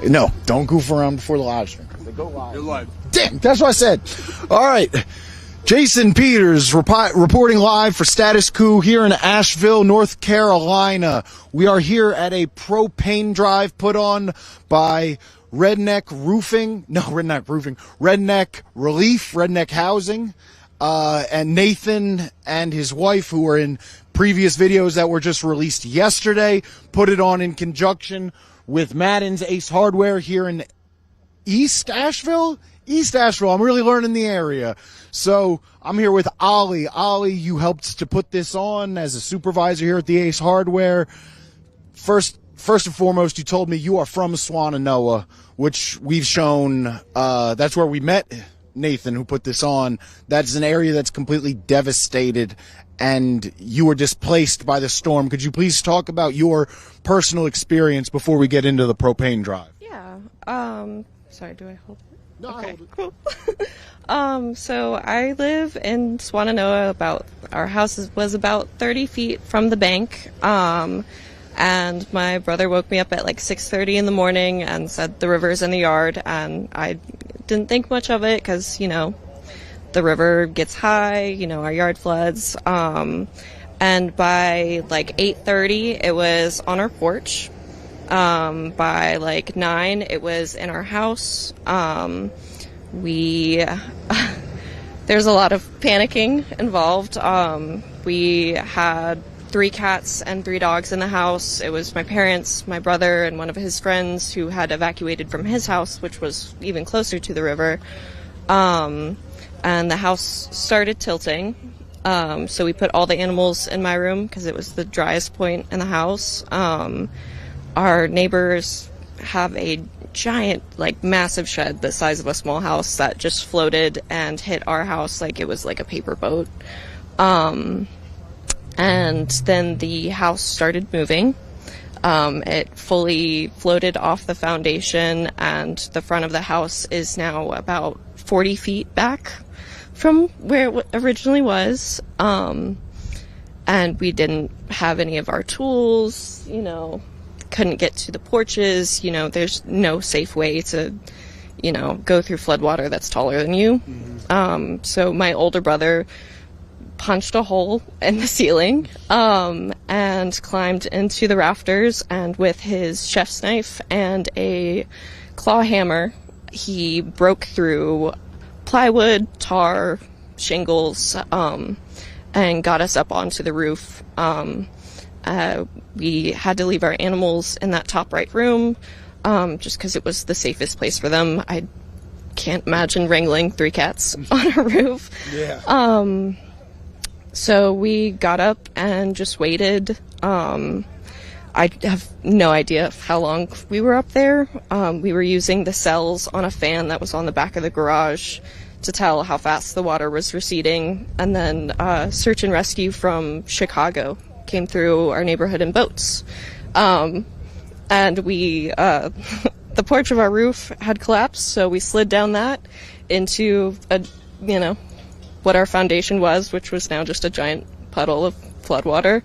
No, don't goof around before the live stream. They go live. You're live. Damn, that's what I said. All right. Jason Peters reporting live for Status Coup here in Asheville, North Carolina. We are here at a propane drive put on by Redneck Relief, Redneck Housing, and Nathan and his wife, who were in previous videos that were just released yesterday, put it on in conjunction with Madden's Ace Hardware here in East Asheville. I'm really learning the area. So I'm here with Ollie. Ollie, you helped to put this on as a supervisor here at the Ace Hardware. First and foremost, you told me you are from Swannanoa, which we've shown. That's where we met Nathan, who put this on. That's an area that's completely devastated, and you were displaced by the storm. Could you please talk about your personal experience before we get into the propane drive? Yeah. Sorry, do I hold it? No, okay, cool. So I live in Swannanoa. Our house was about 30 feet from the bank. And my brother woke me up at like 6:30 in the morning and said the river's in the yard, and I didn't think much of it because, the river gets high, our yard floods. And by like 8:30, it was on our porch. By like 9, it was in our house. There's a lot of panicking involved. We had 3 cats and 3 dogs in the house. It was my parents, my brother, and one of his friends who had evacuated from his house, which was even closer to the river. And the house started tilting. So we put all the animals in my room because it was the driest point in the house. Our neighbors have a giant, massive shed the size of a small house that just floated and hit our house like it was like a paper boat. And then the house started moving. It fully floated off the foundation, and the front of the house is now about 40 feet back from where it originally was. And we didn't have any of our tools, couldn't get to the porches. There's no safe way to, go through floodwater that's taller than you. Mm-hmm. So my older brother punched a hole in the ceiling, and climbed into the rafters, and with his chef's knife and a claw hammer, he broke through plywood, tar, shingles, and got us up onto the roof. We had to leave our animals in that top right room, just because it was the safest place for them. I can't imagine wrangling 3 cats on a roof. Yeah. So we got up and just waited. I have no idea how long we were up there. We were using the cells on a fan that was on the back of the garage to tell how fast the water was receding. And then search and rescue from Chicago came through our neighborhood in boats. And we, the porch of our roof had collapsed, so we slid down that into what our foundation was, which was now just a giant puddle of floodwater.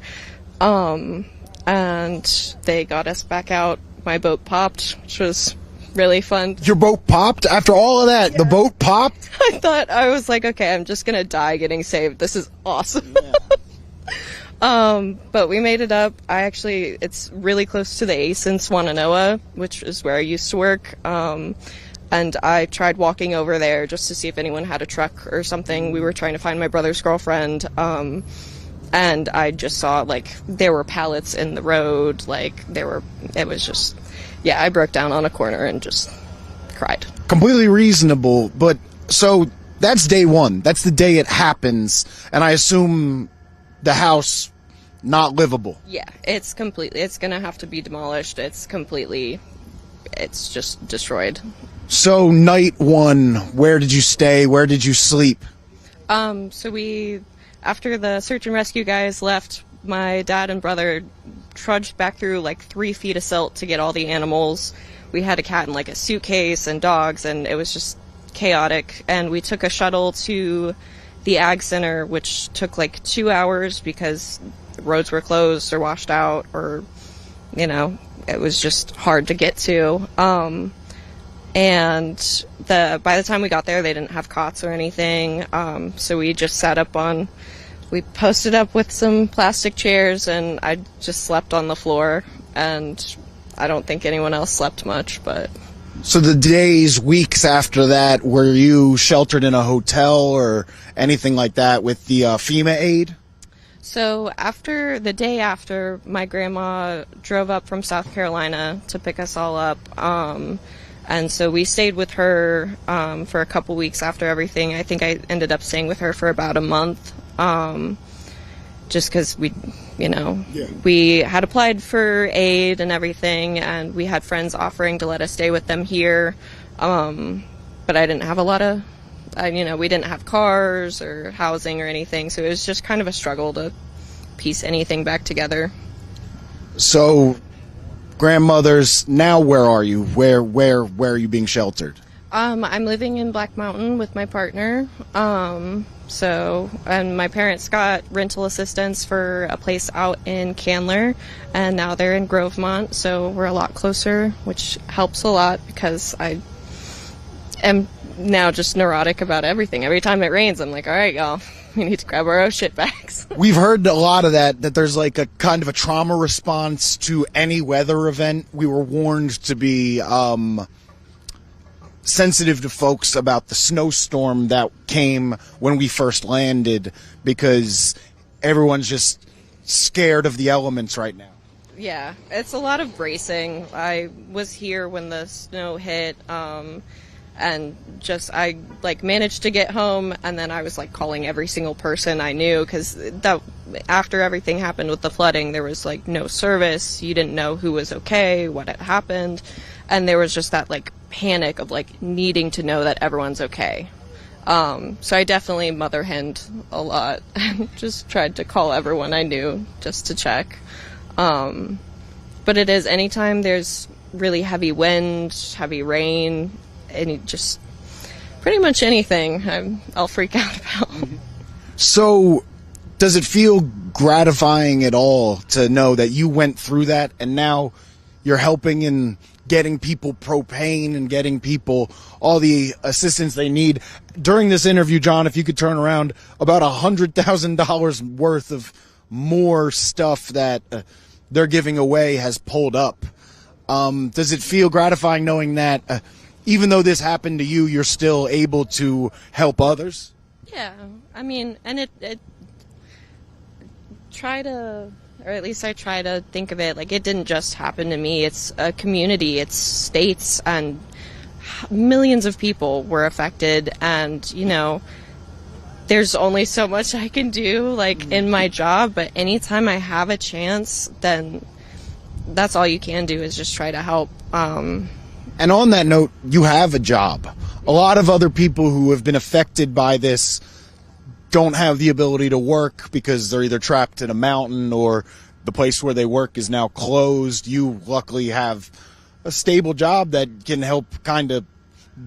And they got us back out. My boat popped, which was really fun. Your boat popped? After all of that, yeah. The boat popped? I was like, okay, I'm just gonna die getting saved. This is awesome. Yeah. But we made it up. It's really close to the Ace in Swannanoa, which is where I used to work. And I tried walking over there just to see if anyone had a truck or something. We were trying to find my brother's girlfriend. And I just saw, there were pallets in the road. I broke down on a corner and just cried. Completely reasonable. But, so, that's day one. That's the day it happens. And I assume the house not livable. Yeah, it's gonna have to be demolished. It's just destroyed. So night 1, where did you stay? Where did you sleep? So after the search and rescue guys left, my dad and brother trudged back through 3 feet of silt to get all the animals. We had a cat in a suitcase and dogs, and it was just chaotic. And we took a shuttle to the Ag Center, which took 2 hours because the roads were closed or washed out, or it was just hard to get to. And by the time we got there, they didn't have cots or anything. So we just we posted up with some plastic chairs, and I just slept on the floor, and I don't think anyone else slept much, but... So the days, weeks after that, were you sheltered in a hotel or anything like that with the FEMA aid? So the day after, my grandma drove up from South Carolina to pick us all up, and so we stayed with her for a couple weeks after everything. I think I ended up staying with her for about a month, just because we had applied for aid and everything, and we had friends offering to let us stay with them here, but I didn't have we didn't have cars or housing or anything, so it was just kind of a struggle to piece anything back together. So, grandmothers, now where are you? Where are you being sheltered? I'm living in Black Mountain with my partner. And my parents got rental assistance for a place out in Candler, and now they're in Grovemont, so we're a lot closer, which helps a lot because I am now just neurotic about everything. Every time it rains, I'm like, all right, y'all, we need to grab our own shit bags. We've heard a lot of that there's like a kind of a trauma response to any weather event. We were warned to be sensitive to folks about the snowstorm that came when we first landed, because everyone's just scared of the elements right now. Yeah, it's a lot of bracing. I was here when the snow hit, and I managed to get home, and then I was calling every single person I knew, because after everything happened with the flooding, there was no service. You didn't know who was okay, what had happened, and there was just that panic of needing to know that everyone's okay. So I definitely mother henned a lot and just tried to call everyone I knew just to check. But it is, anytime there's really heavy wind, heavy rain, just pretty much anything, I'll freak out about. So does it feel gratifying at all to know that you went through that and now you're helping in getting people propane and getting people all the assistance they need? During this interview, John, if you could turn around, about $100,000 worth of more stuff that they're giving away has pulled up. Does it feel gratifying knowing that even though this happened to you, you're still able to help others? Yeah, I mean, and it or at least I try to think of it it didn't just happen to me. It's a community, it's states, and millions of people were affected, and there's only so much I can do in my job, but anytime I have a chance, then that's all you can do, is just try to help. And on that note, you have a job. A lot of other people who have been affected by this don't have the ability to work because they're either trapped in a mountain or the place where they work is now closed. You luckily have a stable job that can help kind of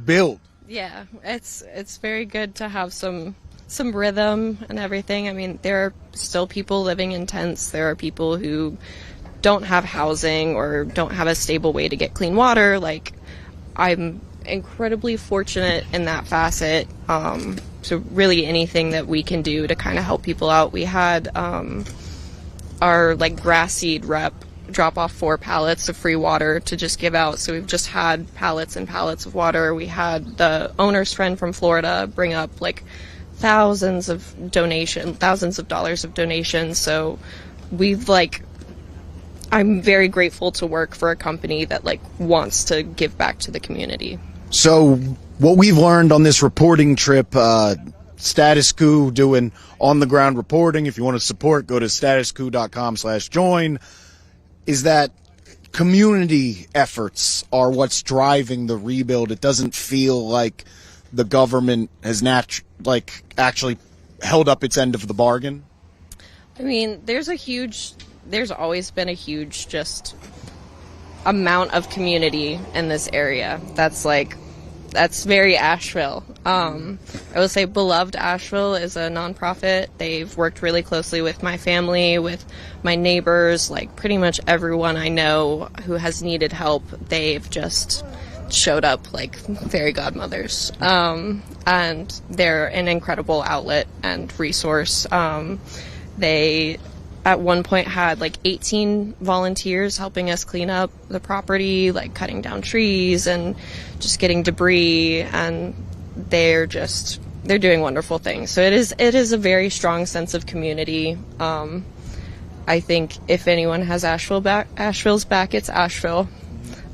build. Yeah, it's very good to have some rhythm and everything. I mean, there are still people living in tents. There are people who don't have housing or don't have a stable way to get clean water. I'm incredibly fortunate in that facet. So really anything that we can do to kind of help people out. We had our grass seed rep drop off 4 pallets of free water to just give out. So we've just had pallets and pallets of water. We had the owner's friend from Florida bring up thousands of dollars of donations. So we've I'm very grateful to work for a company that wants to give back to the community. So what we've learned on this reporting trip, Status Coup doing on the ground reporting, if you want to support, go to statuscoup.com/join, is that community efforts are what's driving the rebuild. It doesn't feel like the government has actually held up its end of the bargain. I mean, there's always been a huge just amount of community in this area. That's very Asheville. I would say Beloved Asheville is a nonprofit. They've worked really closely with my family, with my neighbors, like pretty much everyone I know who has needed help. They've just showed up like fairy godmothers. And they're an incredible outlet and resource. They at one point had like 18 volunteers helping us clean up the property, like cutting down trees and just getting debris, and they're doing wonderful things. So it is a very strong sense of community. I think if anyone has Asheville's back, it's Asheville.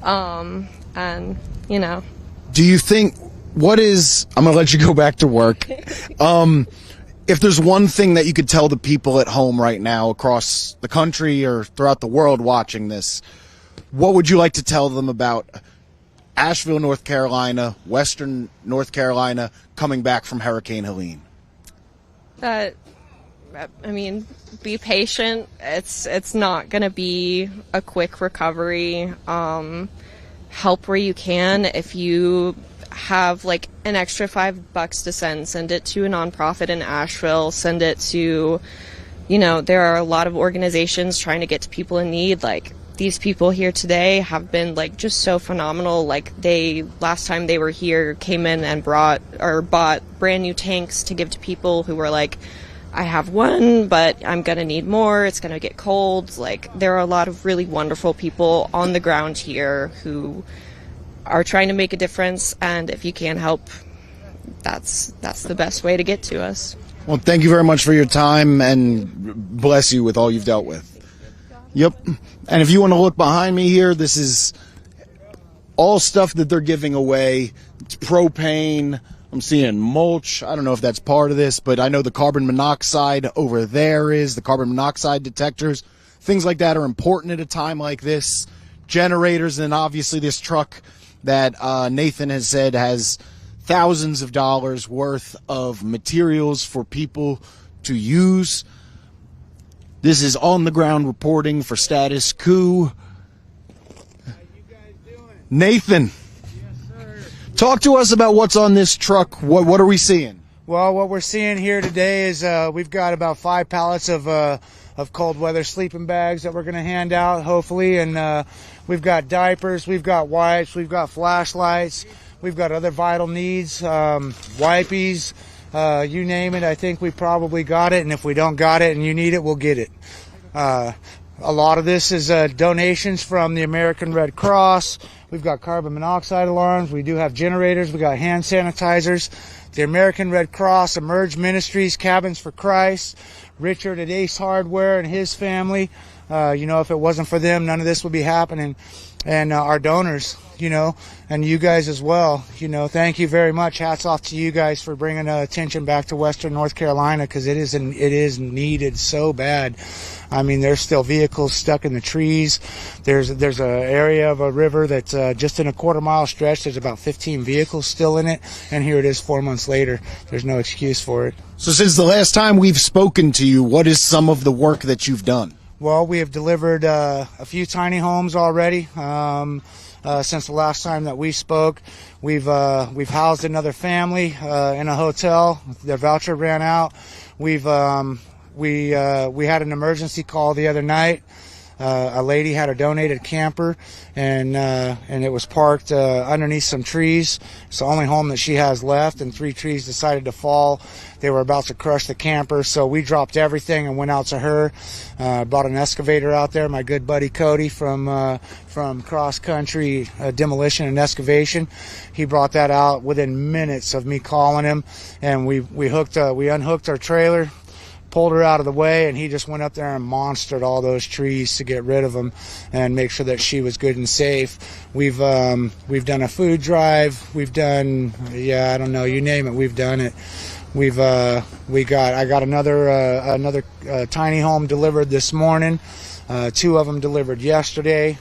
And you know. Do you think I'm going to let you go back to work. If there's one thing that you could tell the people at home right now across the country or throughout the world watching this, what would you like to tell them about Asheville, North Carolina, Western North Carolina, coming back from Hurricane Helene? Be patient. It's not going to be a quick recovery. Help where you can. If you have like an extra $5 to send it to a nonprofit in Asheville, send it to, there are a lot of organizations trying to get to people in need. Like, these people here today have been like just so phenomenal. Like, last time they were here, came in and bought brand new tanks to give to people who were like, I have one, but I'm gonna need more, it's gonna get cold. Like, there are a lot of really wonderful people on the ground here who are trying to make a difference, and if you can help, that's the best way to get to us. Well, thank you very much for your time, and bless you with all you've dealt with. Yep. And if you want to look behind me here, this is all stuff that they're giving away. It's propane. I'm seeing mulch. I don't know if that's part of this, but I know the carbon monoxide over there is, the carbon monoxide detectors. Things like that are important at a time like this. Generators, and obviously this truck that Nathan has said has thousands of dollars worth of materials for people to use. This is on the ground reporting for Status Coup. Nathan, talk to us about what's on this truck. What are we seeing? Well, what we're seeing here today is we've got about 5 pallets of cold weather sleeping bags that we're going to hand out, hopefully, and we've got diapers, we've got wipes, we've got flashlights, we've got other vital needs, wipies, you name it. I think we probably got it, and if we don't got it and you need it, we'll get it. A lot of this is donations from the American Red Cross. We've got carbon monoxide alarms. We do have generators. We got hand sanitizers. The American Red Cross, Emerge Ministries, Cabins for Christ, Richard at Ace Hardware and his family. If it wasn't for them, none of this would be happening. And our donors, and you guys as well. Thank you very much. Hats off to you guys for bringing attention back to Western North Carolina, because it is needed so bad. I mean, there's still vehicles stuck in the trees. There's an area of a river that's just in a quarter-mile stretch. There's about 15 vehicles still in it, and here it is 4 months later. There's no excuse for it. So since the last time we've spoken to you, what is some of the work that you've done? Well, we have delivered a few tiny homes already. Since the last time that we spoke, we've housed another family in a hotel. Their voucher ran out. We had an emergency call the other night. A lady had a donated camper, and it was parked underneath some trees. It's the only home that she has left, and 3 trees decided to fall. They were about to crush the camper, so we dropped everything and went out to her. Brought an excavator out there. My good buddy Cody from Cross Country Demolition and Excavation, he brought that out within minutes of me calling him, and we unhooked our trailer, pulled her out of the way, and he just went up there and monstered all those trees to get rid of them and make sure that she was good and safe. We've done a food drive. We've done, I don't know, you name it, we've done it. I got another tiny home delivered this morning. 2 of them delivered yesterday.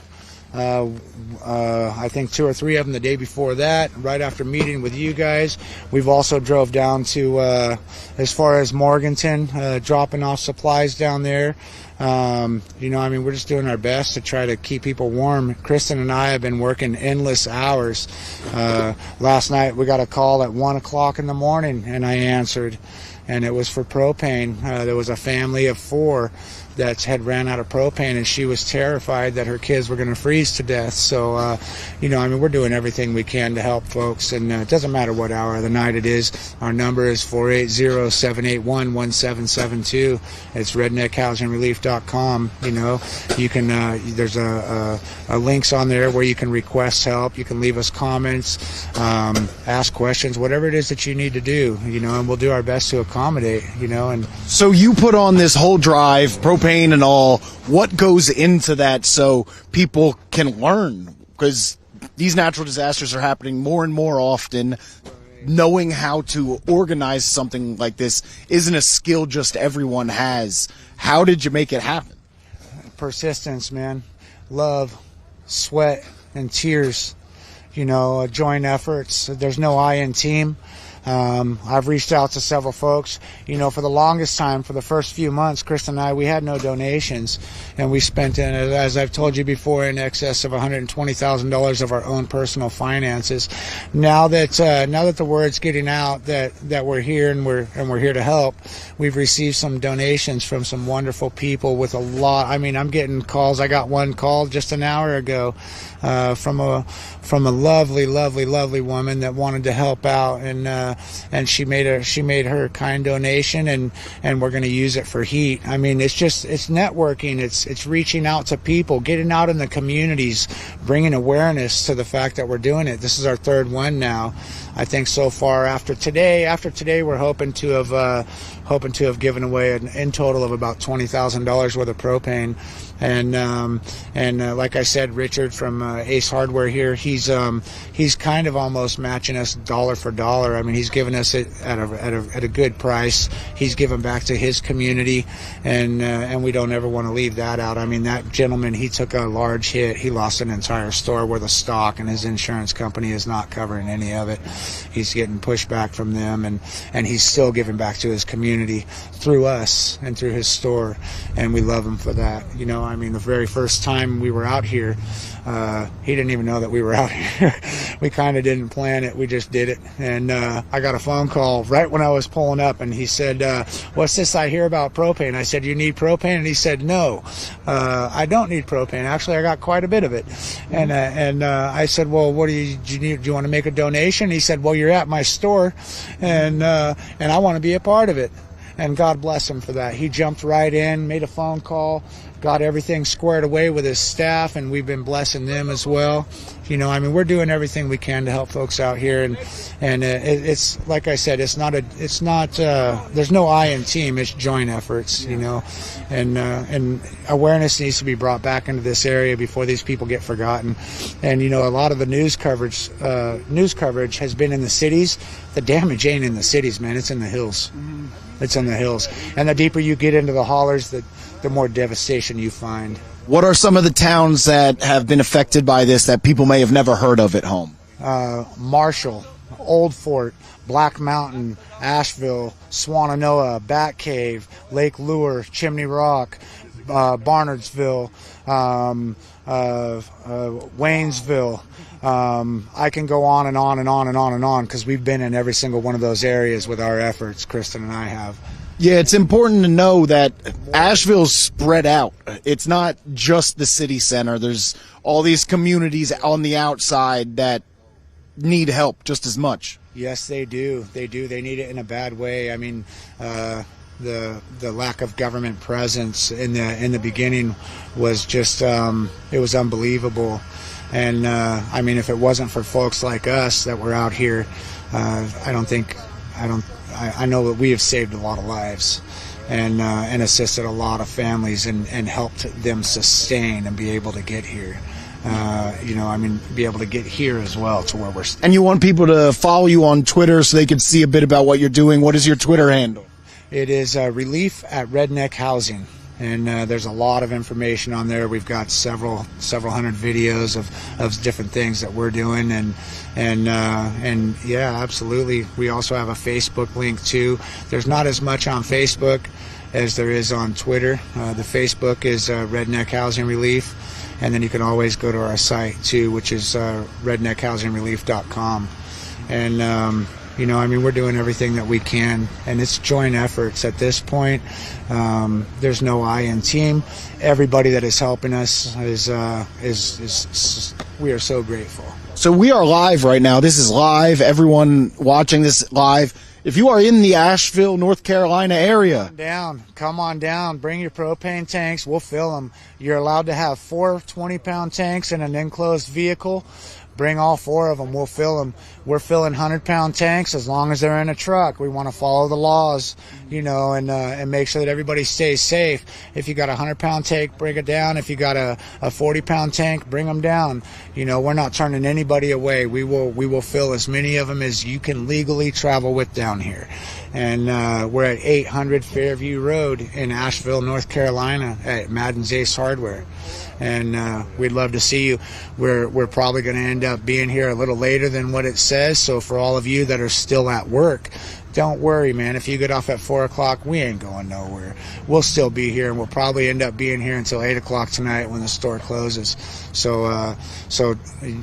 I think 2 or 3 of them the day before that, right after meeting with you guys. We've also drove down to as far as Morganton, dropping off supplies down there. You know, I mean, we're just doing our best to try to keep people warm. Kristen and I have been working endless hours. Last night we got a call at 1 o'clock in the morning, and I answered, and it was for propane. There was a family of 4 that had ran out of propane, and she was terrified that her kids were going to freeze to death. So, you know, I mean, we're doing everything we can to help folks, and it doesn't matter what hour of the night it is. Our number is 480-781-1772. It's redneckhousingrelief.com. You know, you can, there's a links on there where you can request help. You can leave us comments, ask questions, whatever it is that you need to do, you know, and we'll do our best to accommodate, you know. And So you put on this whole drive, propane and all. What goes into that so people can learn? Because these natural disasters are happening more and more often. Knowing how to organize something like this isn't a skill just everyone has. How did you make it happen? Persistence, man. Love, sweat, and tears. You know, joint efforts. There's no I in team. I've reached out to several folks. You know, for the longest time, for the first few months, Chris and I, we had no donations, and we spent, as I've told you before, in excess of $120,000 of our own personal finances. Now that the word's getting out that we're here and we're here to help, we've received some donations from some wonderful people with a lot. I mean, I'm getting calls. I got one call just an hour ago from a lovely woman that wanted to help out, and she made her kind donation, and we're going to use it for heat. I mean, it's networking, it's reaching out to people, getting out in the communities, bringing awareness to the fact that we're doing it. This is our 3rd one now. I think so far after today we're hoping to have given away in total of about $20,000 worth of propane. And like I said, Richard from Ace Hardware here, he's kind of almost matching us dollar for dollar. I mean, he's giving us it at a good price. He's giving back to his community, and we don't ever want to leave that out. I mean, that gentleman, he took a large hit. He lost an entire store worth of stock, and his insurance company is not covering any of it. He's getting pushback from them, and he's still giving back to his community through us and through his store, and we love him for that. You know, I mean, the very first time we were out here, he didn't even know that we were out here. We kind of didn't plan it. We just did it. And I got a phone call right when I was pulling up, and he said, what's this I hear about propane? I said, you need propane? And he said, no, I don't need propane. Actually, I got quite a bit of it. And I said, well, what do you need? Do you want to make a donation? He said, well, you're at my store, and I want to be a part of it. And God bless him for that. He jumped right in, made a phone call, got everything squared away with his staff, and we've been blessing them as well. You know, I mean, we're doing everything we can to help folks out here, and it's like I said, there's no I in team, it's joint efforts, you know, and awareness needs to be brought back into this area before these people get forgotten. And you know, a lot of the news coverage has been in the cities. The damage ain't in the cities, man. It's in the hills. It's in the hills, and the deeper you get into the hollers, the more devastation you find. What are some of the towns that have been affected by this that people may have never heard of at home? Marshall, Old Fort, Black Mountain, Asheville, Swannanoa, Bat Cave, Lake Lure, Chimney Rock, Barnardsville, Waynesville. I can go on and on and on and on and on, because we've been in every single one of those areas with our efforts, Kristen and I have. Yeah, it's important to know that Asheville's spread out. It's not just the city center. There's all these communities on the outside that need help just as much. Yes, they do. They do. They need it in a bad way. I mean, the lack of government presence in the beginning was just it was unbelievable. And I mean, if it wasn't for folks like us that were out here, I know that we have saved a lot of lives, and assisted a lot of families, and helped them sustain and be able to get here. You know, I mean, be able to get here as well to where we're. And you want people to follow you on Twitter so they can see a bit about what you're doing. What is your Twitter handle? It is Relief at Redneck Housing. And there's a lot of information on there. We've got several hundred videos of different things that we're doing, and yeah, absolutely. We also have a Facebook link too. There's not as much on Facebook as there is on Twitter. The Facebook is Redneck Housing Relief, and then you can always go to our site too, which is redneckhousingrelief.com. And you know, I mean, we're doing everything that we can, and it's joint efforts at this point. There's no I in team. Everybody that is helping us is we are so grateful. So we are live right now. This is live. Everyone watching this live. If you are in the Asheville, North Carolina area, come on down. Bring your propane tanks. We'll fill them. You're allowed to have 4 20-pound tanks in an enclosed vehicle. Bring all 4 of them. We'll fill them. We're filling 100-pound tanks as long as they're in a truck. We want to follow the laws, you know, and make sure that everybody stays safe. If you got a 100-pound tank, bring it down. If you got a 40-pound tank, bring them down. You know, we're not turning anybody away. We will fill as many of them as you can legally travel with down here. And we're at 800 Fairview Road in Asheville, North Carolina at Madden's Ace Hardware. And we'd love to see you. We're probably going to end up being here a little later than what it says. So for all of you that are still at work, don't worry, man. If you get off at 4 o'clock, we ain't going nowhere. We'll still be here, and we'll probably end up being here until 8 o'clock tonight when the store closes. So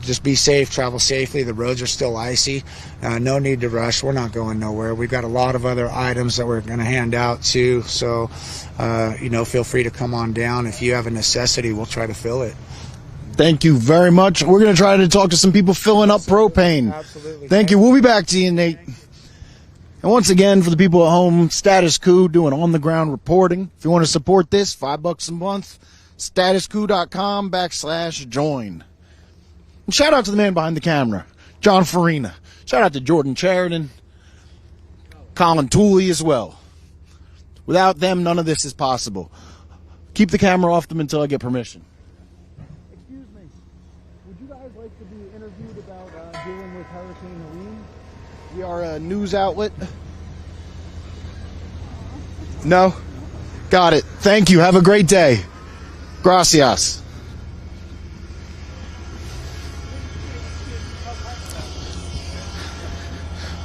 just be safe, travel safely. The roads are still icy. No need to rush. We're not going nowhere. We've got a lot of other items that we're going to hand out too. So, you know, feel free to come on down. If you have a necessity, we'll try to fill it. thank you very much. We're going to try to talk to some people filling up propane. Absolutely. Thank you. We'll be back to you, Nate. And once again, for the people at home, Status Coup doing on-the-ground reporting. If you want to support this, $5 a month, statuscoup.com/join. And shout out to the man behind the camera, John Farina. Shout out to Jordan Sheridan, Colin Tooley as well. Without them, none of this is possible. Keep the camera off them until I get permission. Excuse me. Would you guys like to be interviewed about dealing with Hurricane Helene? We are a news outlet. No? Got it. Thank you. Have a great day. Gracias.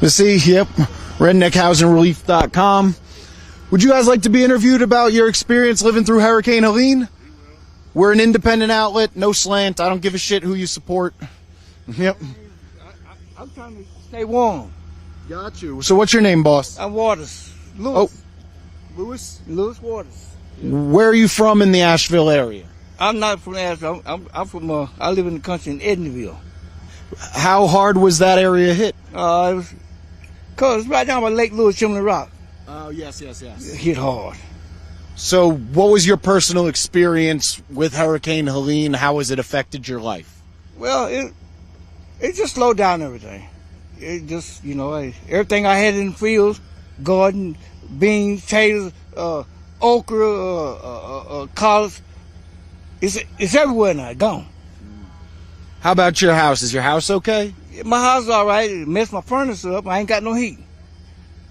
Let's see. Yep. Redneckhousingrelief.com. Would you guys like to be interviewed about your experience living through Hurricane Helene? We're an independent outlet, no slant. I don't give a shit who you support. Yep. I'm trying to stay warm. Got you. So what's your name, boss? I'm Waters. Lewis. Oh. Lewis? Lewis Waters. Where are you from in the Asheville area? I'm not from Asheville. I'm from, I live in the country in Edenville. How hard was that area hit? It was, cause it's right down by Lake Lewis, Chimney Rock. Oh, yes. It hit hard. So what was your personal experience with Hurricane Helene? How has it affected your life? Well, it just slowed down everything. It just, you know, everything I had in the fields, garden, beans, potatoes, okra, collards, it's everywhere now, gone. How about your house? Is your house okay? My house is all right. It messed my furnace up. I ain't got no heat.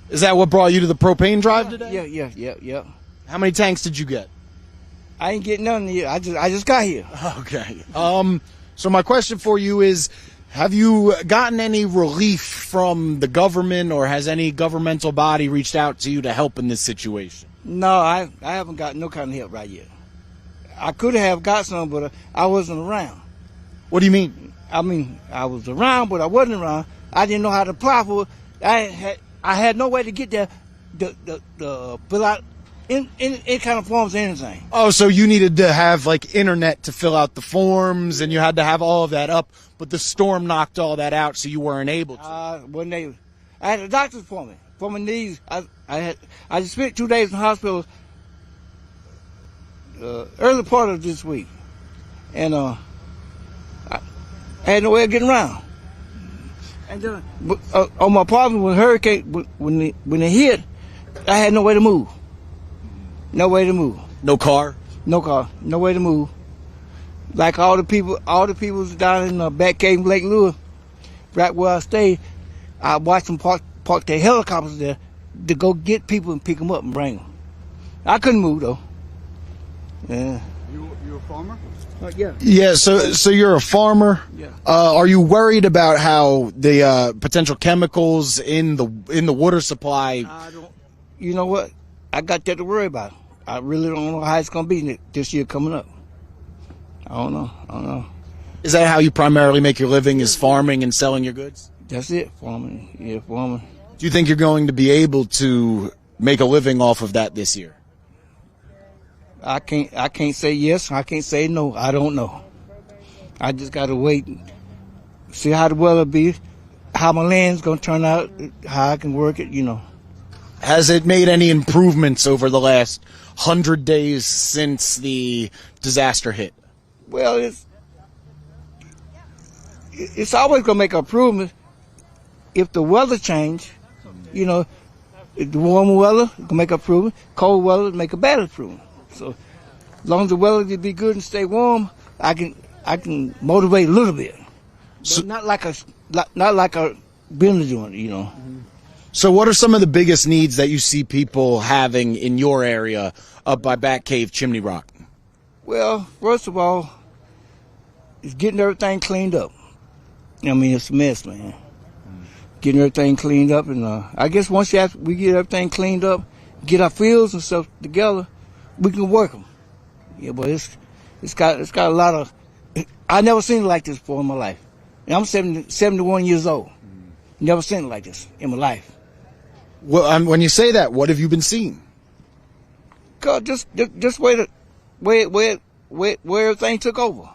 Is that what brought you to the propane drive today? Yeah. How many tanks did you get? I ain't getting none yet. I just got here. Okay. So my question for you is, have you gotten any relief from the government, or has any governmental body reached out to you to help in this situation? No, I haven't got no kind of help right yet. I could have got some, but I wasn't around. What do you mean? I mean, I was around, but I wasn't around. I didn't know how to apply for it. I had no way to get the fill out any kind of forms or anything. Oh, so you needed to have like internet to fill out the forms, and you had to have all of that up, but the storm knocked all that out, so you weren't able to. I had a doctor's appointment for my knees. I just spent 2 days in the hospital early part of this week, and I had no way of getting around. And then, on my problem with hurricane, when it hit, I had no way to move. No way to move. No car? No car. No way to move. Like all the people down in the back cave in Lake Lewis, right where I stay, I watched them park their helicopters there to go get people and pick them up and bring them. I couldn't move though. Yeah. You a farmer? Yeah. Yeah, so you're a farmer. Yeah. Are you worried about how the potential chemicals in the water supply? I don't. You know what? I got that to worry about. I really don't know how it's gonna be this year coming up. I don't know. Is that how you primarily make your living, is farming and selling your goods? That's it, farming. Yeah, farming. Do you think you're going to be able to make a living off of that this year? I can't say yes. I can't say no. I don't know. I just gotta wait and see how the weather be, how my land's gonna turn out, how I can work it. Has it made any improvements over the last 100 days since the disaster hit? Well, it's always gonna make an improvement if the weather change. If the warm weather can make an improvement, cold weather make a bad improvement. So, as long as the weather can be good and stay warm, I can motivate a little bit, but not like a business doing. So what are some of the biggest needs that you see people having in your area up by Batcave, Chimney Rock? Well, first of all, it's getting everything cleaned up. It's a mess, man. Getting everything cleaned up, and I guess once we get everything cleaned up, get our fields and stuff together, we can work them. Yeah, but it's got a lot of. I never seen it like this before in my life. And I'm 71 years old. Never seen it like this in my life. Well, when you say that, what have you been seeing? Cause just where everything took over,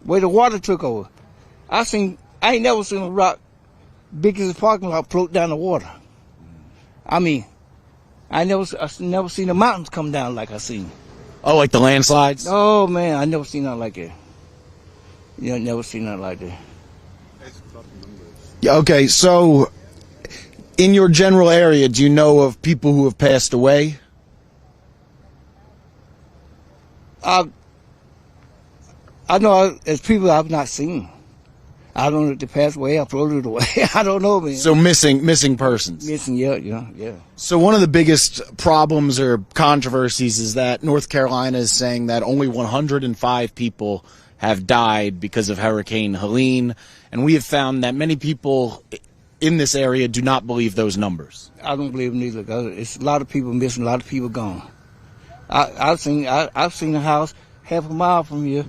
where the water took over. I ain't never seen a rock big as a parking lot float down the water. I never seen the mountains come down like I seen. Oh, like the landslides? Oh man, I never seen nothing like that. Never seen nothing like that. Yeah, okay, so in your general area, do you know of people who have passed away? I know there's people I've not seen. I don't know if they passed away or floated away. I don't know, man. So missing persons. Missing, yeah. So one of the biggest problems or controversies is that North Carolina is saying that only 105 people have died because of Hurricane Helene, and we have found that many people in this area do not believe those numbers. I don't believe them either. It's a lot of people missing, a lot of people gone. I've seen a house half a mile from here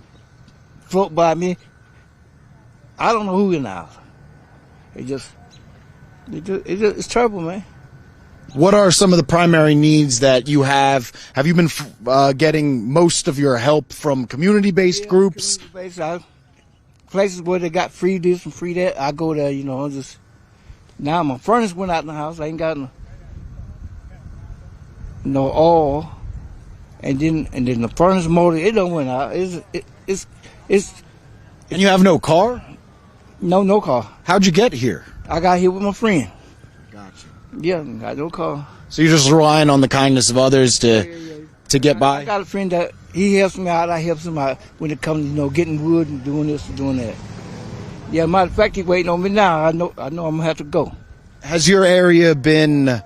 float by me. I don't know who in the house. It's terrible, man. What are some of the primary needs that you have? Have you been getting most of your help from community-based groups? Community-based, places where they got free this and free that. I go there, now my furnace went out in the house. I ain't got no oil, and then the furnace motor it don't went out. It's And you have no car? No car. How'd you get here? I got here with my friend. Gotcha. Yeah, got no car. So you're just relying on the kindness of others to get by? I got a friend that he helps me out. I help him out when it comes to getting wood and doing this and doing that. Yeah, matter of fact, he's waiting on me now. I know I'm gonna have to go. Has your area been?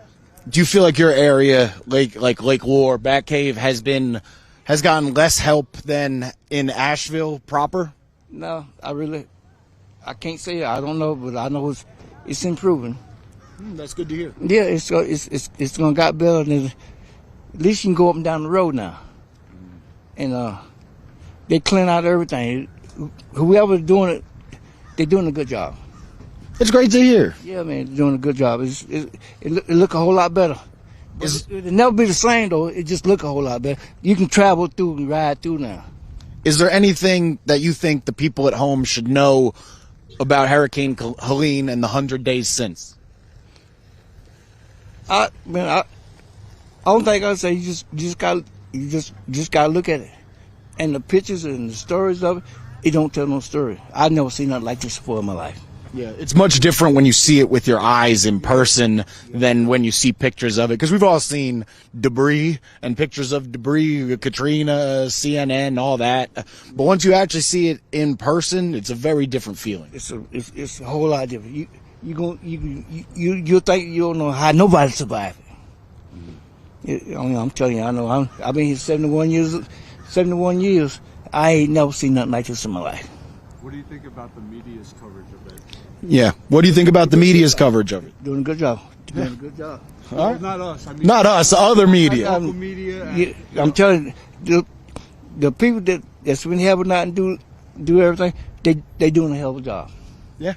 Do you feel like your area, Lake Lure, Batcave, has gotten less help than in Asheville proper? No, I can't say it. I don't know, but I know it's improving. That's good to hear. Yeah, it's gonna got better. Than, at least you can go up and down the road now, and they clean out everything. Whoever's doing it, they're doing a good job. It's great to hear. Yeah, man, they're doing a good job. It look a whole lot better. It'll never be the same though. It just look a whole lot better. You can travel through and ride through now. Is there anything that you think the people at home should know about Hurricane Helene and the 100 days since? I don't think I'd say you just gotta look at it, and the pictures and the stories of it. It don't tell no story. I've never seen nothing like this before in my life. Yeah, it's much different when you see it with your eyes in person than when you see pictures of it. Because we've all seen debris and pictures of debris, Katrina, CNN, all that. But once you actually see it in person, it's a very different feeling. It's a whole lot different. You think you don't know how nobody survived it. I'm telling you, I know. I've been here 71 years. 71 years. I ain't never seen nothing like this in my life. What do you think about the media's coverage of it? Yeah. What do you think about the media's coverage of it? Doing a good job. Doing a good job. All right. Not us. I mean, Not us, other media. local media. Yeah, I'm telling you, the people that's been helping out and do everything, they doing a hell of a job. Yeah.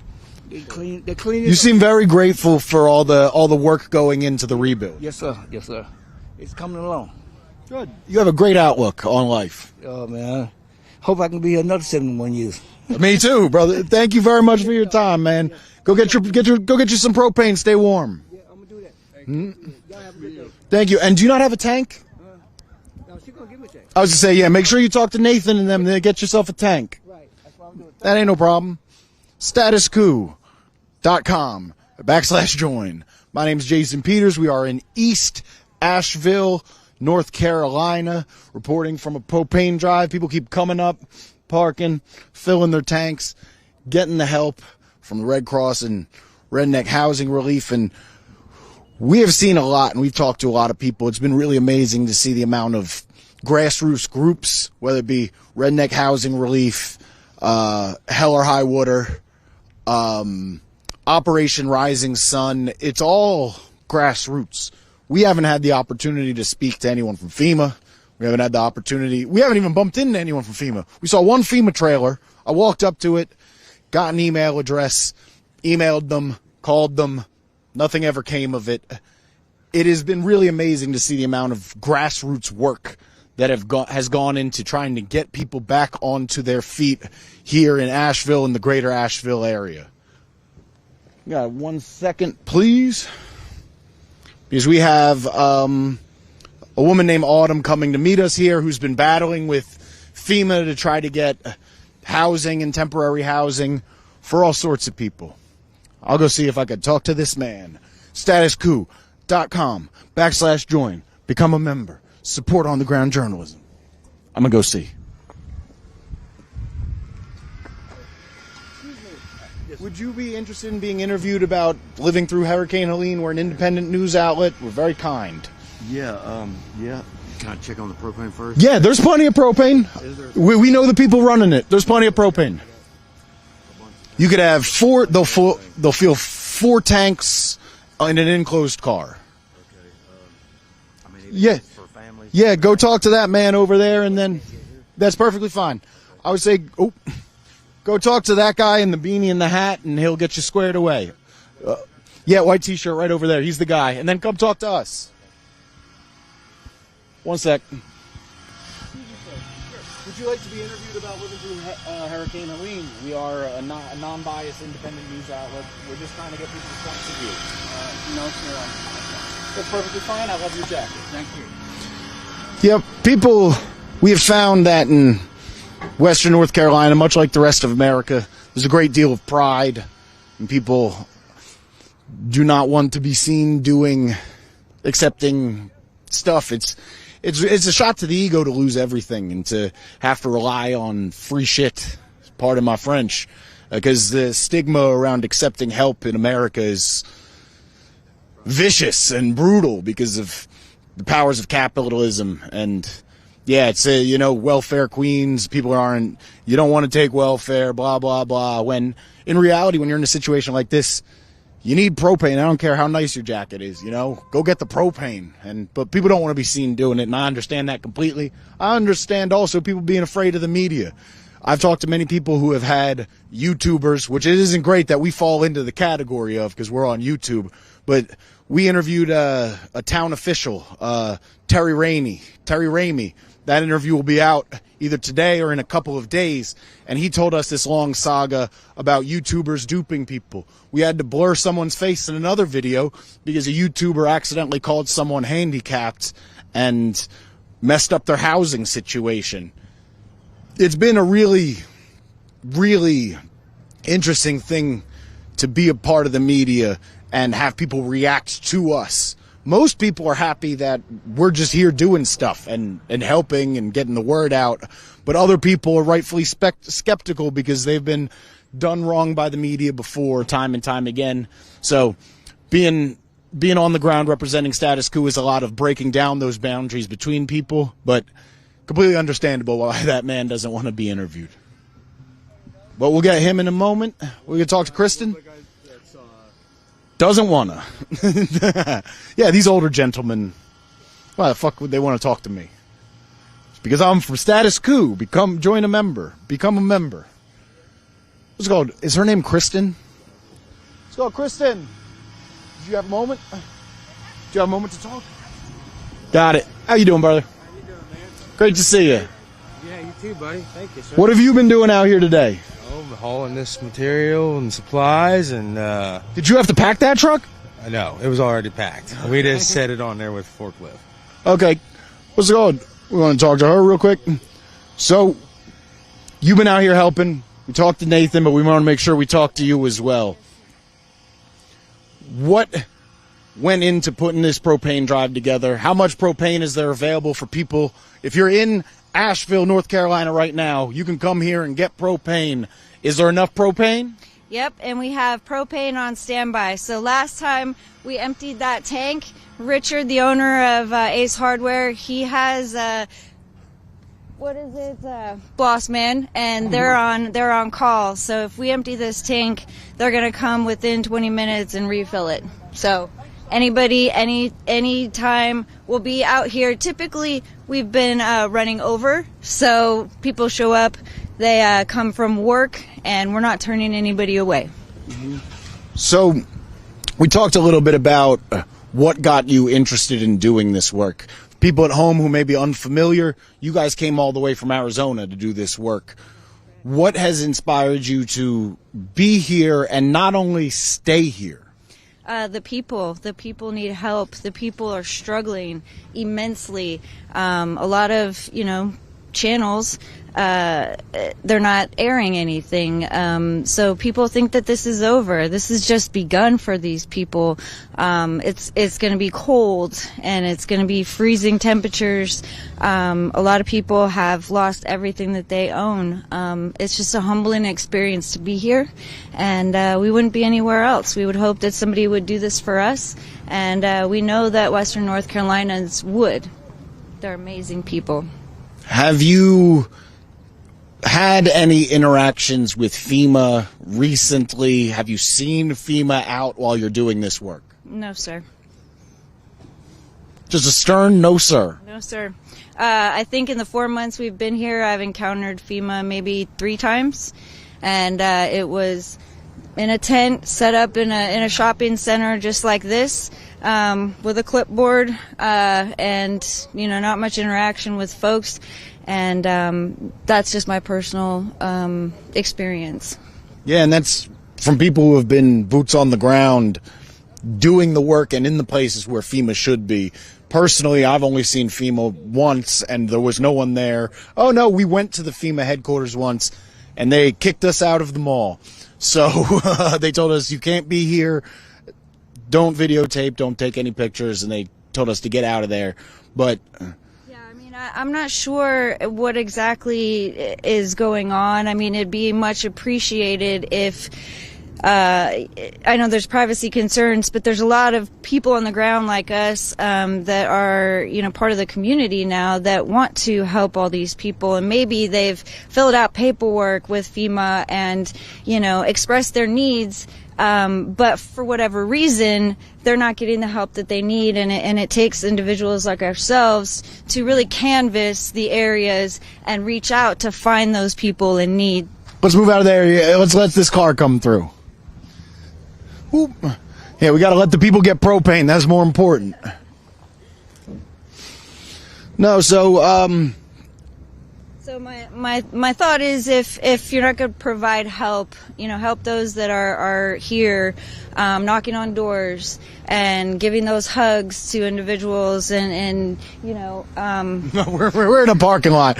They clean. You seem very grateful for all the work going into the rebuild. Yes, sir. Yes, sir. It's coming along. Good. You have a great outlook on life. Oh man, hope I can be here another 71 years. Me too, brother. Thank you very much for your time, man. Go get you some propane. Stay warm. Yeah, I'm gonna do that. Y'all have a good day. Thank you. And do you not have a tank? No, she gonna give me that. I was to say, yeah. Make sure you talk to Nathan and them. Then get yourself a tank. Right. That's what I'm doing. That ain't no problem. StatusCoup.com/join. My name's Jason Peters. We are in East Asheville, North Carolina, reporting from a propane drive. People keep coming up, parking, filling their tanks, getting the help from the Red Cross and Redneck Housing Relief. And we have seen a lot, and we've talked to a lot of people. It's been really amazing to see the amount of grassroots groups, whether it be Redneck Housing Relief, Hell or High Water, Operation Rising Sun. It's all grassroots. We haven't had the opportunity to speak to anyone from FEMA. We haven't had the opportunity. We haven't even bumped into anyone from FEMA. We saw one FEMA trailer. I walked up to it, got an email address, emailed them, called them. Nothing ever came of it. It has been really amazing to see the amount of grassroots work that has gone into trying to get people back onto their feet here in Asheville and the greater Asheville area. Got 1 second, please. Because we have a woman named Autumn coming to meet us here who's been battling with FEMA to try to get housing and temporary housing for all sorts of people. I'll go see if I could talk to this man. StatusCoup.com/join. Become a member. Support on the ground journalism. I'm going to go see. Would you be interested in being interviewed about living through Hurricane Helene? We're an independent news outlet. We're very kind. Yeah, yeah. Can I check on the propane first? Yeah, there's plenty of propane. We know the people running it. There's plenty of propane. You could have four. They'll fill 4 tanks in an enclosed car. Okay. I mean, Yeah. for families. Yeah, go talk to that man over there, and then that's perfectly fine. I would say, go talk to that guy in the beanie and the hat, and he'll get you squared away. Yeah, white T-shirt right over there. He's the guy. And then come talk to us. 1 sec. Would you like to be interviewed about living through Hurricane Helene? We are a non-biased independent news outlet. We're just trying to get people's points of view. No, sir. That's perfectly fine. I love your jacket. Thank you. Yep, people, we have found that in Western North Carolina, much like the rest of America, there's a great deal of pride, and people do not want to be seen accepting stuff. It's a shot to the ego to lose everything and to have to rely on free shit, pardon my French, because the stigma around accepting help in America is vicious and brutal because of the powers of capitalism. And yeah, it's welfare queens, people you don't want to take welfare, blah blah blah, when in reality, when you're in a situation like this, you need propane. I don't care how nice your jacket is, go get the propane. But people don't want to be seen doing it, and I understand that completely. I understand also people being afraid of the media. I've talked to many people who have had YouTubers, which it isn't great that we fall into the category of because we're on YouTube, but we interviewed a town official, Terry Ramey. That interview will be out either today or in a couple of days, and he told us this long saga about YouTubers duping people. We had to blur someone's face in another video because a YouTuber accidentally called someone handicapped and messed up their housing situation. It's been a really, really interesting thing to be a part of the media and have people react to us. Most people are happy that we're just here doing stuff and helping and getting the word out. But other people are rightfully skeptical because they've been done wrong by the media before, time and time again. So being on the ground representing Status Coup is a lot of breaking down those boundaries between people, but completely understandable why that man doesn't want to be interviewed. But we'll get him in a moment. We're going to talk to Kristen. doesn't wanna. Yeah, these older gentlemen, why the fuck would they want to talk to me? It's because I'm from Status Coup. Join a member. Become a member. What's it called? Is her name Kristen? Let's go, Kristen. Did you have a moment? Do you have a moment to talk? Got it. How you doing, brother? How you doing, man? Great to see you. Yeah, you too, buddy. Thank you, sir. What have you been doing out here today? Oh, hauling this material and supplies, and Did you have to pack that truck? no, it was already packed. We just set it on there with a forklift. Okay. What's it called? We want to talk to her real quick. So, you've been out here helping. We talked to Nathan, but we want to make sure we talk to you as well. What went into putting this propane drive together? How much propane is there available for people? If you're in Asheville, North Carolina right now, you can come here and get propane. Is there enough propane? Yep, and we have propane on standby. So last time we emptied that tank, Richard, the owner of Ace Hardware, he has Boss Man, and they're on call. So if we empty this tank, they're gonna come within 20 minutes and refill it. So anybody, any time, we'll be out here. Typically, we've been running over, so people show up. They come from work, and we're not turning anybody away. So, we talked a little bit about what got you interested in doing this work. People at home who may be unfamiliar, you guys came all the way from Arizona to do this work. What has inspired you to be here and not only stay here? The people need help. The people are struggling immensely. A lot of, channels, they're not airing anything. So people think that this is over. This has just begun for these people. It's going to be cold, and it's going to be freezing temperatures. A lot of people have lost everything that they own. It's just a humbling experience to be here, and we wouldn't be anywhere else. We would hope that somebody would do this for us, and we know that Western North Carolinians would. They're amazing people. Have you had any interactions with FEMA recently? Have you seen FEMA out while you're doing this work? No, sir. Just a stern no, sir. No, sir. I think in the 4 months we've been here, I've encountered FEMA maybe 3 times, and it was in a tent set up in a shopping center just like this, with a clipboard, and not much interaction with folks, and that's just my personal experience. Yeah, and that's from people who have been boots on the ground doing the work and in the places where FEMA should be. Personally, I've only seen FEMA once, and there was no one there. Oh no, we went to the FEMA headquarters once, and they kicked us out of the mall. So they told us, you can't be here, don't videotape, don't take any pictures, and they told us to get out of there. But yeah, I mean, I'm not sure what exactly is going on. I mean, it'd be much appreciated if, I know there's privacy concerns, but there's a lot of people on the ground like us that are, part of the community now that want to help all these people, and maybe they've filled out paperwork with FEMA and, expressed their needs, but for whatever reason, they're not getting the help that they need, and it takes individuals like ourselves to really canvass the areas and reach out to find those people in need. Let's move out of there. Let's let this car come through. Whoop. Yeah, we got to let the people get propane. That's more important. No, so So my thought is, if you're not going to provide help, help those that are here, knocking on doors and giving those hugs to individuals, and we're in a parking lot.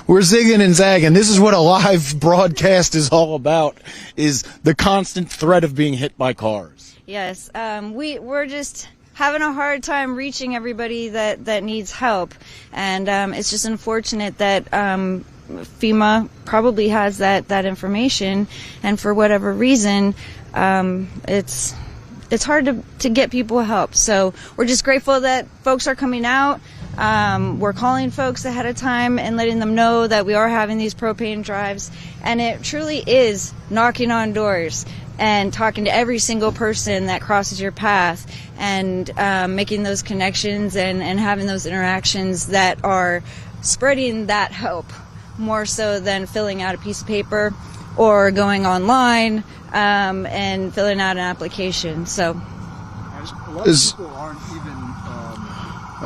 We're zigging and zagging. This is what a live broadcast is all about, is the constant threat of being hit by cars. Yes, we're just having a hard time reaching everybody that needs help, and it's just unfortunate that FEMA probably has that information, and for whatever reason, it's hard to get people help. So we're just grateful that folks are coming out. We're calling folks ahead of time and letting them know that we are having these propane drives, and it truly is knocking on doors. and talking to every single person that crosses your path, and making those connections and having those interactions that are spreading that hope more so than filling out a piece of paper or going online and filling out an application. So a lot of people aren't even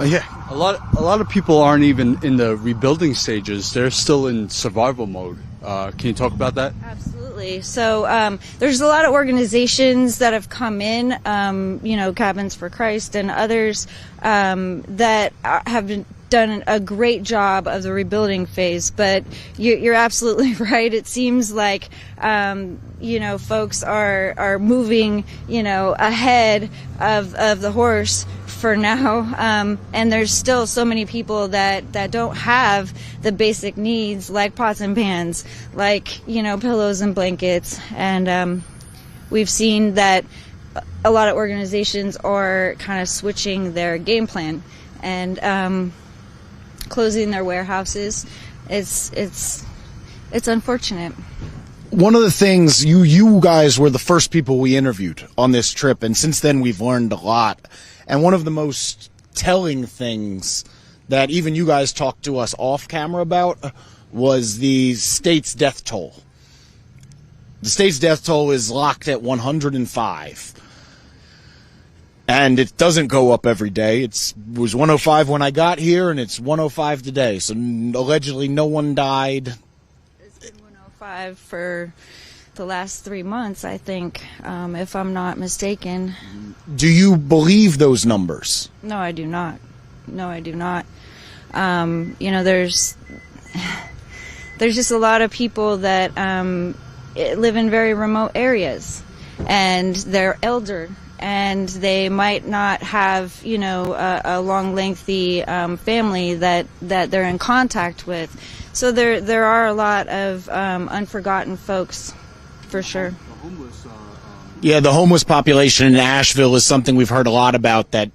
a lot of people aren't even in the rebuilding stages. They're still in survival mode. Can you talk about that? Absolutely. So there's a lot of organizations that have come in, Cabins for Christ and others that have done a great job of the rebuilding phase. But you're absolutely right. It seems like folks are moving ahead of the horse for now, and there's still so many people that don't have the basic needs like pots and pans, like pillows and blankets. And we've seen that a lot of organizations are kind of switching their game plan and closing their warehouses. It's unfortunate. One of the things, you guys were the first people we interviewed on this trip, and since then we've learned a lot. And one of the most telling things that even you guys talked to us off camera about was the state's death toll. The state's death toll is locked at 105. And it doesn't go up every day. It was 105 when I got here, and it's 105 today. So allegedly no one died. It's been 105 for the last 3 months, I think, if I'm not mistaken. Do you believe those numbers? No, I do not. No, I do not. There's just a lot of people that live in very remote areas, and they're elder, and they might not have, a long, lengthy family that they're in contact with. So there are a lot of unforgotten folks, for sure. Yeah, the homeless population in Asheville is something we've heard a lot about, that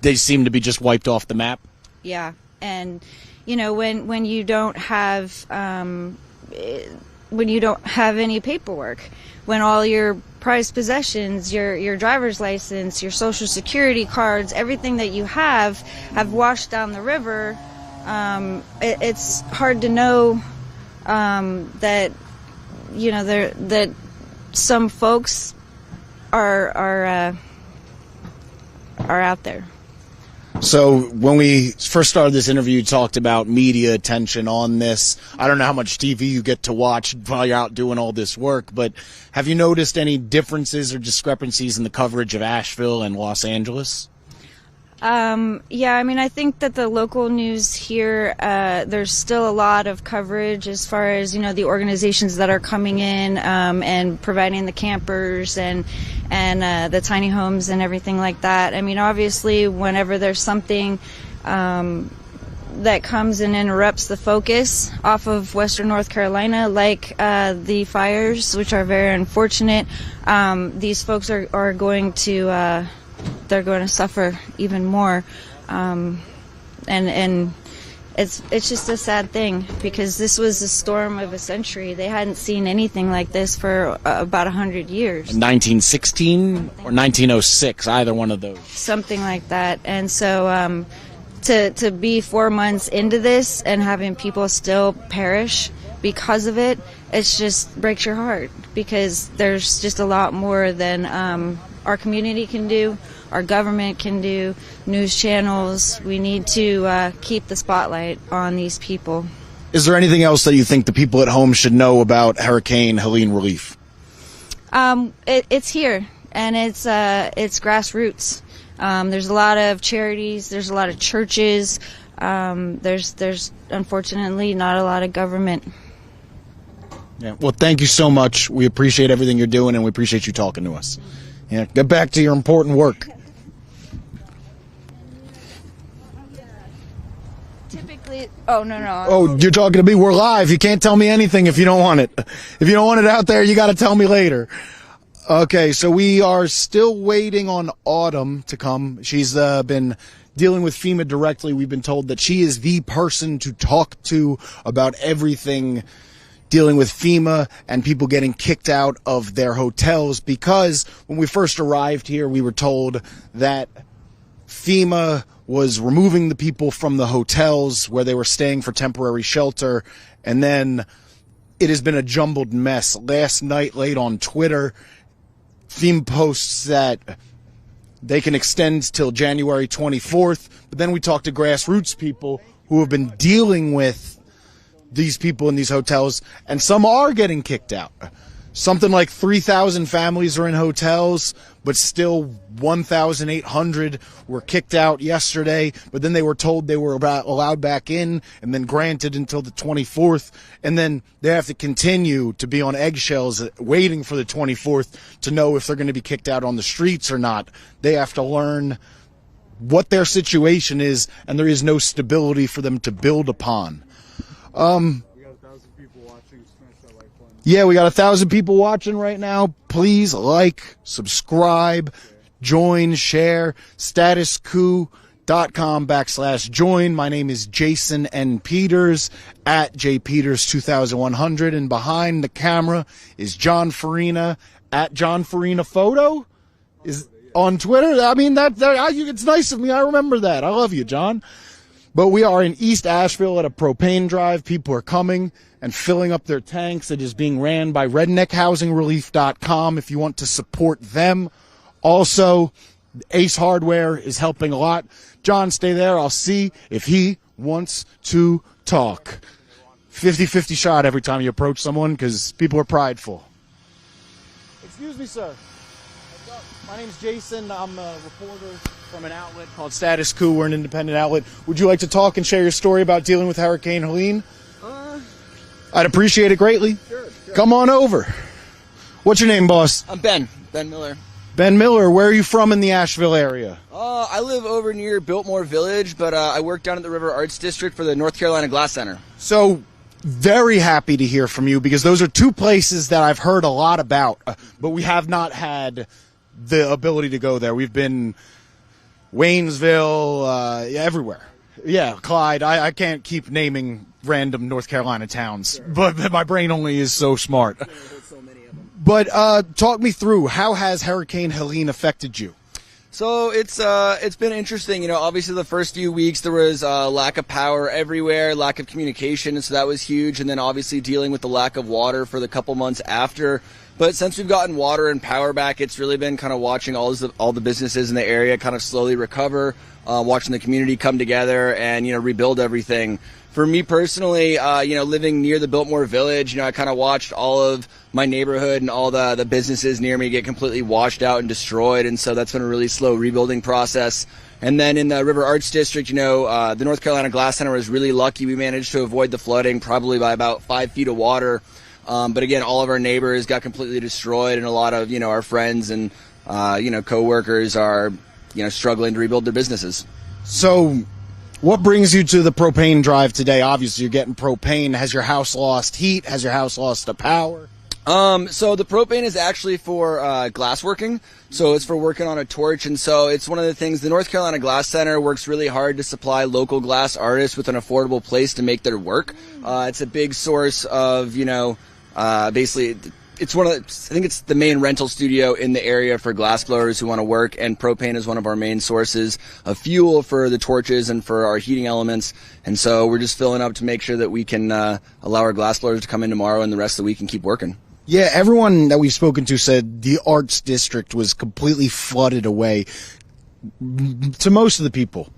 they seem to be just wiped off the map. Yeah, and when you don't have any paperwork, when all your prized possessions, your driver's license, your social security cards, everything that you have washed down the river, it's hard to know that that some folks are out there. So when we first started this interview, you talked about media attention on this. I don't know how much TV you get to watch while you're out doing all this work, but have you noticed any differences or discrepancies in the coverage of Asheville and Los Angeles? Yeah, I think that the local news here, there's still a lot of coverage as far as, the organizations that are coming in, and providing the campers and the tiny homes and everything like that. Obviously, whenever there's something, that comes and interrupts the focus off of Western North Carolina, like, the fires, which are very unfortunate, these folks are going to, they're going to suffer even more, and it's just a sad thing, because this was the storm of a century. They hadn't seen anything like this for about 100 years. 1916 or 1906, either one of those. Something like that. And so to be 4 months into this and having people still perish because of it, it just breaks your heart, because there's just a lot more than our community can do, our government can do, news channels. We need to keep the spotlight on these people. Is there anything else that you think the people at home should know about Hurricane Helene relief? It's here, and it's Grassroots. There's a lot of charities, there's a lot of churches, there's unfortunately not a lot of government. Yeah. Well, thank you so much. We appreciate everything you're doing, and we appreciate you talking to us. Yeah, get back to your important work. Typically, oh, no. Oh, you're talking to me? We're live. You can't tell me anything if you don't want it. If you don't want it out there, you got to tell me later. Okay, so we are still waiting on Autumn to come. She's been dealing with FEMA directly. We've been told that she is the person to talk to about everything dealing with FEMA and people getting kicked out of their hotels, because when we first arrived here, we were told that FEMA was removing the people from the hotels where they were staying for temporary shelter, and then it has been a jumbled mess. Last night, late on Twitter, FEMA posts that they can extend till January 24th, but then we talked to Grassroots people who have been dealing with these people in these hotels, and some are getting kicked out. Something like 3,000 families are in hotels, but still 1,800 were kicked out yesterday, but then they were told they were allowed back in and then granted until the 24th, and then they have to continue to be on eggshells waiting for the 24th to know if they're going to be kicked out on the streets or not. They have to learn what their situation is, and there is no stability for them to build upon. We got 1,000 people watching. Smash that like button. Yeah, we got 1,000 people watching right now. Please like, subscribe, join, share. StatusCoup.com/join. My name is Jason N. Peters at jpeters2100, and behind the camera is John Farina at John Farina Photo. Is on Twitter. I mean, it's nice of me. I remember that. I love you, John. But we are in East Asheville at a propane drive. People are coming and filling up their tanks. It is being ran by redneckhousingrelief.com if you want to support them. Also, Ace Hardware is helping a lot. John, stay there. I'll see if he wants to talk. 50-50 shot every time you approach someone because people are prideful. Excuse me, sir. My name's Jason. I'm a reporter from an outlet called Status Coup. We're an independent outlet. Would you like to talk and share your story about dealing with Hurricane Helene? I'd appreciate it greatly. Sure. Come on over. What's your name, boss? I'm Ben Miller. Ben Miller. Where are you from in the Asheville area? I live over near Biltmore Village, but I work down at the River Arts District for the North Carolina Glass Center. So, very happy to hear from you, because those are two places that I've heard a lot about, but we have not had the ability to go there. We've been Waynesville, everywhere. Yeah, Clyde. I can't keep naming random North Carolina towns, sure, but my brain only is so smart. So many of them. But talk me through, how has Hurricane Helene affected you? So it's been interesting. You know, obviously the first few weeks there was lack of power everywhere, lack of communication, so that was huge. And then obviously dealing with the lack of water for the couple months after. But since we've gotten water and power back, it's really been kind of watching all the businesses in the area kind of slowly recover, watching the community come together and, you know, rebuild everything. For me personally, you know, living near the Biltmore Village, you know, I kind of watched all of my neighborhood and all the businesses near me get completely washed out and destroyed. And so that's been a really slow rebuilding process. And then in the River Arts District, you know, the North Carolina Glass Center was really lucky. We managed to avoid the flooding probably by about 5 feet of water. But again, all of our neighbors got completely destroyed, and a lot of, you know, our friends and, you know, coworkers are, you know, struggling to rebuild their businesses. So what brings you to the propane drive today? Obviously, you're getting propane. Has your house lost heat? Has your house lost the power? So the propane is actually for glassworking. So it's for working on a torch. And so it's one of the things, the North Carolina Glass Center works really hard to supply local glass artists with an affordable place to make their work. It's a big source of, you know, basically, it's one of the, I think it's the main rental studio in the area for glassblowers who want to work, and propane is one of our main sources of fuel for the torches and for our heating elements. And so we're just filling up to make sure that we can allow our glassblowers to come in tomorrow and the rest of the week and keep working. Yeah, everyone that we've spoken to said the Arts District was completely flooded away. To most of the people,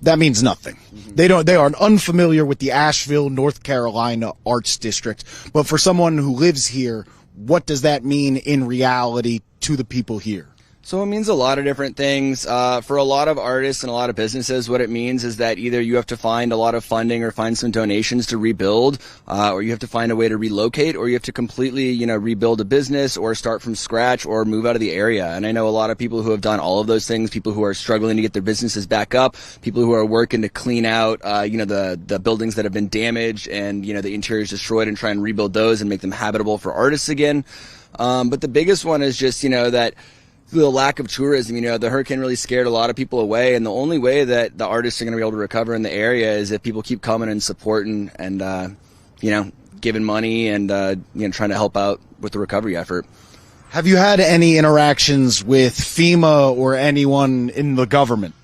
that means nothing. Mm-hmm. They are unfamiliar with the Asheville, North Carolina Arts District. But for someone who lives here, what does that mean in reality to the people here? So it means a lot of different things. For a lot of artists and a lot of businesses, what it means is that either you have to find a lot of funding or find some donations to rebuild, or you have to find a way to relocate, or you have to completely, you know, rebuild a business or start from scratch or move out of the area. And I know a lot of people who have done all of those things, people who are struggling to get their businesses back up, people who are working to clean out, you know, the buildings that have been damaged and, you know, the interiors destroyed, and try and rebuild those and make them habitable for artists again. But the biggest one is just, you know, that the lack of tourism. You know, the hurricane really scared a lot of people away, and the only way that the artists are going to be able to recover in the area is if people keep coming and supporting and, you know, giving money and trying to help out with the recovery effort. Have you had any interactions with FEMA or anyone in the government?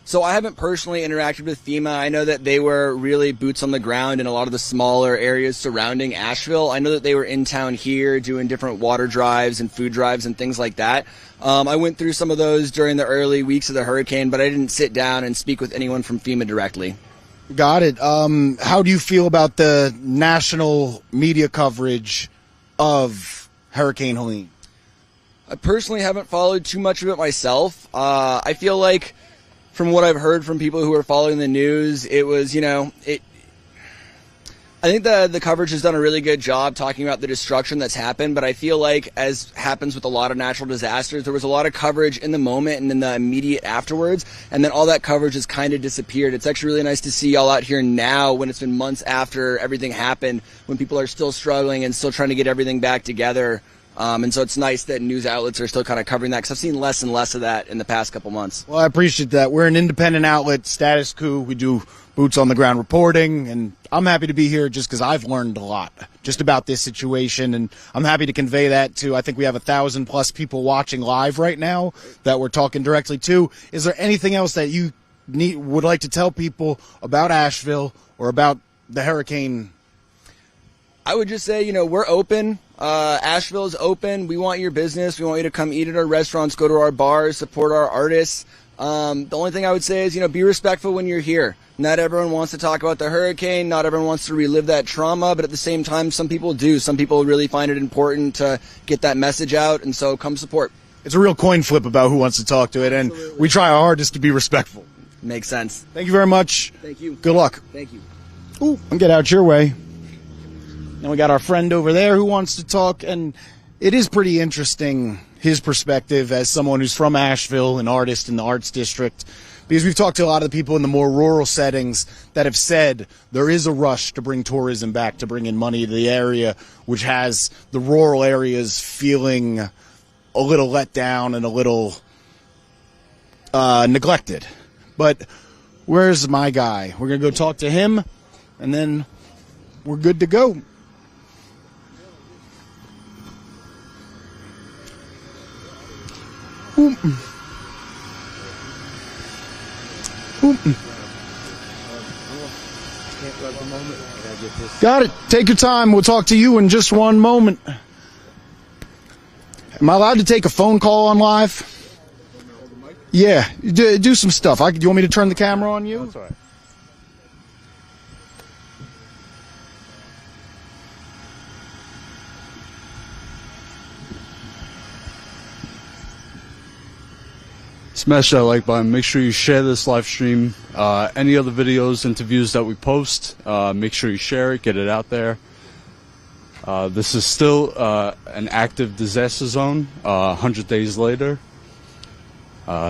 So I haven't personally interacted with FEMA. I know that they were really boots on the ground in a lot of the smaller areas surrounding Asheville. I know that they were in town here doing different water drives and food drives and things like that. I went through some of those during the early weeks of the hurricane, but I didn't sit down and speak with anyone from FEMA directly. Got it. How do you feel about the national media coverage of Hurricane Helene? I personally haven't followed too much of it myself. I feel like from what I've heard from people who are following the news, it was, I think the coverage has done a really good job talking about the destruction that's happened, but I feel like, as happens with a lot of natural disasters, there was a lot of coverage in the moment and in the immediate afterwards, and then all that coverage has kind of disappeared. It's actually really nice to see y'all out here now when it's been months after everything happened, when people are still struggling and still trying to get everything back together. And so it's nice that news outlets are still kind of covering that, because I've seen less and less of that in the past couple months. Well, I appreciate that. We're an independent outlet, Status Coup. We do boots on the ground reporting, and I'm happy to be here just because I've learned a lot just about this situation, and I'm happy to convey that to, I think we have 1,000+ people watching live right now that we're talking directly to. Is there anything else that you would like to tell people about Asheville or about the hurricane? I would just say, we're open. Asheville is open. We want your business. We want you to come eat at our restaurants, go to our bars, support our artists. The only thing I would say is, be respectful when you're here. Not everyone wants to talk about the hurricane. Not everyone wants to relive that trauma. But at the same time, some people do. Some people really find it important to get that message out. And so come support. It's a real coin flip about who wants to talk to it. And we try our hardest to be respectful. Makes sense. Thank you very much. Thank you. Good luck. Thank you. Ooh, and get out your way. And we got our friend over there who wants to talk, and it is pretty interesting, his perspective as someone who's from Asheville, an artist in the Arts District, because we've talked to a lot of the people in the more rural settings that have said there is a rush to bring tourism back, to bring in money to the area, which has the rural areas feeling a little let down and a little neglected. But where's my guy? We're going to go talk to him, and then we're good to go. Got it. Take your time. We'll talk to you in just one moment. Am I allowed to take a phone call on live? Yeah. Do some stuff. Do you want me to turn the camera on you? That's all right. Smash that like button. Make sure you share this live stream. Any other videos, interviews that we post, make sure you share it, get it out there. This is still an active disaster zone 100 days later.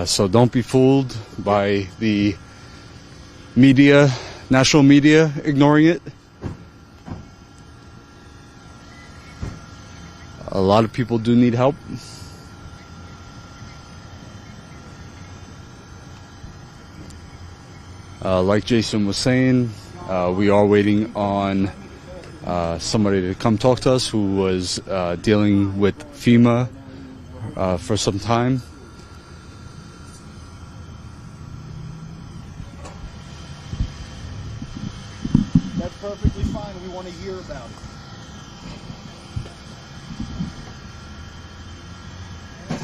So don't be fooled by the media, national media, ignoring it. A lot of people do need help. Like Jason was saying, we are waiting on somebody to come talk to us who was dealing with FEMA for some time. That's perfectly fine. We want to hear about it.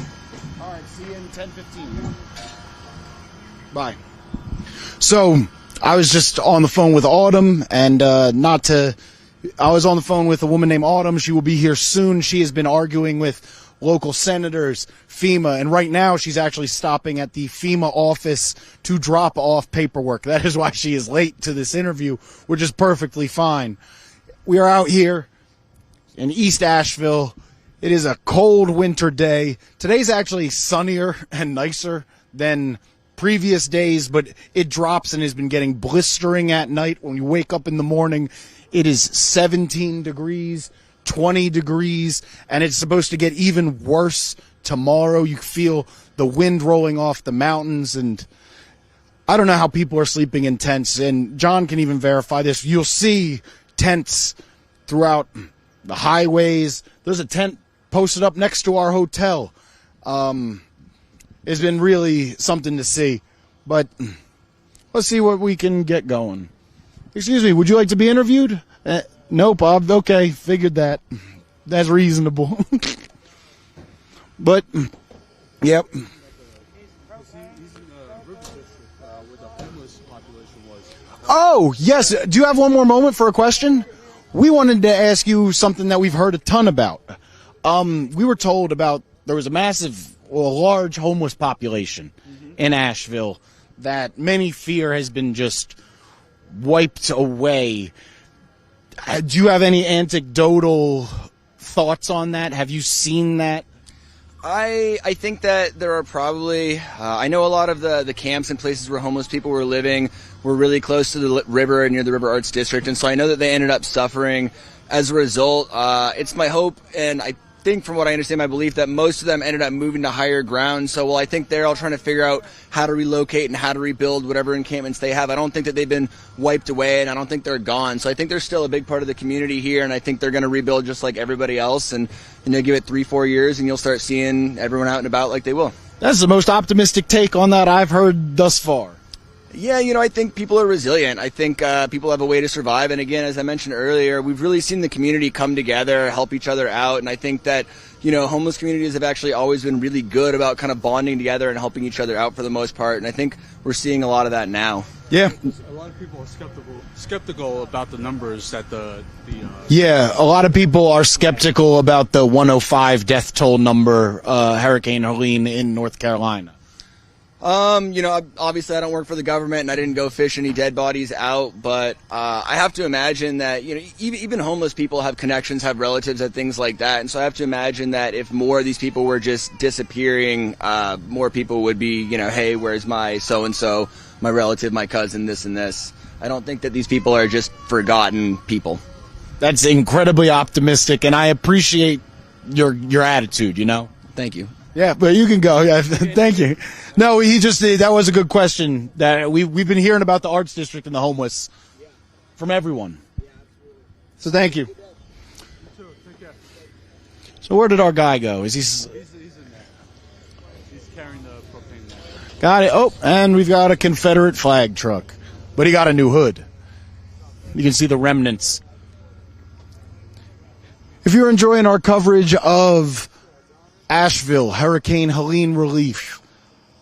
All right, see you in 10:15. Bye. So I was just on the phone with Autumn, and I was on the phone with a woman named Autumn. She will be here soon. She has been arguing with local senators, FEMA, and right now she's actually stopping at the FEMA office to drop off paperwork. That is why she is late to this interview, which is perfectly fine. We are out here in East Asheville. It is a cold winter day. Today's actually sunnier and nicer than previous days, but it drops and has been getting blistering at night. When you wake up in the morning, it is 17 degrees, 20 degrees, and it's supposed to get even worse tomorrow. You feel the wind rolling off the mountains, and I don't know how people are sleeping in tents, and John can even verify this. You'll see tents throughout the highways. There's a tent posted up next to our hotel. It's been really something to see. But let's see what we can get going. Excuse me, would you like to be interviewed? Nope, okay, figured that. That's reasonable. But, yep. Oh, yes. Do you have one more moment for a question? We wanted to ask you something that we've heard a ton about. We were told about there was a large homeless population in Asheville that many fear has been just wiped away. Do you have any anecdotal thoughts on that? Have you seen that? I think that there are probably, I know a lot of the camps and places where homeless people were living were really close to the river and near the River Arts District, and so I know that they ended up suffering as a result. It's my hope, and I think from what I understand, my belief, that most of them ended up moving to higher ground. So while I think they're all trying to figure out how to relocate and how to rebuild whatever encampments they have, I don't think that they've been wiped away, and I don't think they're gone. So I think they're still a big part of the community here, and I think they're going to rebuild just like everybody else. And give it 3-4 years, and you'll start seeing everyone out and about like they will. That's the most optimistic take on that I've heard thus far. Yeah, I think people are resilient. I think people have a way to survive. And again, as I mentioned earlier, we've really seen the community come together, help each other out. And I think that, homeless communities have actually always been really good about kind of bonding together and helping each other out for the most part. And I think we're seeing a lot of that now. Yeah. A lot of people are skeptical about the numbers that Yeah, a lot of people are skeptical about the 105 death toll number, Hurricane Helene in North Carolina. Obviously I don't work for the government and I didn't go fish any dead bodies out, but I have to imagine that, even homeless people have connections, have relatives and things like that. And so I have to imagine that if more of these people were just disappearing, more people would be, hey, where's my so-and-so, my relative, my cousin, this and this. I don't think that these people are just forgotten people. That's incredibly optimistic, and I appreciate your attitude, Thank you. Yeah, but you can go. Yeah, thank you. No, that was a good question. That we've been hearing about the Arts District and the homeless from everyone. So thank you. So where did our guy go? Is He's in there. He's carrying the propane there. Got it. Oh, and we've got a Confederate flag truck, but he got a new hood. You can see the remnants. If you're enjoying our coverage of Asheville Hurricane Helene relief,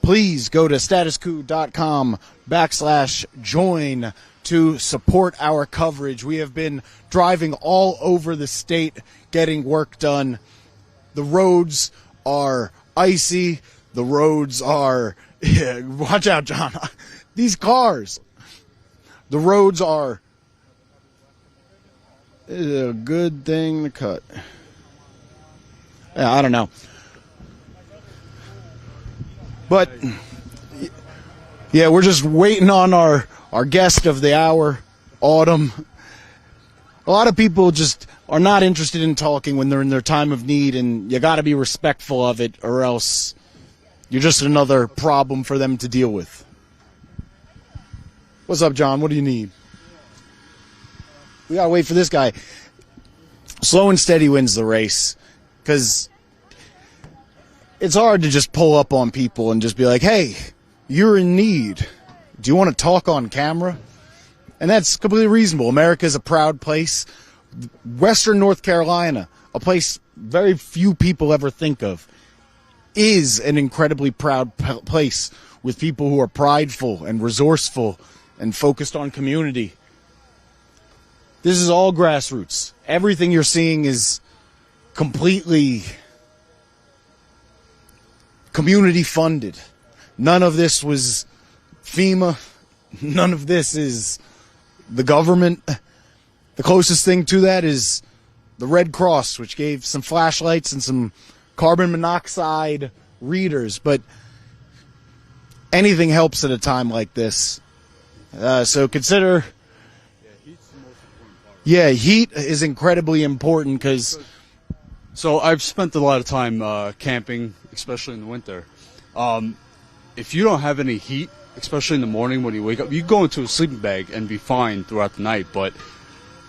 please go to StatusCoup.com/join to support our coverage. We have been driving all over the state getting work done. The roads are icy. The roads are, watch out, John. These cars. The roads are a good thing to cut. Yeah, I don't know. But, yeah, we're just waiting on our guest of the hour, Autumn. A lot of people just are not interested in talking when they're in their time of need, and you got to be respectful of it, or else you're just another problem for them to deal with. What's up, John? What do you need? We got to wait for this guy. Slow and steady wins the race, because it's hard to just pull up on people and just be like, hey, you're in need. Do you want to talk on camera? And that's completely reasonable. America is a proud place. Western North Carolina, a place very few people ever think of, is an incredibly proud place with people who are prideful and resourceful and focused on community. This is all grassroots. Everything you're seeing is completely community funded. None of this was FEMA. None of this is the government. The closest thing to that is the Red Cross, which gave some flashlights and some carbon monoxide readers. But anything helps at a time like this. So consider... Yeah, heat is incredibly important because... So I've spent a lot of time camping, especially in the winter. If you don't have any heat, especially in the morning when you wake up, you go into a sleeping bag and be fine throughout the night. But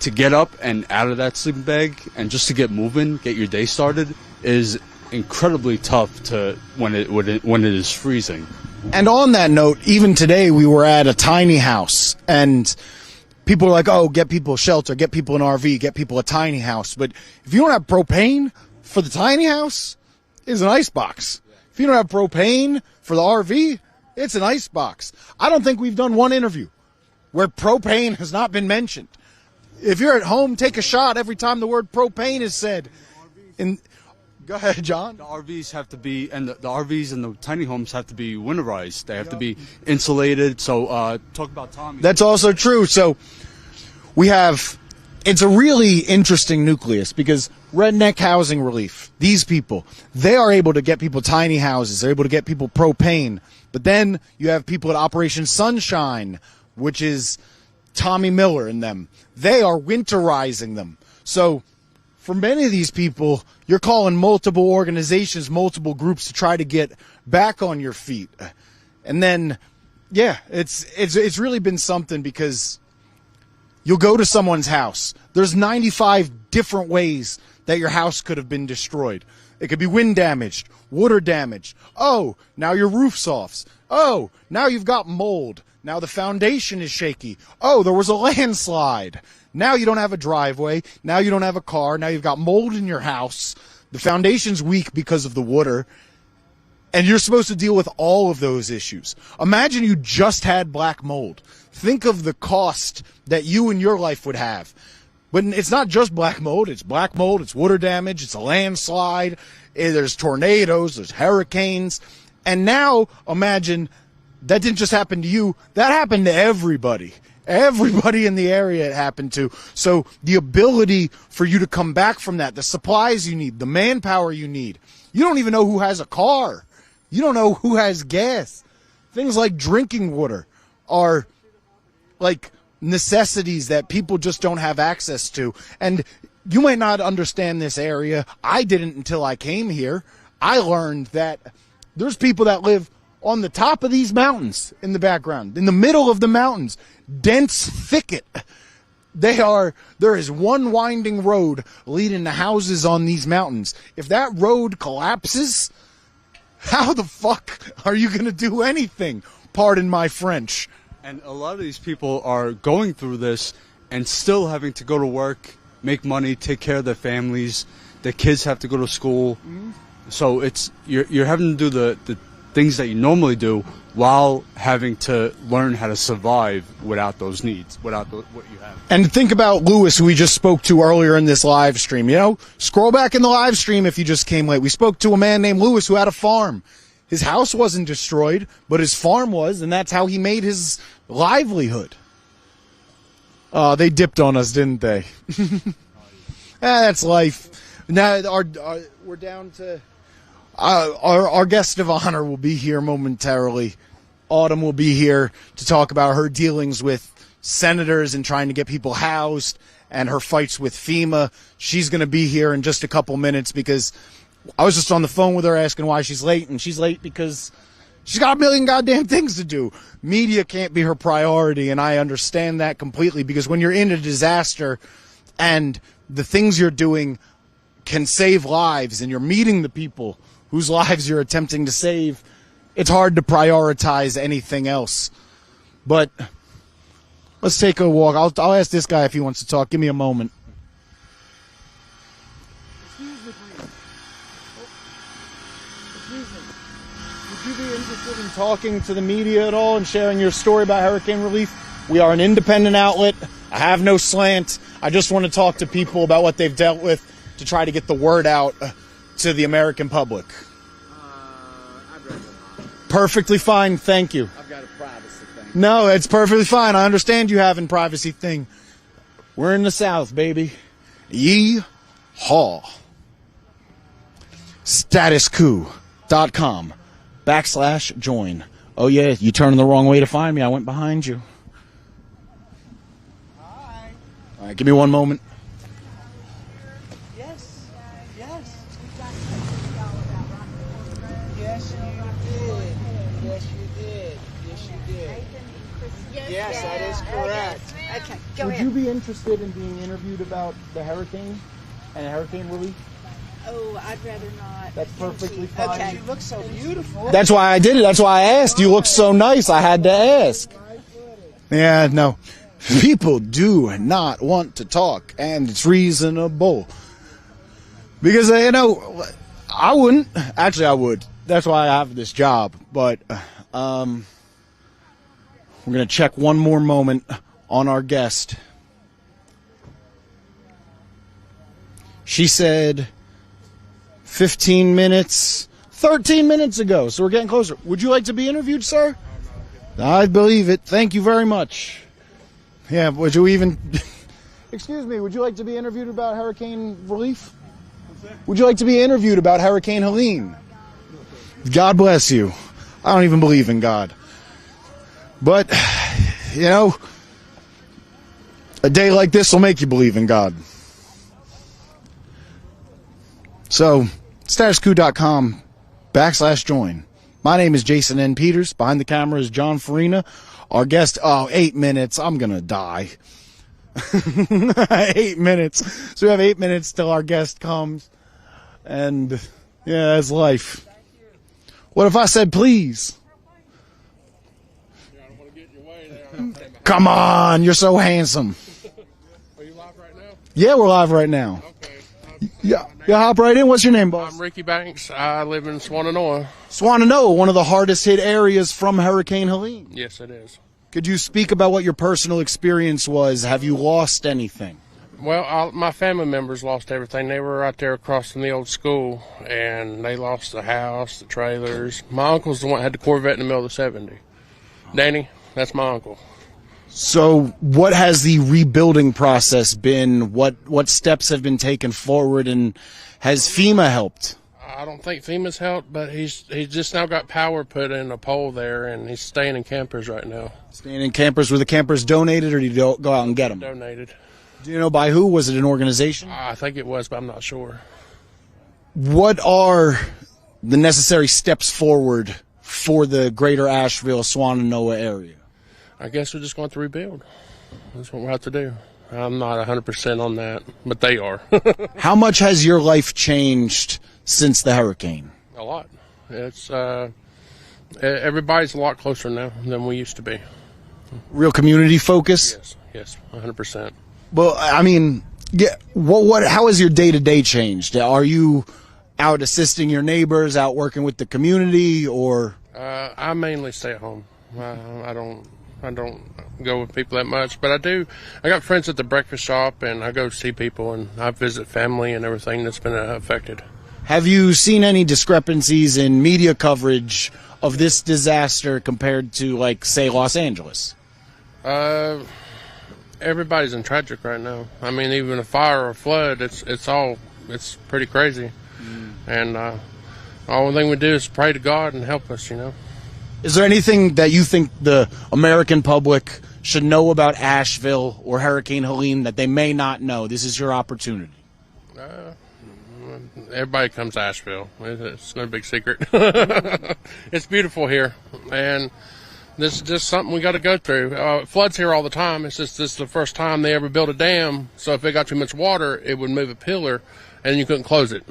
to get up and out of that sleeping bag and just to get moving, get your day started, is incredibly tough to when it is freezing. And on that note, even today we were at a tiny house, and people are like, oh, get people shelter, get people an RV, get people a tiny house. But if you don't have propane for the tiny house, it's an ice box. If you don't have propane for the RV, it's an ice box. I don't think we've done one interview where propane has not been mentioned. If you're at home, take a shot every time the word propane is said. Go ahead, John. The RVs have to be, and the RVs and the tiny homes have to be winterized. They have to be insulated. So talk about Tommy. That's also true. So we have, it's a really interesting nucleus because Redneck Housing Relief, these people, they are able to get people tiny houses. They're able to get people propane. But then you have people at Operation Sunshine, which is Tommy Miller and them. They are winterizing them. So for many of these people, you're calling multiple organizations, multiple groups to try to get back on your feet. And then, yeah, it's really been something because you'll go to someone's house. There's 95 different ways that your house could have been destroyed. It could be wind damaged, water damaged. Oh, now your roof's off. Oh, now you've got mold. Now the foundation is shaky. Oh, there was a landslide. Now you don't have a driveway. Now you don't have a car. Now you've got mold in your house. The foundation's weak because of the water. And you're supposed to deal with all of those issues. Imagine you just had black mold. Think of the cost that you and your life would have. But it's not just black mold. It's black mold. It's water damage. It's a landslide. There's tornadoes. There's hurricanes. And now imagine that didn't just happen to you. That happened to everybody. Everybody in the area it happened to. So the ability for you to come back from that, the supplies you need, the manpower you need. You don't even know who has a car. You don't know who has gas. Things like drinking water are like necessities that people just don't have access to. And you might not understand this area. I didn't until I came here. I learned that there's people that live on the top of these mountains in the background, in the middle of the mountains, dense thicket. There is one winding road leading to houses on these mountains. If that road collapses, how the fuck are you going to do anything? Pardon my French. And a lot of these people are going through this and still having to go to work, make money, take care of their families. Their kids have to go to school. Mm-hmm. So you're having to do the things that you normally do while having to learn how to survive without those needs, without what you have. And think about Lewis, who we just spoke to earlier in this live stream. You know, scroll back in the live stream if you just came late. We spoke to a man named Lewis who had a farm. His house wasn't destroyed, but his farm was, and that's how he made his livelihood. They dipped on us, didn't they? That's life. Now we're down to... Our guest of honor will be here momentarily. Autumn will be here to talk about her dealings with senators and trying to get people housed and her fights with FEMA. She's going to be here in just a couple minutes because I was just on the phone with her asking why she's late, and she's late because she's got a million goddamn things to do. Media can't be her priority, and I understand that completely because when you're in a disaster and the things you're doing can save lives and you're meeting the people whose lives you're attempting to save, it's hard to prioritize anything else. But let's take a walk. I'll ask this guy if he wants to talk. Give me a moment. Excuse me, please. Excuse me. Would you be interested in talking to the media at all and sharing your story about hurricane relief? We are an independent outlet. I have no slant. I just want to talk to people about what they've dealt with to try to get the word out to the American public. I'd rather not. Perfectly fine, thank you. I've got a privacy thing. No, it's perfectly fine. I understand you having privacy thing. We're in the South, baby. Yee-haw. StatusCoup.com/join. Oh yeah, you turned the wrong way to find me. I went behind you. Hi. All right, give me one moment. Yes. Yes. Yes, you did. Yes, you did. Yes, you did. Yes, that is correct. Okay, go Would ahead. you be interested in being interviewed about the hurricane and hurricane relief? Oh, I'd rather not. That's perfectly fine. Okay. You look so beautiful. That's why I did it. That's why I asked. You look so nice. I had to ask. Yeah, no. People do not want to talk, and it's reasonable. Because, you know, I wouldn't. Actually, I would. That's why I have this job. But we're going to check one more moment on our guest. She said 15 minutes, 13 minutes ago, so we're getting closer. Would you like to be interviewed, sir? I believe it. Thank you very much. Yeah, would you even... Excuse me, would you like to be interviewed about hurricane relief? Would you like to be interviewed about Hurricane Helene? God bless you. I don't even believe in God. But, you know, a day like this will make you believe in God. So, StatusCoup.com/join. My name is Jason N. Peters. Behind the camera is John Farina. Our guest, 8 minutes. I'm going to die. 8 minutes. So we have 8 minutes till our guest comes. And, yeah, that's life. What if I said please? Come on, you're so handsome. Are you live right now? Yeah, we're live right now. Okay. Yeah, hop right in. What's your name, boss? I'm Ricky Banks. I live in Swananoa. Swananoa, one of the hardest hit areas from Hurricane Helene. Yes, it is. Could you speak about what your personal experience was? Have you lost anything? Well, my family members lost everything. They were right there across from the old school, and they lost the house, the trailers. My uncle's the one that had the Corvette in the middle of the 70s. Danny, that's my uncle. So what has the rebuilding process been? What steps have been taken forward, and has FEMA helped? I don't think FEMA's helped, but he's just now got power put in a pole there, and he's staying in campers right now. Staying in campers. Were the campers donated, or did you go out and get them? Donated. Do you know by who? Was it an organization? I think it was, but I'm not sure. What are the necessary steps forward for the greater Asheville, Swananoa area? I guess we're just going to rebuild. That's what we'll have to do. I'm not 100% on that, but they are. How much has your life changed since the hurricane? A lot. It's everybody's a lot closer now than we used to be. Real community focus? Yes, 100%. Well, I mean, yeah. How has your day-to-day changed? Are you out assisting your neighbors, out working with the community, or? I mainly stay at home. I don't go with people that much, but I do. I got friends at the breakfast shop, and I go see people, and I visit family and everything that's been affected. Have you seen any discrepancies in media coverage of this disaster compared to, like, say, Los Angeles? Everybody's in tragic right now. I mean, even a fire or a flood, it's pretty crazy. And the only thing we do is pray to God and help us, you know. Is there anything that you think the American public should know about Asheville or Hurricane Helene that they may not know? This is your opportunity. Everybody comes to Asheville. It's no big secret. It's beautiful here, and this is just something we got to go through. It floods here all the time. It's just this is the first time they ever built a dam, so if it got too much water, it would move a pillar, and you couldn't close it.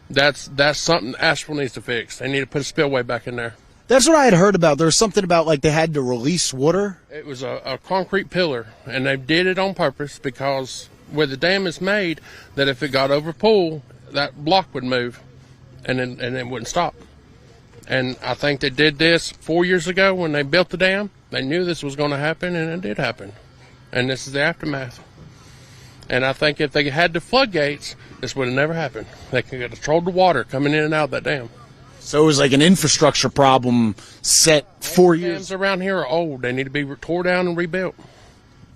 That's something Asheville needs to fix. They need to put a spillway back in there. That's what I had heard about. There was something about, like, they had to release water. It was a concrete pillar, and they did it on purpose because where the dam is made, that if it got over pool, that block would move, and it wouldn't stop. And I think they did this 4 years ago when they built the dam. They knew this was going to happen, and it did happen. And this is the aftermath. And I think if they had the floodgates, this would have never happened. They could have controlled the water coming in and out of that dam. So it was like an infrastructure problem set 4 years. Dams around here are old. They need to be tore down and rebuilt.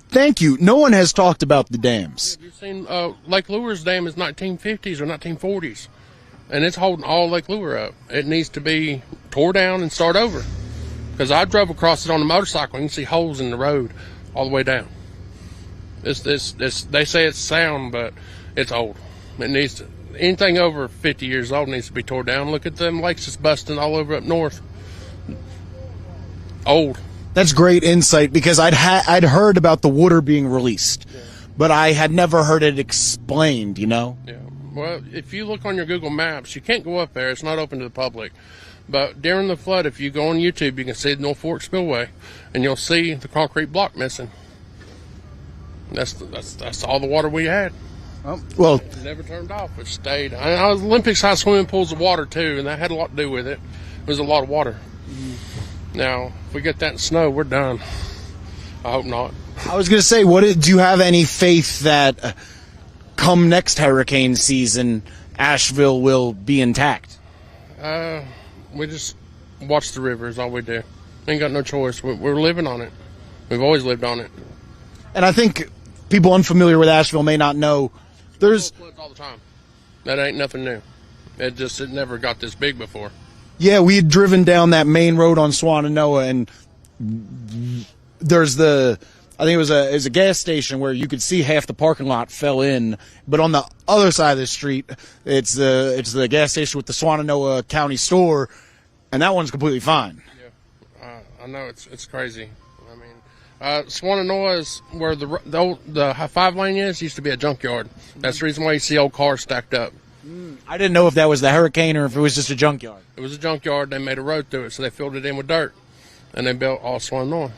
Thank you. No one has talked about the dams. You've seen Lake Lure's dam is 1950s or 1940s, and it's holding all Lake Lure up. It needs to be tore down and start over. Because I drove across it on a motorcycle, and you can see holes in the road all the way down. They say it's sound, but it's old. It needs to. Anything over 50 years old needs to be tore down. Look at them lakes that's busting all over up north. Old. That's great insight, because I'd heard about the water being released, but I had never heard it explained, you know? Yeah. Well, if you look on your Google Maps, you can't go up there. It's not open to the public. But during the flood, if you go on YouTube, you can see the North Fork Spillway, and you'll see the concrete block missing. That's all the water we had. Well, it never turned off. It stayed. I was Olympic-sized swimming pools of water too, and that had a lot to do with it. It was a lot of water. Now, if we get that in snow, we're done. I hope not. I was going to say, do you have any faith that come next hurricane season, Asheville will be intact? We just watch the river is all we do. Ain't got no choice. We're living on it. We've always lived on it. And I think people unfamiliar with Asheville may not know there's floods all the time. That ain't nothing new. It never got this big before. Yeah, we had driven down that main road on Swannanoa, and there's I think it was a gas station where you could see half the parking lot fell in, but on the other side of the street, it's the gas station with the Swannanoa County store, and that one's completely fine. Yeah, I know it's crazy. I mean, Swannanoa is where the 5-lane is. Used to be a junkyard. That's the reason why you see old cars stacked up. I didn't know if that was the hurricane or if it was just a junkyard. It was a junkyard. They made a road through it, so they filled it in with dirt, and they built all Swannanoa.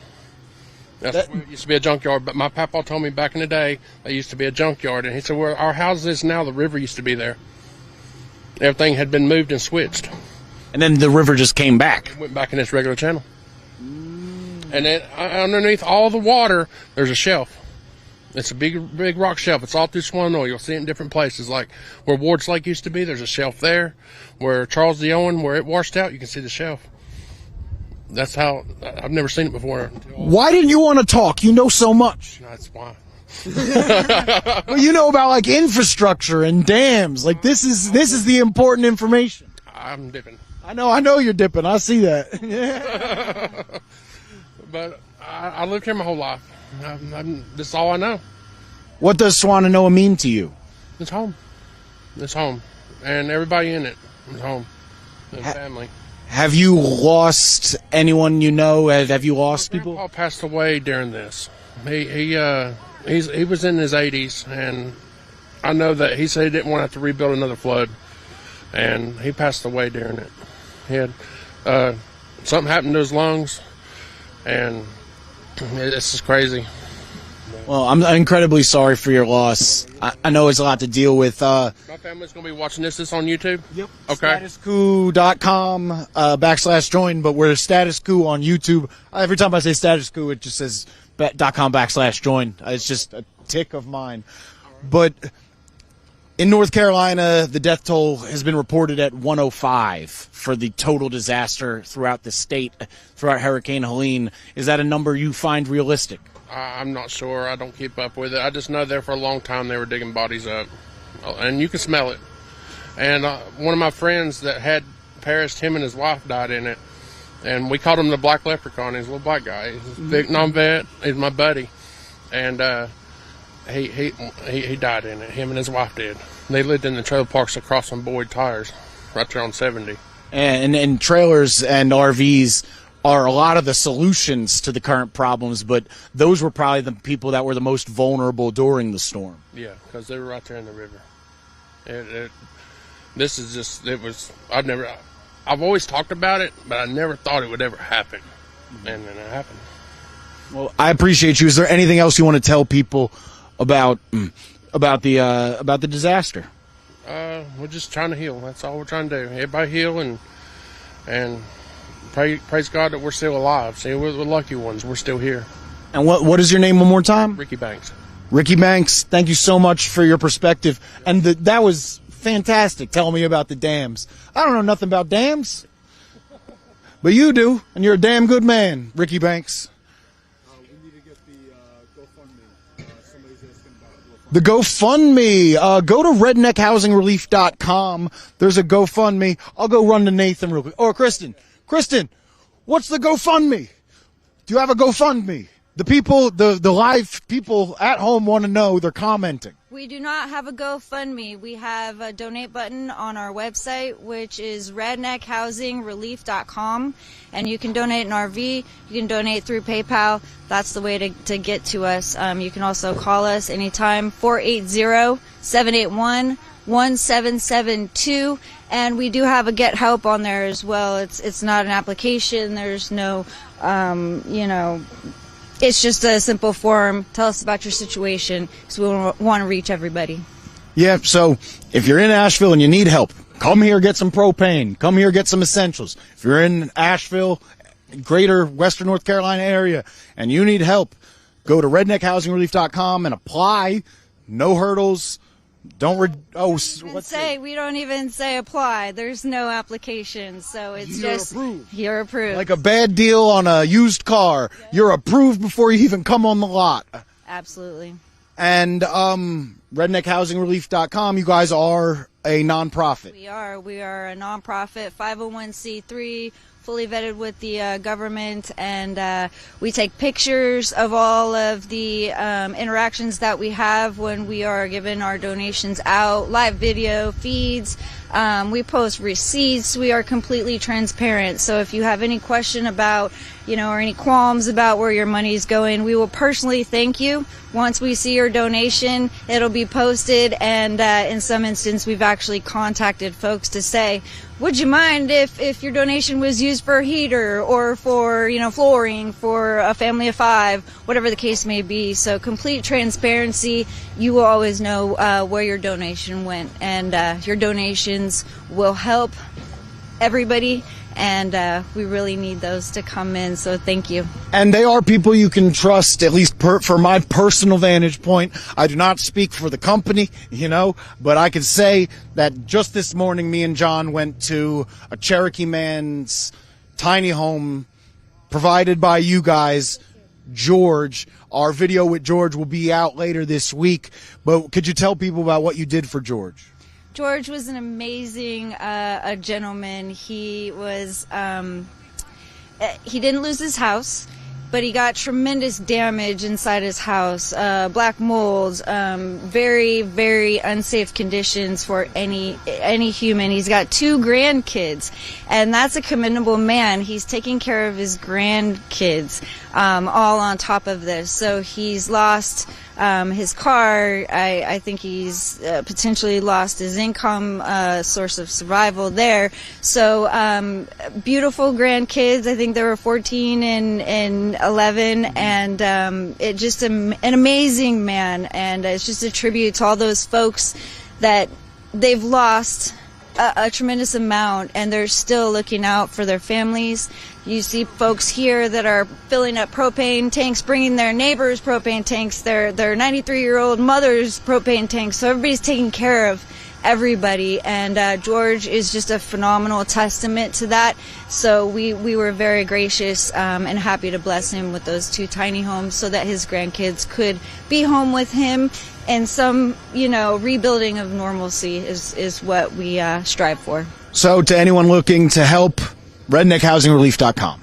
It used to be a junkyard, but my papa told me back in the day they used to be a junkyard, and he said where our house is now, the river used to be there. Everything had been moved and switched. And then the river just came back. It went back in its regular channel. And then underneath all the water, there's a shelf. It's a big rock shelf. It's all through Swannanoa. You'll see it in different places, like where Ward's Lake used to be, there's a shelf there. Where Charles D. Owen, where it washed out, you can see the shelf. That's how, I've never seen it before. Why didn't you want to talk? You know so much. That's why. Well, you know about like infrastructure and dams. Like this is the important information. I'm dipping. I know you're dipping. I see that. But I lived here my whole life. This is all I know. What does Swannanoa mean to you? It's home. It's home. And everybody in it is home. And family. Have you lost anyone you know? Have you lost people? My grandpa passed away during this. He was in his 80s, and I know that he said he didn't want to have to rebuild another flood, and he passed away during it. He had something happened to his lungs, and it's just crazy. Well, I'm incredibly sorry for your loss. I know it's a lot to deal with. My family's going to be watching this. This on YouTube? Yep. Okay. StatusCoup.com /join, but we're Status Coup on YouTube. Every time I say Status Coup, it just says .com /join. It's just a tick of mine. But in North Carolina, the death toll has been reported at 105 for the total disaster throughout the state, throughout Hurricane Helene. Is that a number you find realistic? I'm not sure. I don't keep up with it. I just know there for a long time they were digging bodies up, and you can smell it. And one of my friends that had perished, him and his wife died in it, and we called him the Black Leprechaun. He's a little black guy. He's a Vietnam vet. He's my buddy, and he died in it. Him and his wife did. They lived in the trailer parks across from Boyd Tires, right there on 70. And trailers and RVs are a lot of the solutions to the current problems, but those were probably the people that were the most vulnerable during the storm. Yeah, because they were right there in the river. I've always talked about it, but I never thought it would ever happen. And then it happened. Well, I appreciate you. Is there anything else you want to tell people about the disaster? We're just trying to heal. That's all we're trying to do. Everybody heal and praise God that we're still alive. See, we're the lucky ones. We're still here. And what is your name one more time? Ricky Banks. Ricky Banks, thank you so much for your perspective. And that was fantastic, telling me about the dams. I don't know nothing about dams, but you do, and you're a damn good man, Ricky Banks. We need to get the GoFundMe. Somebody's asking about The GoFundMe. Go to redneckhousingrelief.com. There's a GoFundMe. I'll go run to Nathan real quick. Or Kristen, what's the GoFundMe? Do you have a GoFundMe? The people, the live people at home want to know. They're commenting. We do not have a GoFundMe. We have a donate button on our website, which is redneckhousingrelief.com, and you can donate an RV. You can donate through PayPal. That's the way to get to us. You can also call us anytime, 480-781-1772, and we do have a Get Help on there as well. It's not an application. There's no, it's just a simple form. Tell us about your situation, because we want to reach everybody. Yeah, so if you're in Asheville and you need help, come here, get some propane. Come here, get some essentials. If you're in Asheville, greater Western North Carolina area, and you need help, go to redneckhousingrelief.com and apply. No hurdles. We don't even say apply. There's no application, so it's approved. You're approved. Like a bad deal on a used car. Yeah. You're approved before you even come on the lot. Absolutely. And redneckhousingrelief.com, you guys are a nonprofit. We are a nonprofit, 501c3, fully vetted with the government, and we take pictures of all of the interactions that we have when we are giving our donations out, live video feeds. We post receipts. We are completely transparent. So if you have any question about, or any qualms about where your money is going, we will personally thank you. Once we see your donation, it'll be posted, and in some instance, we've actually contacted folks to say, would you mind if your donation was used for a heater or for, flooring for a family of 5, whatever the case may be. So complete transparency. You will always know where your donation went, and your donations will help everybody, and we really need those to come in, so thank you. And they are people you can trust, at least for my personal vantage point. I do not speak for the company, but I can say that just this morning, me and John went to a Cherokee man's tiny home provided by you guys, George. Our video with George will be out later this week, but could you tell people about what you did for George? George was an amazing a gentleman. He was he didn't lose his house, but he got tremendous damage inside his house, black molds, very, very unsafe conditions for any human. He's got 2 grandkids, and that's a commendable man. He's taking care of his grandkids, all on top of this. So he's lost his car. I think he's potentially lost his income source of survival there. So beautiful grandkids. I think there were 14 and 11, and it just an amazing man. And it's just a tribute to all those folks that they've lost a tremendous amount, and they're still looking out for their families. You see folks here that are filling up propane tanks, bringing their neighbors' propane tanks, their 93-year-old mother's propane tanks. So everybody's taking care of everybody, and George is just a phenomenal testament to that. So we were very gracious and happy to bless him with those 2 tiny homes so that his grandkids could be home with him. And some, rebuilding of normalcy is what we strive for. So to anyone looking to help, redneckhousingrelief.com.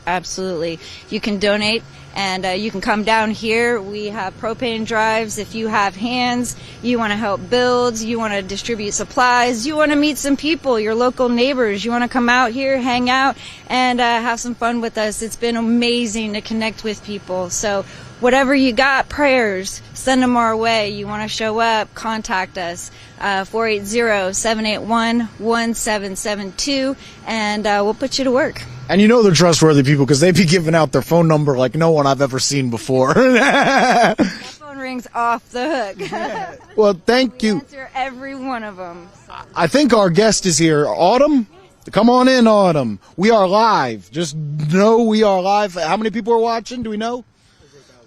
Absolutely. You can donate, and you can come down here. We have propane drives. If you have hands, you want to help build, you want to distribute supplies, you want to meet some people, your local neighbors, you want to come out here, hang out, and have some fun with us. It's been amazing to connect with people. So whatever you got, prayers, send them our way. You want to show up, contact us, 480-781-1772, and we'll put you to work. And they're trustworthy people because they be giving out their phone number like no one I've ever seen before. That phone rings off the hook. Yeah. Well, thank you. Answer every one of them. I think our guest is here. Autumn? Come on in, Autumn. We are live. Just know we are live. How many people are watching? Do we know?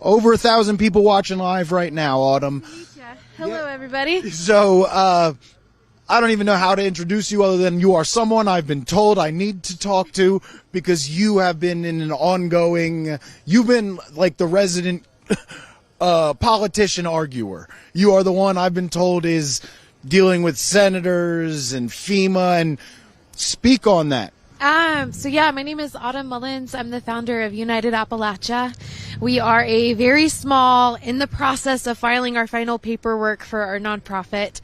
Over 1,000 people watching live right now, Autumn. Hello, everybody. So, I don't even know how to introduce you other than you are someone I've been told I need to talk to because you have been in an ongoing, you've been like the resident politician arguer. You are the one I've been told is dealing with senators and FEMA, and speak on that. So yeah, my name is Autumn Mullins. I'm the founder of United Appalachia. We are a very small, in the process of filing our final paperwork for our nonprofit.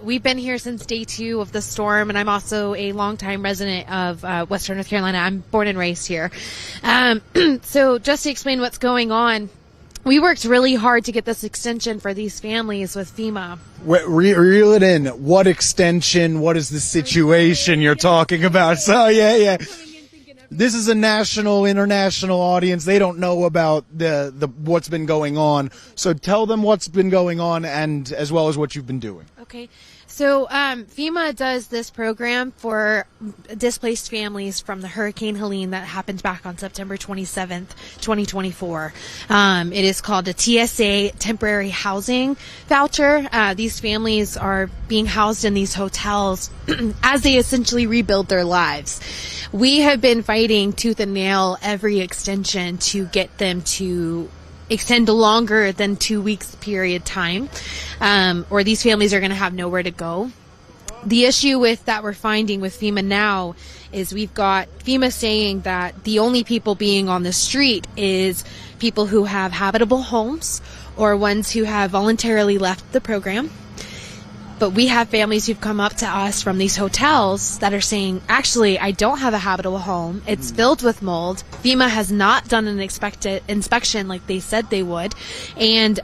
We've been here since day 2 of the storm, and I'm also a longtime resident of Western North Carolina. I'm born and raised here. So just to explain what's going on, we worked really hard to get this extension for these families with FEMA. Reel it in. What extension? What is the situation you're talking about? So, yeah. This is a national, international audience. They don't know about the what's been going on. So tell them what's been going on, and as well as what you've been doing. Okay. So FEMA does this program for displaced families from the Hurricane Helene that happened back on September 27th, 2024. It is called a TSA temporary housing voucher. These families are being housed in these hotels as they essentially rebuild their lives. We have been fighting tooth and nail every extension to get them to extend longer than 2 weeks period time, or these families are going to have nowhere to go. The issue with that we're finding with FEMA now is we've got FEMA saying that the only people being on the street is people who have habitable homes or ones who have voluntarily left the program. But we have families who've come up to us from these hotels that are saying, actually, I don't have a habitable home. It's filled with mold. FEMA has not done an inspection like they said they would. And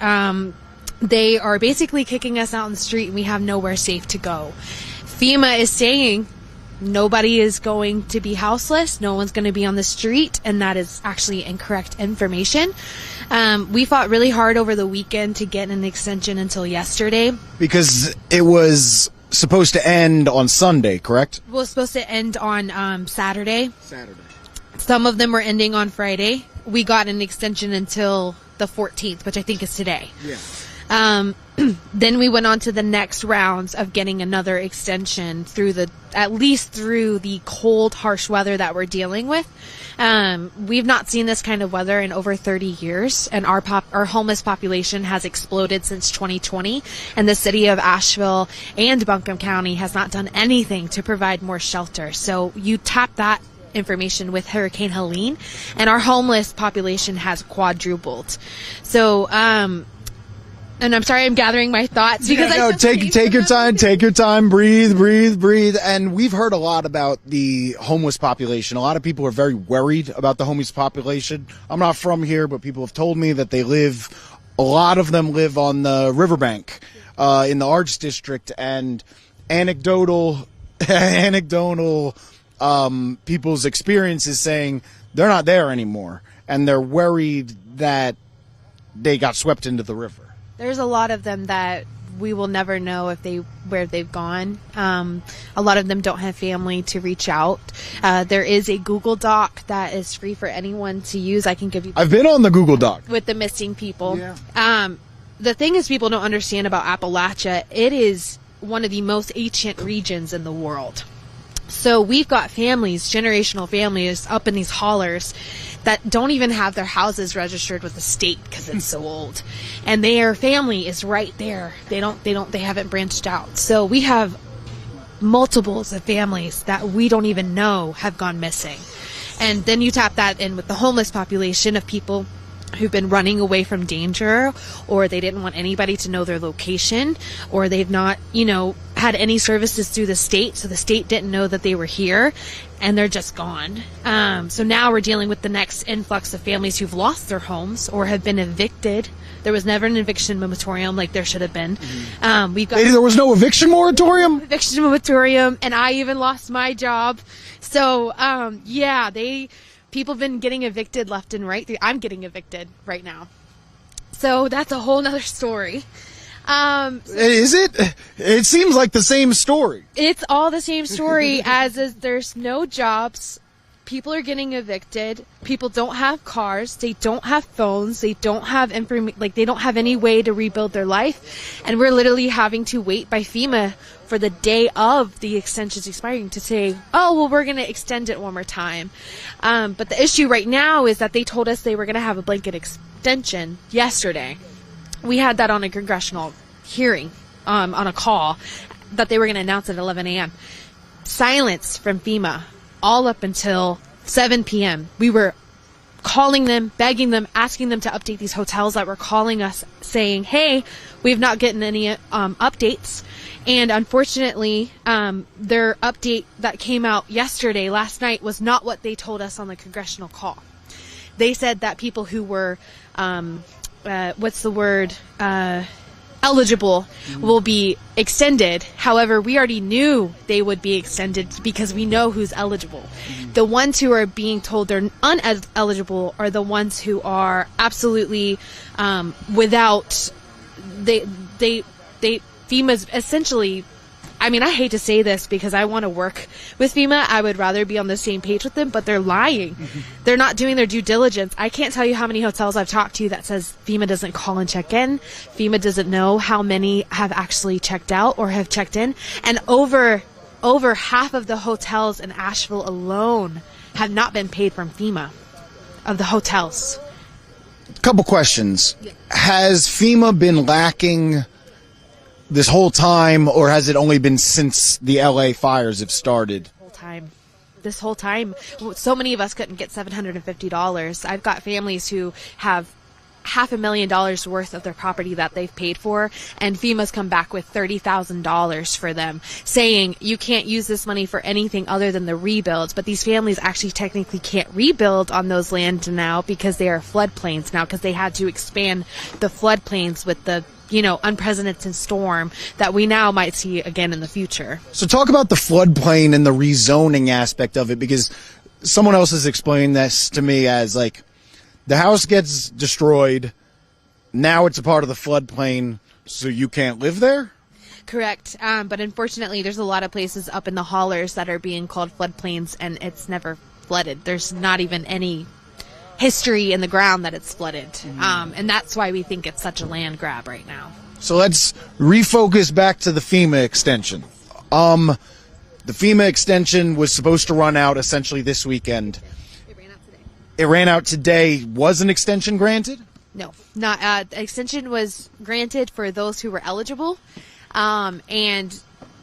they are basically kicking us out in the street, and we have nowhere safe to go. FEMA is saying nobody is going to be houseless. No one's going to be on the street. And that is actually incorrect information. We fought really hard over the weekend to get an extension until yesterday. Because it was supposed to end on Sunday, correct? It was supposed to end on Saturday. Some of them were ending on Friday. We got an extension until the 14th, which I think is today. Yeah. Then we went on to the next rounds of getting another extension at least through the cold, harsh weather that we're dealing with. We've not seen this kind of weather in over 30 years, and our homeless population has exploded since 2020, and the city of Asheville and Buncombe County has not done anything to provide more shelter. So you tap that information with Hurricane Helene, and our homeless population has quadrupled. So, and I'm sorry, I'm gathering my thoughts because take your time, breathe. And we've heard a lot about the homeless population. A lot of people are very worried about the homeless population. I'm not from here, but people have told me that a lot of them live on the riverbank, in the Arts District, and anecdotal people's experiences saying they're not there anymore, and they're worried that they got swept into the river. There's a lot of them that we will never know where they've gone. A lot of them don't have family to reach out. There is a Google Doc that is free for anyone to use. I can give you. I've been on the Google Doc with the missing people. Yeah. The thing is, people don't understand about Appalachia. It is one of the most ancient regions in the world. So we've got families, generational families, up in these hollers that don't even have their houses registered with the state because it's so old, and their family is right there. They haven't branched out. So we have multiples of families that we don't even know have gone missing. And then you tap that in with the homeless population of people who've been running away from danger, or they didn't want anybody to know their location, or they've not, had any services through the state, so the state didn't know that they were here, and they're just gone. So now we're dealing with the next influx of families who've lost their homes or have been evicted. There was never an eviction moratorium like there should have been. There was no eviction moratorium? Eviction moratorium, and I even lost my job. So, people have been getting evicted left and right. I'm getting evicted right now. So that's a whole nother story. Is it? It seems like the same story. It's all the same story as there's no jobs. People are getting evicted. People don't have cars. They don't have phones. They don't have they don't have any way to rebuild their life. And we're literally having to wait by FEMA for the day of the extensions expiring to say, oh, well, we're going to extend it one more time. But the issue right now is that they told us they were going to have a blanket extension yesterday. We had that on a congressional hearing, on a call, that they were going to announce at 11 a.m. Silence from FEMA all up until 7 p.m. We were calling them, begging them, asking them to update these hotels that were calling us saying, hey, we've not gotten any updates. And unfortunately, their update that came out last night, was not what they told us on the congressional call. They said that people who were, eligible will be extended. However, we already knew they would be extended because we know who's eligible. The ones who are being told they're uneligible are the ones who are absolutely without. FEMA's essentially. I mean, I hate to say this because I want to work with FEMA. I would rather be on the same page with them, but they're lying. They're not doing their due diligence. I can't tell you how many hotels I've talked to that says FEMA doesn't call and check in. FEMA doesn't know how many have actually checked out or have checked in. And over half of the hotels in Asheville alone have not been paid from FEMA, of the hotels. Couple questions. Yeah. Has FEMA been lacking this whole time, or has it only been since the LA fires have started? This whole time. So many of us couldn't get $750. I've got families who have $500,000 worth of their property that they've paid for, and FEMA's come back with $30,000 for them, saying you can't use this money for anything other than the rebuilds. But these families actually technically can't rebuild on those lands now because they are floodplains now, because they had to expand the floodplains with the unprecedented storm that we now might see again in the future. So talk about the floodplain and the rezoning aspect of it, because someone else has explained this to me as like the house gets destroyed, now it's a part of the floodplain, so you can't live there? Correct. But unfortunately, there's a lot of places up in the hollers that are being called floodplains, and it's never flooded. There's not even any history in the ground that it's flooded. And that's why we think it's such a land grab right now. So let's refocus back to the FEMA extension. The FEMA extension was supposed to run out essentially this weekend. It ran out today. Was an extension granted? No, not. Extension was granted for those who were eligible. And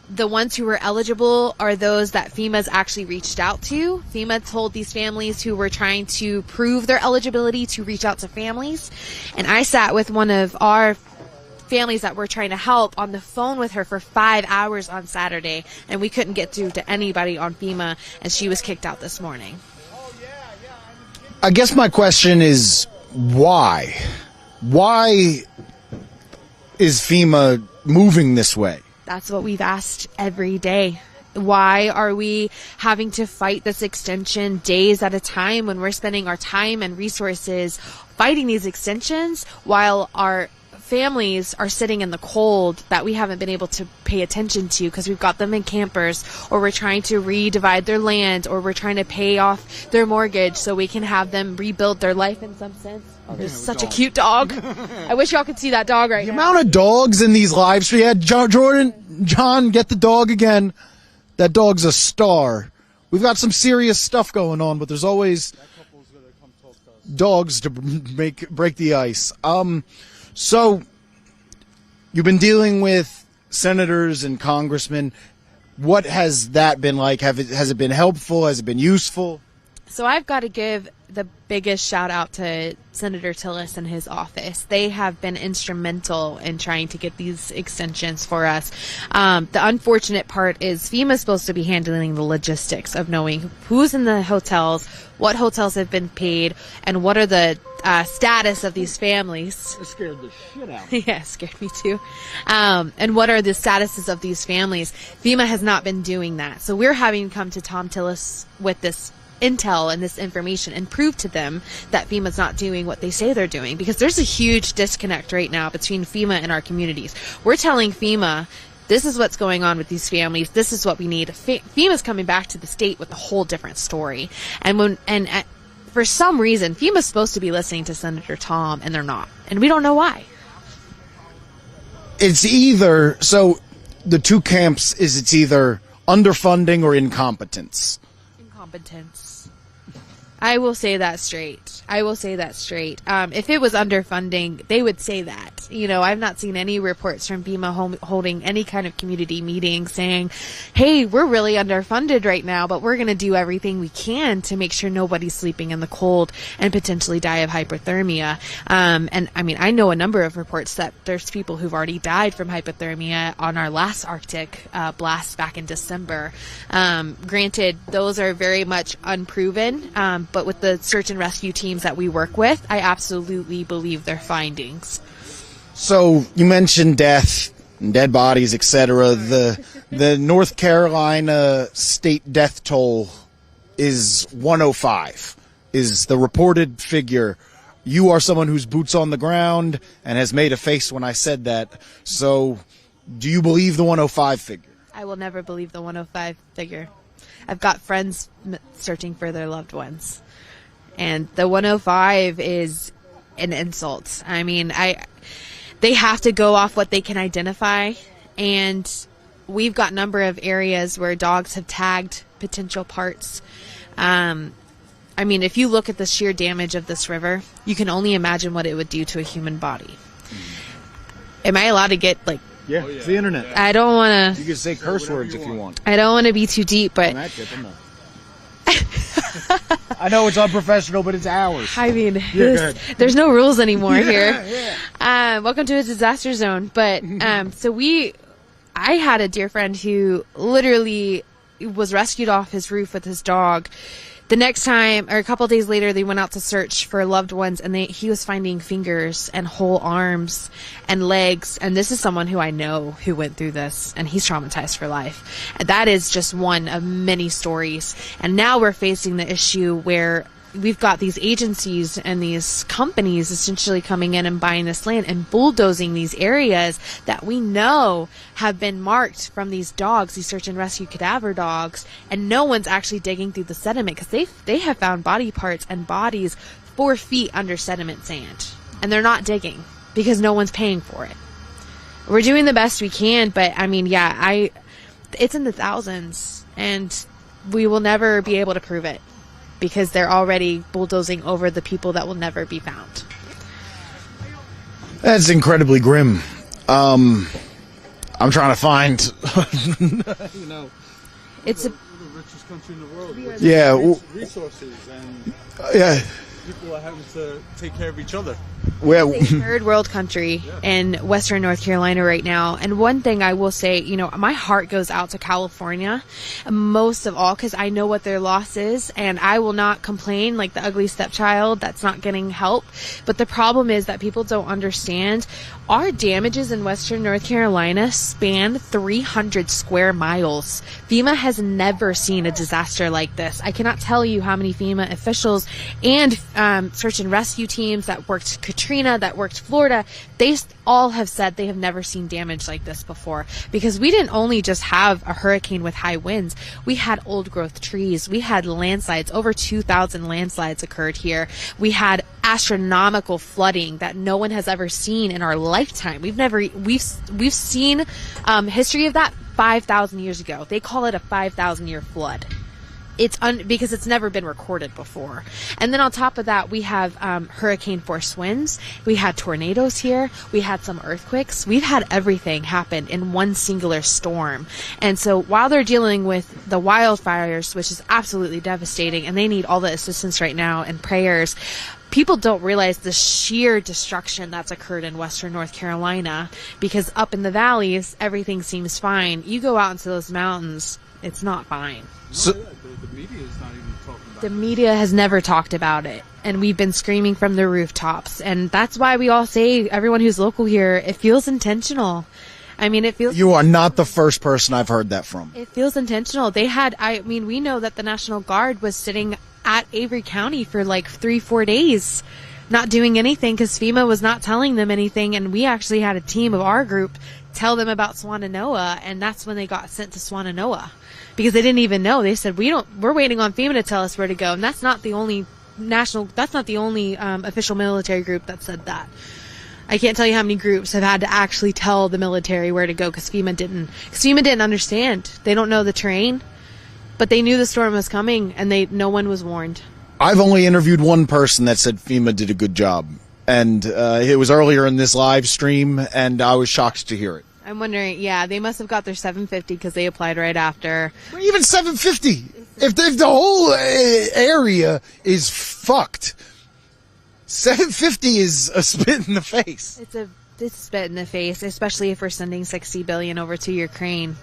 the ones who were eligible are those that FEMA's actually reached out to. FEMA told these families who were trying to prove their eligibility to reach out to families. And I sat with one of our families that we're trying to help on the phone with her for 5 hours on Saturday, and we couldn't get through to anybody on FEMA, and she was kicked out this morning. I guess my question is why? Why is FEMA moving this way? That's what we've asked every day. Why are we having to fight this extension days at a time when we're spending our time and resources fighting these extensions while our families are sitting in the cold that we haven't been able to pay attention to because we've got them in campers, or we're trying to redivide their land, or we're trying to pay off their mortgage so we can have them rebuild their life in some sense. Oh, there's such a cute dog. I wish y'all could see that dog right now. The amount of dogs in these live streams. Yeah, John, get the dog again. That dog's a star. We've got some serious stuff going on, but there's always dogs to break the ice. So you've been dealing with senators and congressmen. What has that been like? Has it been helpful? Has it been useful? So I've got to give the biggest shout out to Senator Tillis and his office. They have been instrumental in trying to get these extensions for us. The unfortunate part is FEMA's supposed to be handling the logistics of knowing who's in the hotels, what hotels have been paid, and what are the status of these families. It scared the shit out of me. Yeah, it scared me too. And what are the statuses of these families? FEMA has not been doing that. So we're having to come to Tom Tillis with this intel and this information and prove to them that FEMA's not doing what they say they're doing, because there's a huge disconnect right now between FEMA and our communities. We're telling FEMA, this is what's going on with these families, this is what we need. FEMA's coming back to the state with a whole different story. And for some reason, FEMA's supposed to be listening to Senator Tom, and they're not. And we don't know why. It's either, so the two camps is it's either underfunding or incompetence. Incompetence. I will say that straight. If it was underfunding, they would say that. You know, I've not seen any reports from FEMA holding any kind of community meeting saying, hey, we're really underfunded right now, but we're going to do everything we can to make sure nobody's sleeping in the cold and potentially die of hypothermia. And I mean, I know a number of reports that there's people who've already died from hypothermia on our last Arctic blast back in December. Granted, those are very much unproven, but with the search and rescue teams that we work with, I absolutely believe their findings. So you mentioned death, dead bodies, etc. The North Carolina state death toll is 105, is the reported figure. You are someone who's boots on the ground and has made a face when I said that. So do you believe the 105 figure? I will never believe the 105 figure. I've got friends searching for their loved ones. And the 105 is an insult. I mean, they have to go off what they can identify. And we've got a number of areas where dogs have tagged potential parts. I mean, if you look at the sheer damage of this river, you can only imagine what it would do to a human body. Am I allowed to get, like... Yeah, it's the internet. I don't want to... You can say curse words if you want. I don't want to be too deep, but... I know it's unprofessional, but it's ours. I mean, there's no rules anymore here. Welcome to a disaster zone. But I had a dear friend who literally was rescued off his roof with his dog. The next time, or a couple days later, they went out to search for loved ones, and he was finding fingers and whole arms and legs. And this is someone who I know who went through this, and he's traumatized for life. And that is just one of many stories. And now we're facing the issue where we've got these agencies and these companies essentially coming in and buying this land and bulldozing these areas that we know have been marked from these dogs, these search and rescue cadaver dogs, and no one's actually digging through the sediment because they have found body parts and bodies 4 feet under sediment sand, and they're not digging because no one's paying for it. We're doing the best we can, but I mean, it's in the thousands, and we will never be able to prove it, because they're already bulldozing over the people that will never be found. That's incredibly grim. I'm trying to find, you know, it's the richest country in the world. Yeah, resources and people are having to take care of each other. Well, it's a third world country in Western North Carolina right now. And one thing I will say, you know, my heart goes out to California most of all because I know what their loss is, and I will not complain like the ugly stepchild that's not getting help. But the problem is that people don't understand our damages in Western North Carolina span 300 square miles. FEMA has never seen a disaster like this. I cannot tell you how many FEMA officials and search and rescue teams that worked Katrina, that worked Florida, they all have said they have never seen damage like this before, because we didn't only just have a hurricane with high winds, we had old growth trees, we had landslides, over 2,000 landslides occurred here, we had astronomical flooding that no one has ever seen in our lifetime. We've seen history of that 5,000 years ago. They call it a 5,000-year flood. It's because it's never been recorded before. And then on top of that, we have hurricane force winds. We had tornadoes here. We had some earthquakes. We've had everything happen in one singular storm. And so while they're dealing with the wildfires, which is absolutely devastating, and they need all the assistance right now and prayers, people don't realize the sheer destruction that's occurred in Western North Carolina, because up in the valleys, everything seems fine. You go out into those mountains, it's not fine. So, the media is not even talking about it. The media has never talked about it, and we've been screaming from the rooftops, and that's why we all say, everyone who's local here, it feels intentional. I mean, it feels... You are not the first person I've heard that from. It feels intentional. We know that the National Guard was sitting at Avery County for like 3-4 days, not doing anything because FEMA was not telling them anything, and we actually had a team of our group tell them about Swannanoa, and that's when they got sent to Swannanoa. Because they didn't even know. They said, we're waiting on FEMA to tell us where to go. And that's not the only official military group that said that. I can't tell you how many groups have had to actually tell the military where to go because FEMA didn't understand. They don't know the terrain, but they knew the storm was coming, and no one was warned. I've only interviewed one person that said FEMA did a good job, and it was earlier in this live stream, and I was shocked to hear it. I'm wondering, yeah, they must have got their $750 because they applied right after. Even $750, if the whole area is fucked, $750 is a spit in the face. It's a spit in the face, especially if we're sending $60 billion over to Ukraine.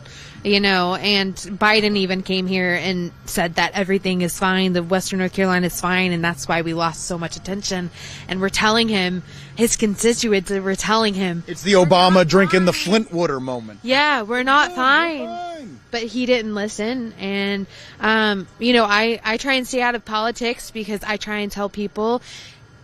You know, and Biden even came here and said that everything is fine, the Western North Carolina is fine, and that's why we lost so much attention. And we're telling him, his constituents, we're telling him. It's the Obama drinking the Flint water moment. Yeah, we're not fine. But he didn't listen. And, you know, I try and stay out of politics because I try and tell people,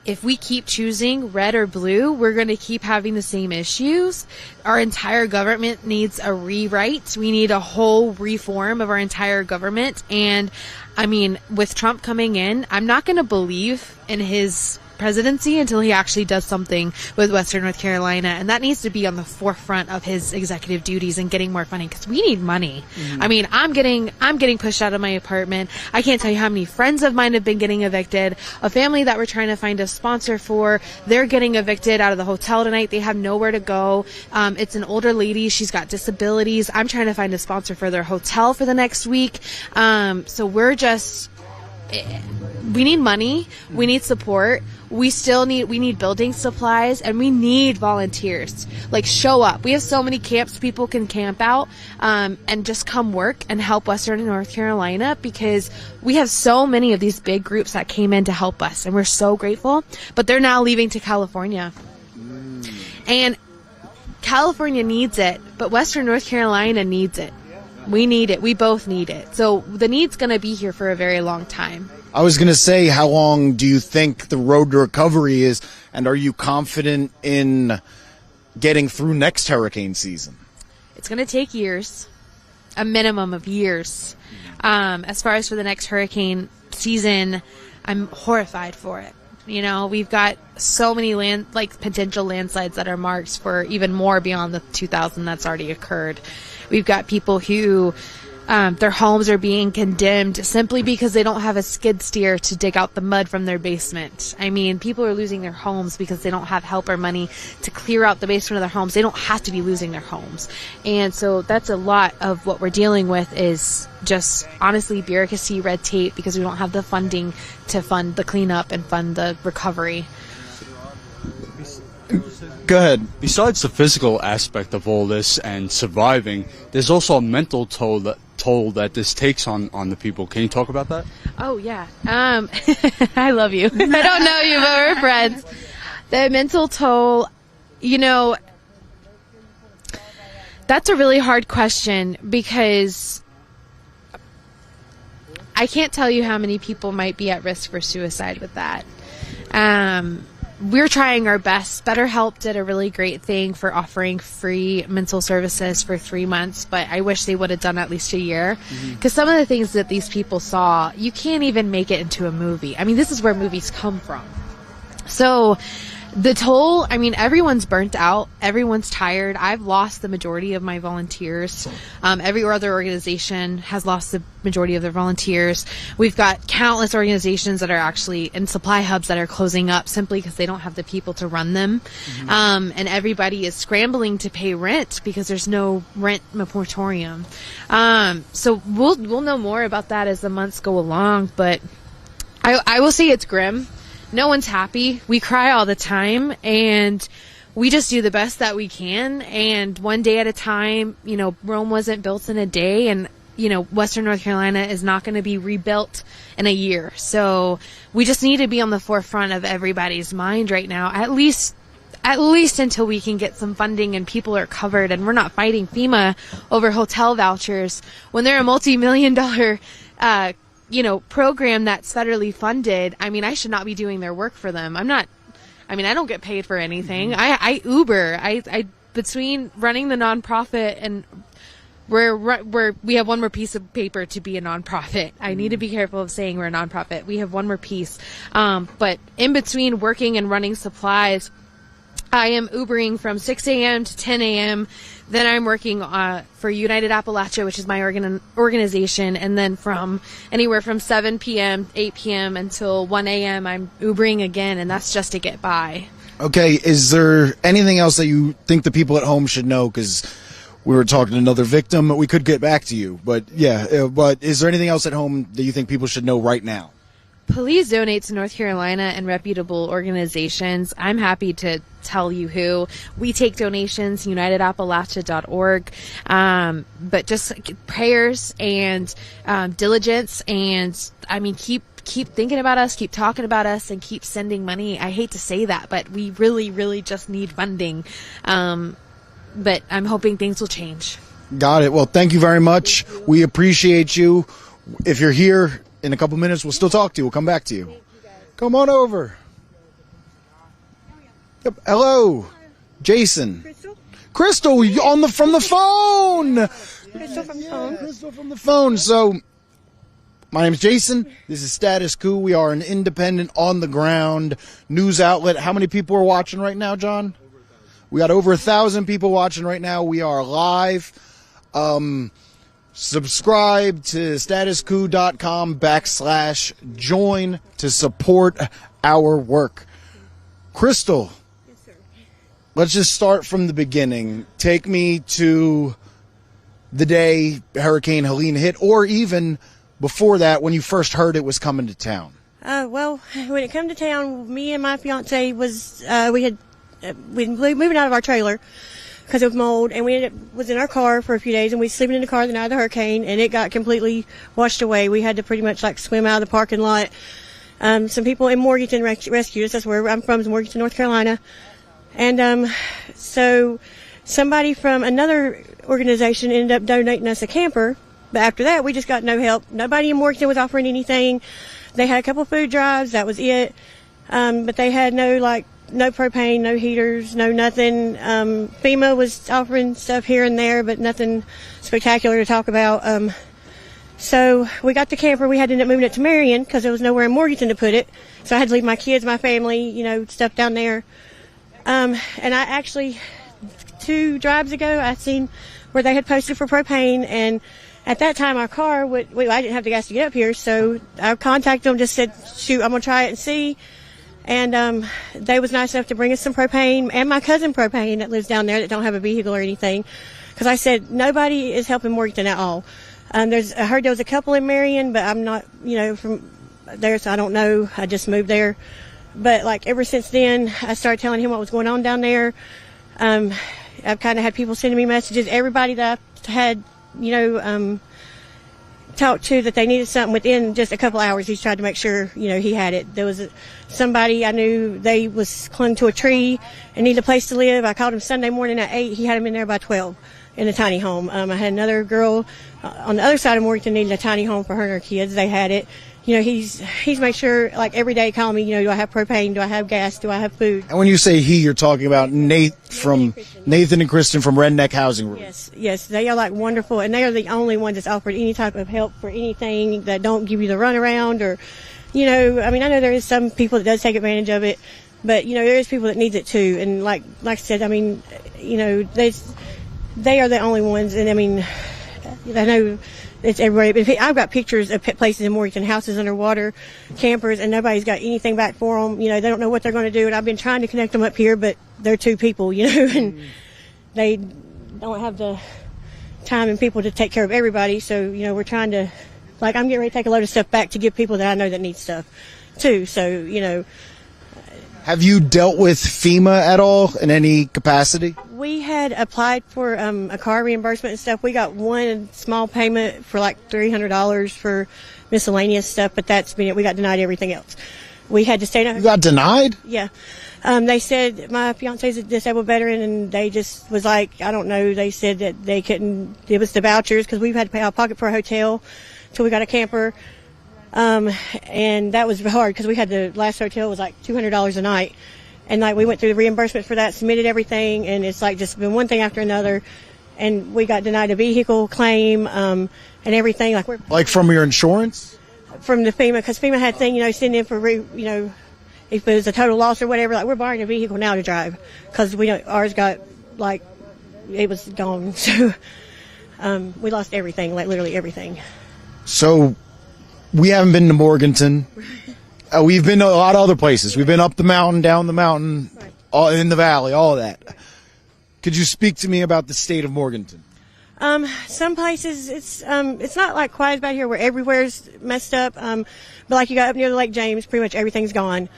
if we keep choosing red or blue, we're going to keep having the same issues. Our entire government needs a rewrite. We need a whole reform of our entire government. And I mean, with Trump coming in, I'm not going to believe in his presidency until he actually does something with Western North Carolina, and that needs to be on the forefront of his executive duties and getting more funding, because we need money. I mean, I'm getting pushed out of my apartment. I can't tell you how many friends of mine have been getting evicted. A family that we're trying to find a sponsor for, they're getting evicted out of the hotel tonight. They have nowhere to go. It's an older lady. She's got disabilities. I'm trying to find a sponsor for their hotel for the next week. So we're just, we need money. We need support. We need building supplies, and we need volunteers. Like, show up. We have so many camps people can camp out, and just come work and help Western and North Carolina, because we have so many of these big groups that came in to help us, and we're so grateful, but they're now leaving to California. And California needs it, but Western North Carolina needs it. We need it. We both need it. So the need's going to be here for a very long time. I was going to say, how long do you think the road to recovery is, and are you confident in getting through next hurricane season? It's going to take years, a minimum of years. As far as for the next hurricane season, I'm horrified for it. You know, we've got so many potential landslides that are marked for even more beyond the 2,000 that's already occurred. We've got people who their homes are being condemned simply because they don't have a skid steer to dig out the mud from their basement. I mean, people are losing their homes because they don't have help or money to clear out the basement of their homes. They don't have to be losing their homes. And so that's a lot of what we're dealing with, is just honestly bureaucracy, red tape, because we don't have the funding to fund the cleanup and fund the recovery. Go ahead. Besides the physical aspect of all this and surviving, there's also a mental toll that this takes on the people. Can you talk about that? Oh, yeah. I love you. I don't know you, but we're friends. The mental toll, you know, that's a really hard question, because I can't tell you how many people might be at risk for suicide with that. We're trying our best. BetterHelp did a really great thing for offering free mental services for 3 months, but I wish they would have done at least a year, because some of the things that these people saw, you can't even make it into a movie. I mean, this is where movies come from. So the toll, I mean, everyone's burnt out. Everyone's tired. I've lost the majority of my volunteers. Every other organization has lost the majority of their volunteers. We've got countless organizations that are actually in supply hubs that are closing up simply because they don't have the people to run them. And everybody is scrambling to pay rent because there's no rent moratorium. So we'll know more about that as the months go along, but I will say it's grim. No one's happy. We cry all the time, and we just do the best that we can. And one day at a time, you know, Rome wasn't built in a day, and, you know, Western North Carolina is not going to be rebuilt in a year. So we just need to be on the forefront of everybody's mind right now, at least until we can get some funding and people are covered, and we're not fighting FEMA over hotel vouchers when they're a multi-million-dollar, program that's federally funded. I mean, I should not be doing their work for them. I don't get paid for anything. I Uber. I between running the nonprofit and we have one more piece of paper to be a nonprofit. I need to be careful of saying we're a nonprofit. We have one more piece. But in between working and running supplies, I am Ubering from 6 a.m. to 10 a.m. Then I'm working for United Appalachia, which is my organization. And then from anywhere from 7 p.m., 8 p.m. until 1 a.m., I'm Ubering again, and that's just to get by. Okay, is there anything else that you think the people at home should know? Because we were talking to another victim. We could get back to you. But, yeah, but is there anything else at home that you think people should know right now? Please donate to North Carolina and reputable organizations. I'm happy to tell you who. We take donations, unitedappalachia.org. But just prayers and diligence, and I mean, keep thinking about us, keep talking about us, and keep sending money. I hate to say that, but we really, really just need funding. But I'm hoping things will change. Got it. Well, thank you very much. We appreciate you. If you're here in a couple minutes, we'll still talk to you. We'll come back to you. Come on over. Yep. Hello, Jason. Crystal, from the phone. Crystal from the phone. Crystal from the phone. So, my name is Jason. This is Status Coup. We are an independent, on-the-ground news outlet. How many people are watching right now, John? We got over 1,000 people watching right now. We are live. Subscribe to statuscoup.com/join to support our work. Crystal, yes, sir. Let's just start from the beginning. Take me to the day Hurricane Helene hit, or even before that, when you first heard it was coming to town. Well, when it came to town, me and my fiance was we moving out of our trailer because of mold, and we was in our car for a few days, and we was sleeping in the car the night of the hurricane, and it got completely washed away. We had to pretty much like swim out of the parking lot. Some people in Morganton rescued us. That's where I'm from, is Morganton, North Carolina. And so somebody from another organization ended up donating us a camper, but after that we just got no help. Nobody in Morganton was offering anything. They had a couple food drives, that was it. But they had no propane, no heaters, no nothing. FEMA was offering stuff here and there, but nothing spectacular to talk about. So we got the camper. We had to end up moving it to Marion because there was nowhere in Morganton to put it. So I had to leave my kids, my family, stuff down there. And I actually, 2 drives ago, I seen where they had posted for propane, and at that time our car I didn't have the gas to get up here, so I contacted them, just said, shoot, I'm going to try it and see. And they was nice enough to bring us some propane, and my cousin propane that lives down there that don't have a vehicle or anything. Because I said, nobody is helping Morganton at all. I heard there was a couple in Marion, but I'm not, from there, so I don't know. I just moved there. But ever since then, I started telling him what was going on down there. I've kind of had people sending me messages. Everybody that I've had, talked to that they needed something within just a couple hours, he's tried to make sure, he had it. There was somebody I knew, they was clung to a tree and needed a place to live. I called him Sunday morning at 8. He had him in there by 12 in a tiny home. I had another girl on the other side of Morganton needed a tiny home for her and her kids. They had it. He's made sure, every day call me, do I have propane? Do I have gas? Do I have food? And when you say he, you're talking about Nathan and Kristen from Redneck Housing Relief. Yes, they are wonderful, and they are the only ones that's offered any type of help for anything, that don't give you the runaround, or, I know there is some people that does take advantage of it, but, there is people that needs it too. And like I said, they are the only ones. And I know it's everybody. I've got pictures of places in Morganton, houses underwater, campers, and nobody's got anything back for them. They don't know what they're going to do. And I've been trying to connect them up here, but they're 2 people, and they don't have the time and people to take care of everybody. So, we're trying to, I'm getting ready to take a load of stuff back to give people that I know that need stuff too. So, Have you dealt with FEMA at all in any capacity? We had applied for a car reimbursement and stuff. We got one small payment for $300 for miscellaneous stuff, but that's been it. We got denied everything else. We had to stay down. You got denied? Yeah. They said my fiance's a disabled veteran, and they just was I don't know. They said that they couldn't give us the vouchers because we've had to pay out of pocket for a hotel till we got a camper. And that was hard because we had the last hotel was $200 a night. And we went through the reimbursement for that, submitted everything, and it's just been one thing after another. And we got denied a vehicle claim, and everything. From your insurance? From the FEMA, because FEMA had thing, send in for, if it was a total loss or whatever, like we're buying a vehicle now to drive because ours got like it was gone. So we lost everything, like literally everything. So we haven't been to Morganton. We've been to a lot of other places. We've been up the mountain, down the mountain, all in the valley, all of that. Could you speak to me about the state of Morganton? Some places it's not like quite as bad here where everywhere's messed up. But like you got up near the Lake James, pretty much everything's gone.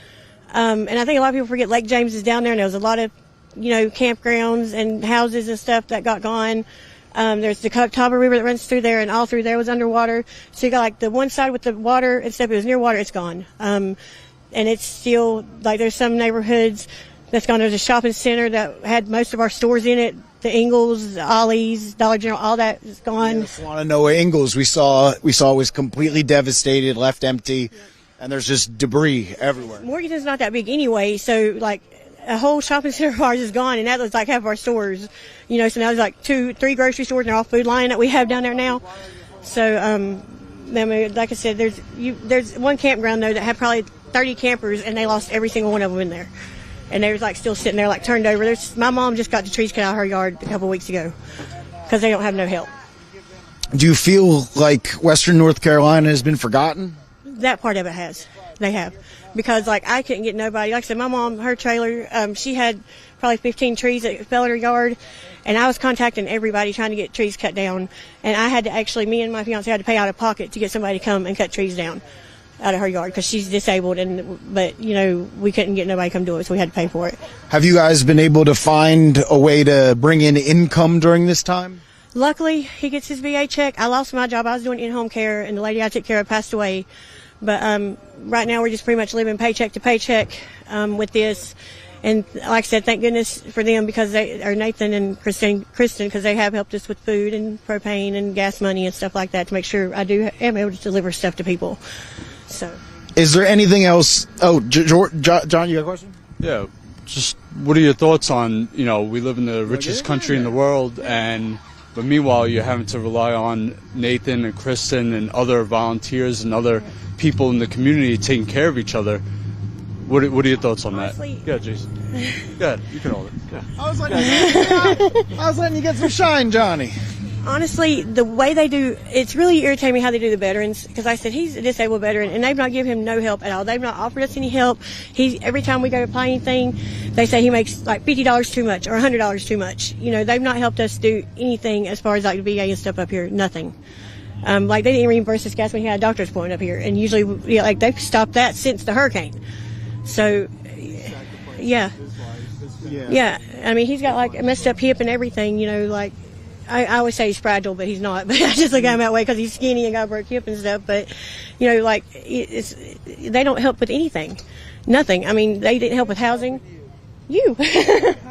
And I think a lot of people forget Lake James is down there, and there was a lot of, campgrounds and houses and stuff that got gone. There's the Catawba River that runs through there, and all through there was underwater. So you got like the one side with the water, except it was near water, it's gone. And it's still, like there's some neighborhoods that's gone. There's a shopping center that had most of our stores in it. The Ingles, the Ollie's, Dollar General, all that is gone. I just want to know where Ingles we saw it was completely devastated, left empty, and there's just debris everywhere. Morganton's not that big anyway, so like a whole shopping center of ours is gone, and that was like half of our stores. So now there's like 2-3 grocery stores, and they're all food line that we have down there now. So, like I said, there's one campground though that had probably 30 campers, and they lost every single one of them in there. And they was like still sitting there like turned over. My mom just got the trees cut out of her yard a couple weeks ago because they don't have no help. Do you feel like Western North Carolina has been forgotten? That part of it has. They have. Because like I couldn't get nobody. Like I said, my mom, her trailer, she had probably 15 trees that fell in her yard. And I was contacting everybody trying to get trees cut down. And I had to me and my fiance had to pay out of pocket to get somebody to come and cut trees down out of her yard because she's disabled, but we couldn't get nobody to come do it, so we had to pay for it. Have you guys been able to find a way to bring in income during this time? Luckily, he gets his VA check. I lost my job. I was doing in-home care, and the lady I took care of passed away. But right now, we're just pretty much living paycheck to paycheck with this. And like I said, thank goodness for them because Nathan and Kristen, because they have helped us with food and propane and gas money and stuff like that to make sure I am able to deliver stuff to people. So, is there anything else? Oh, John, you got a question? Yeah, just what are your thoughts on, we live in the richest country in the world, but meanwhile you're having to rely on Nathan and Kristen and other volunteers and other people in the community taking care of each other. What are your thoughts on honestly, that? Yeah, Jason. Good, you can hold it. Yeah. I was letting you get some shine, Johnny. Honestly, the way they do, it's really irritating me how they do the veterans, because I said he's a disabled veteran, and they've not given him no help at all. They've not offered us any help. Every time we go to apply anything, they say he makes like $50 too much or $100 too much. They've not helped us do anything as far as like the VA and stuff up here. Nothing. Like they didn't reimburse us gas when he had a doctor's appointment up here, and usually, like they've stopped that since the hurricane. So, yeah. I mean, he's got like a messed up hip and everything. Like. I always say he's fragile, but he's not. But I just look at him that way because he's skinny and got a broke hip and stuff. But, like, they don't help with anything. Nothing. I mean, they didn't help with housing. You.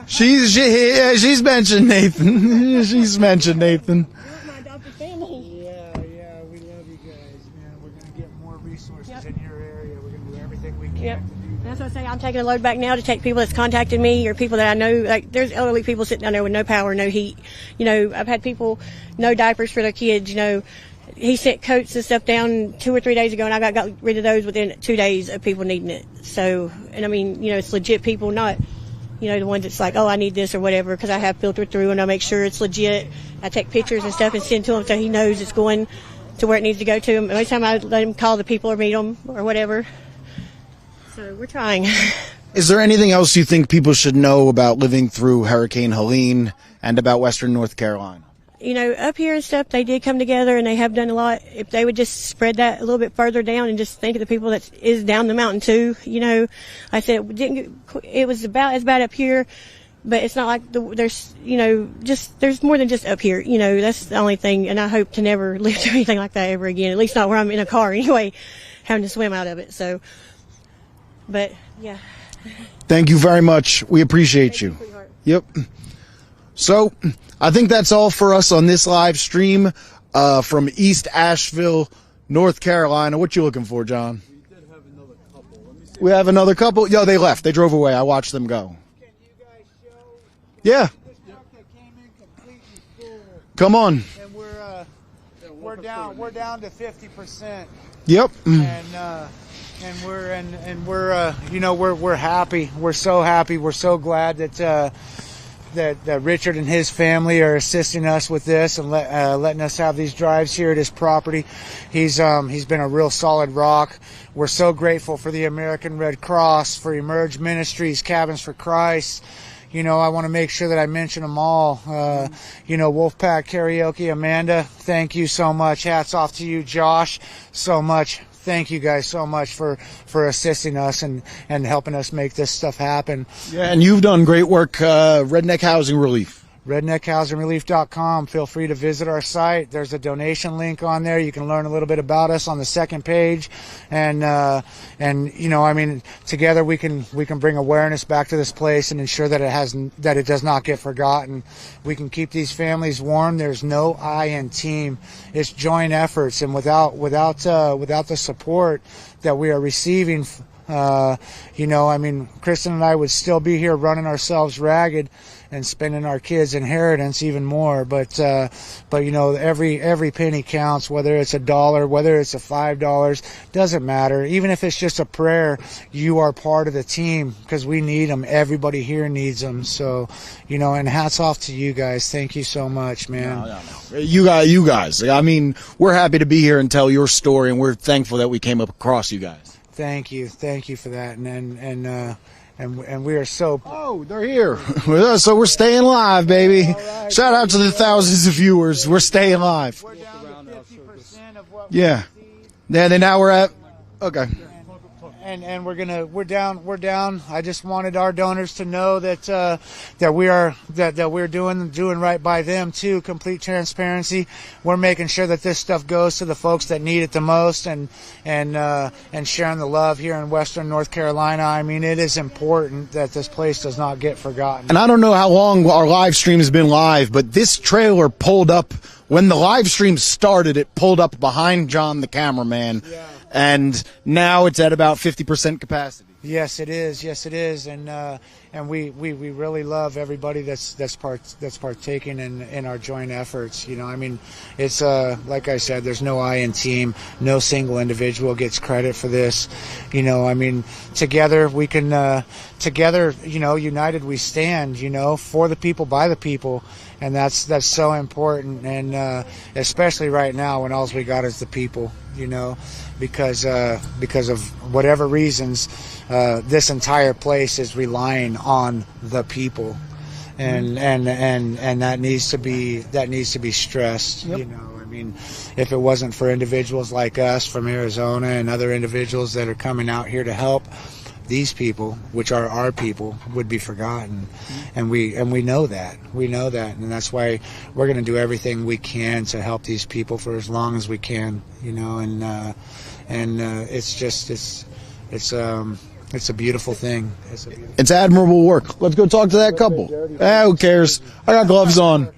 She's mentioned Nathan. She's mentioned Nathan. You're my adopted family. Yeah, we love you guys, man. We're going to get more resources in your area. We're going to do everything we can to do that. That's what I say. I'm taking a load back now to take people that's contacted me or people that I know. Like, there's elderly people sitting down there with no power, no heat. I've had people, no diapers for their kids. He sent coats and stuff down 2 or 3 days ago, and I got rid of those within 2 days of people needing it. So, and I mean, it's legit people, not, the ones that's like, oh, I need this or whatever, because I have filtered through and I make sure it's legit. I take pictures and stuff and send to him so he knows it's going to where it needs to go to him. Every time I let him call the people or meet them or whatever. So we're trying. Is there anything else you think people should know about living through Hurricane Helene and about Western North Carolina? Up here and stuff, they did come together and they have done a lot. If they would just spread that a little bit further down and just think of the people that is down the mountain too, I said it was about as bad up here, but it's not like there's more than just up here. That's the only thing, and I hope to never live through anything like that ever again. At least not where I'm in a car anyway, having to swim out of it. So. But, yeah. Thank you very much. We appreciate you. Yep. So, I think that's all for us on this live stream from East Asheville, North Carolina. What you looking for, John? We did have another couple. Let me see. We have another couple? Yo, they left. They drove away. I watched them go. Can you guys show? Yeah. This truck that came in completely full. Come on. And we're down to 50%. Yep. And And we're you know, we're happy. We're so happy. We're so glad that that Richard and his family are assisting us with this and letting us have these drives here at his property. He's been a real solid rock. We're so grateful for the American Red Cross, for Emerge Ministries, Cabins for Christ. You know, I want to make sure that I mention them all. You know, Wolfpack Karaoke, Amanda, thank you so much. Hats off to you, Josh, so much. Thank you guys so much for assisting us and helping us make this stuff happen. Yeah, and you've done great work, Redneck Housing Relief. RedneckHousingRelief.com. Feel free to visit our site. There's a donation link on there. You can learn a little bit about us on the second page, and you know, I mean, together we can bring awareness back to this place and ensure that it does not get forgotten. We can keep these families warm. There's no I in team. It's joint efforts, and without the support that we are receiving, you know, I mean, Kristen and I would still be here running ourselves ragged and spending our kids' inheritance even more. But you know, every penny counts, whether it's $1, whether it's $5, doesn't matter. Even if it's just a prayer, you are part of the team because we need them. Everybody here needs them. So, you know, and hats off to you guys. Thank you so much, man. No. You guys. I mean, we're happy to be here and tell your story, and we're thankful that we came up across you guys. Thank you for that, and we are so. Oh, they're here. So we're staying live, baby. Right. Shout out to the thousands of viewers. We're staying live. We're down to 50% of what. Yeah. Then now we're at. Okay. And we're down. I just wanted our donors to know that we're doing right by them too. Complete transparency. We're making sure that this stuff goes to the folks that need it the most, and sharing the love here in Western North Carolina. I mean, it is important that this place does not get forgotten. And I don't know how long our live stream has been live, but this trailer pulled up when the live stream started. It pulled up behind John, the cameraman. Yeah. And now it's at about 50% capacity. Yes, it is, and we really love everybody that's partaking in our joint efforts. You know, I mean, it's like I said, there's no I in team. No single individual gets credit for this. You know, I mean, together we can, together, you know, united we stand. You know, for the people, by the people. And that's so important, and especially right now when all we got is the people, you know, because of whatever reasons, this entire place is relying on the people, and that needs to be stressed. Yep. You know, I mean, if it wasn't for individuals like us from Arizona and other individuals that are coming out here to help, these people, which are our people, would be forgotten, and we know that, and that's why we're going to do everything we can to help these people for as long as we can, you know, and it's a beautiful thing. It's admirable work. Let's go talk to that couple. Who cares? I got gloves on.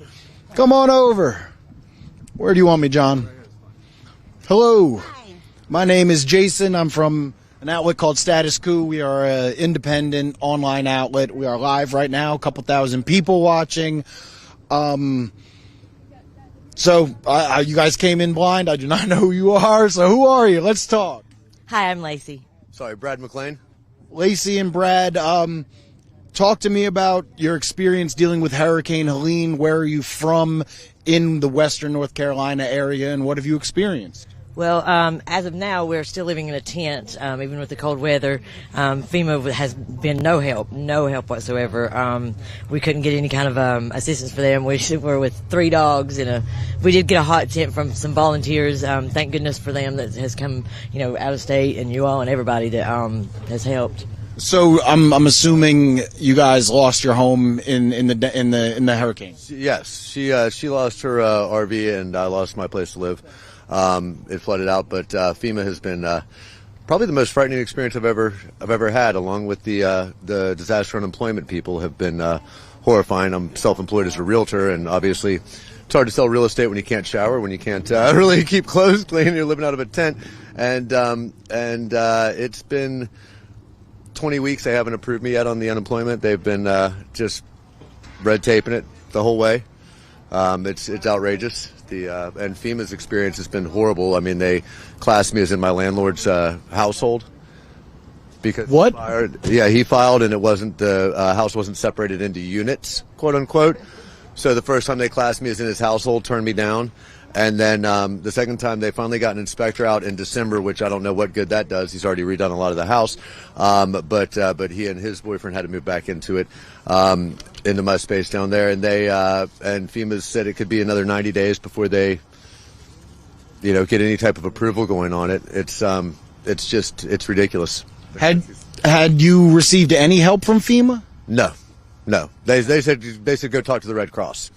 Come on over. Where do you want me, John? Hello. My name is Jason. I'm from an outlet called Status Coup. We are an independent online outlet. We are live right now, a couple thousand people watching. So you guys came in blind. I do not know who you are. So who are you? Let's talk. Hi, I'm Lacey. Sorry, Brad McLean. Lacey and Brad, talk to me about your experience dealing with Hurricane Helene. Where are you from in the Western North Carolina area, and what have you experienced? Well, as of now, we're still living in a tent, even with the cold weather. FEMA has been no help whatsoever. We couldn't get any kind of assistance for them. We were with 3 dogs, and we did get a hot tent from some volunteers. Thank goodness for them that has come, you know, out of state, and you all and everybody that has helped. So I'm assuming you guys lost your home in the hurricane. Yes, she lost her RV, and I lost my place to live. It flooded out, but FEMA has been probably the most frightening experience I've ever had, along with the disaster unemployment people have been horrifying. I'm self-employed as a realtor, and obviously it's hard to sell real estate when you can't shower, when you can't really keep clothes clean, you're living out of a tent, and it's been 20 weeks. They haven't approved me yet on the unemployment. They've been just red taping it the whole way. It's outrageous. And FEMA's experience has been horrible. I mean, they classed me as in my landlord's household, because what? He filed, and it wasn't the house wasn't separated into units, quote unquote. So the first time they classed me as in his household, turned me down. And then the second time they finally got an inspector out in December, which I don't know what good that does. He's already redone a lot of the house. But he and his boyfriend had to move back into it, into my space down there. And and FEMA said it could be another 90 days before they, get any type of approval going on it. It's ridiculous. Had you received any help from FEMA? No. They said go talk to the Red Cross.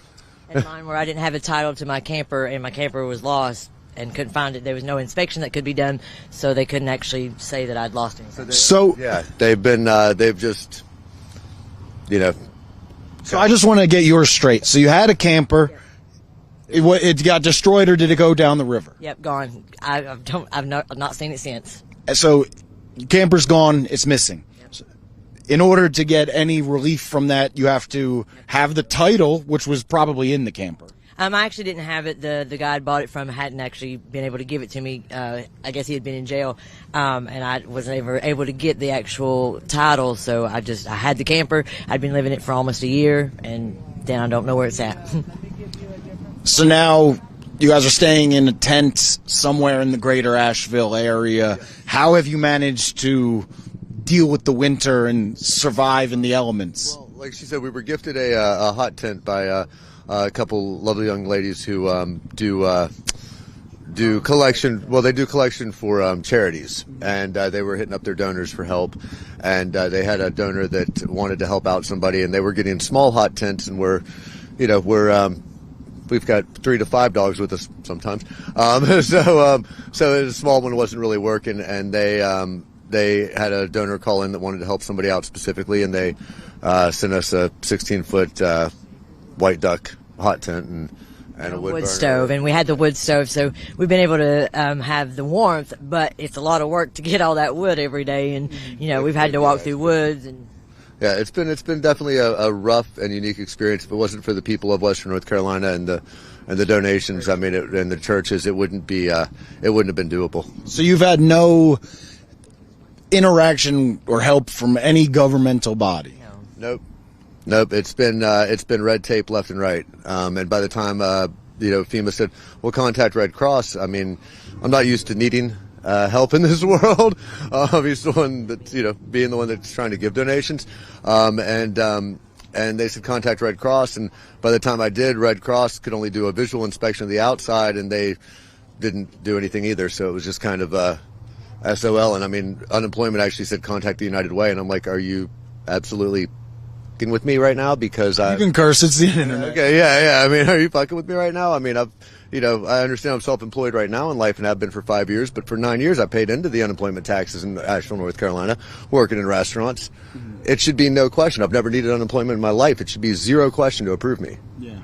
And mine where I didn't have a title to my camper, and my camper was lost and couldn't find it. There was no inspection that could be done, so they couldn't actually say that I'd lost anything. So yeah, they've just, So I just want to get yours straight. So you had a camper. It got destroyed, or did it go down the river? Yep, gone. I've not seen it since. So camper's gone. It's missing. In order to get any relief from that, you have to have the title, which was probably in the camper. I actually didn't have it. The guy I bought it from hadn't actually been able to give it to me. I guess he had been in jail, and I wasn't ever able to get the actual title. So I had the camper. I'd been living it for almost a year, and then I don't know where it's at. So now you guys are staying in a tent somewhere in the greater Asheville area. How have you managed to deal with the winter and survive in the elements? Well, like she said, we were gifted a hot tent by a couple lovely young ladies who do collection. Well, they do collection for charities, and they were hitting up their donors for help. And they had a donor that wanted to help out somebody, and they were getting small hot tents, and we've got 3 to 5 dogs with us sometimes. So a small one wasn't really working, and they had a donor call in that wanted to help somebody out specifically, and they sent us a 16-foot white duck hot tent and a wood stove. And we had the wood stove, so we've been able to have the warmth, but it's a lot of work to get all that wood every day, and we've had to walk through woods. And yeah, it's been definitely a rough and unique experience. If it wasn't for the people of Western North Carolina and the donations, and the churches, it wouldn't have been doable. So you've had no interaction or help from any governmental body? Nope. It's been red tape left and right. And by the time FEMA said we'll contact Red Cross, I mean, I'm not used to needing help in this world. He's the one that's being the one that's trying to give donations. And they said contact Red Cross. And by the time I did, Red Cross could only do a visual inspection of the outside, and they didn't do anything either. So it was just kind of SOL. And I mean, unemployment actually said contact the United Way, and I'm like, are you absolutely fucking with me right now? Because you can curse, it's the internet. Okay, yeah. I mean, are you fucking with me right now? I mean, I understand I'm self-employed right now in life and have been for 5 years, but for 9 years I paid into the unemployment taxes in Asheville, North Carolina, working in restaurants. Mm-hmm. It should be no question. I've never needed unemployment in my life. It should be zero question to approve me. Yeah.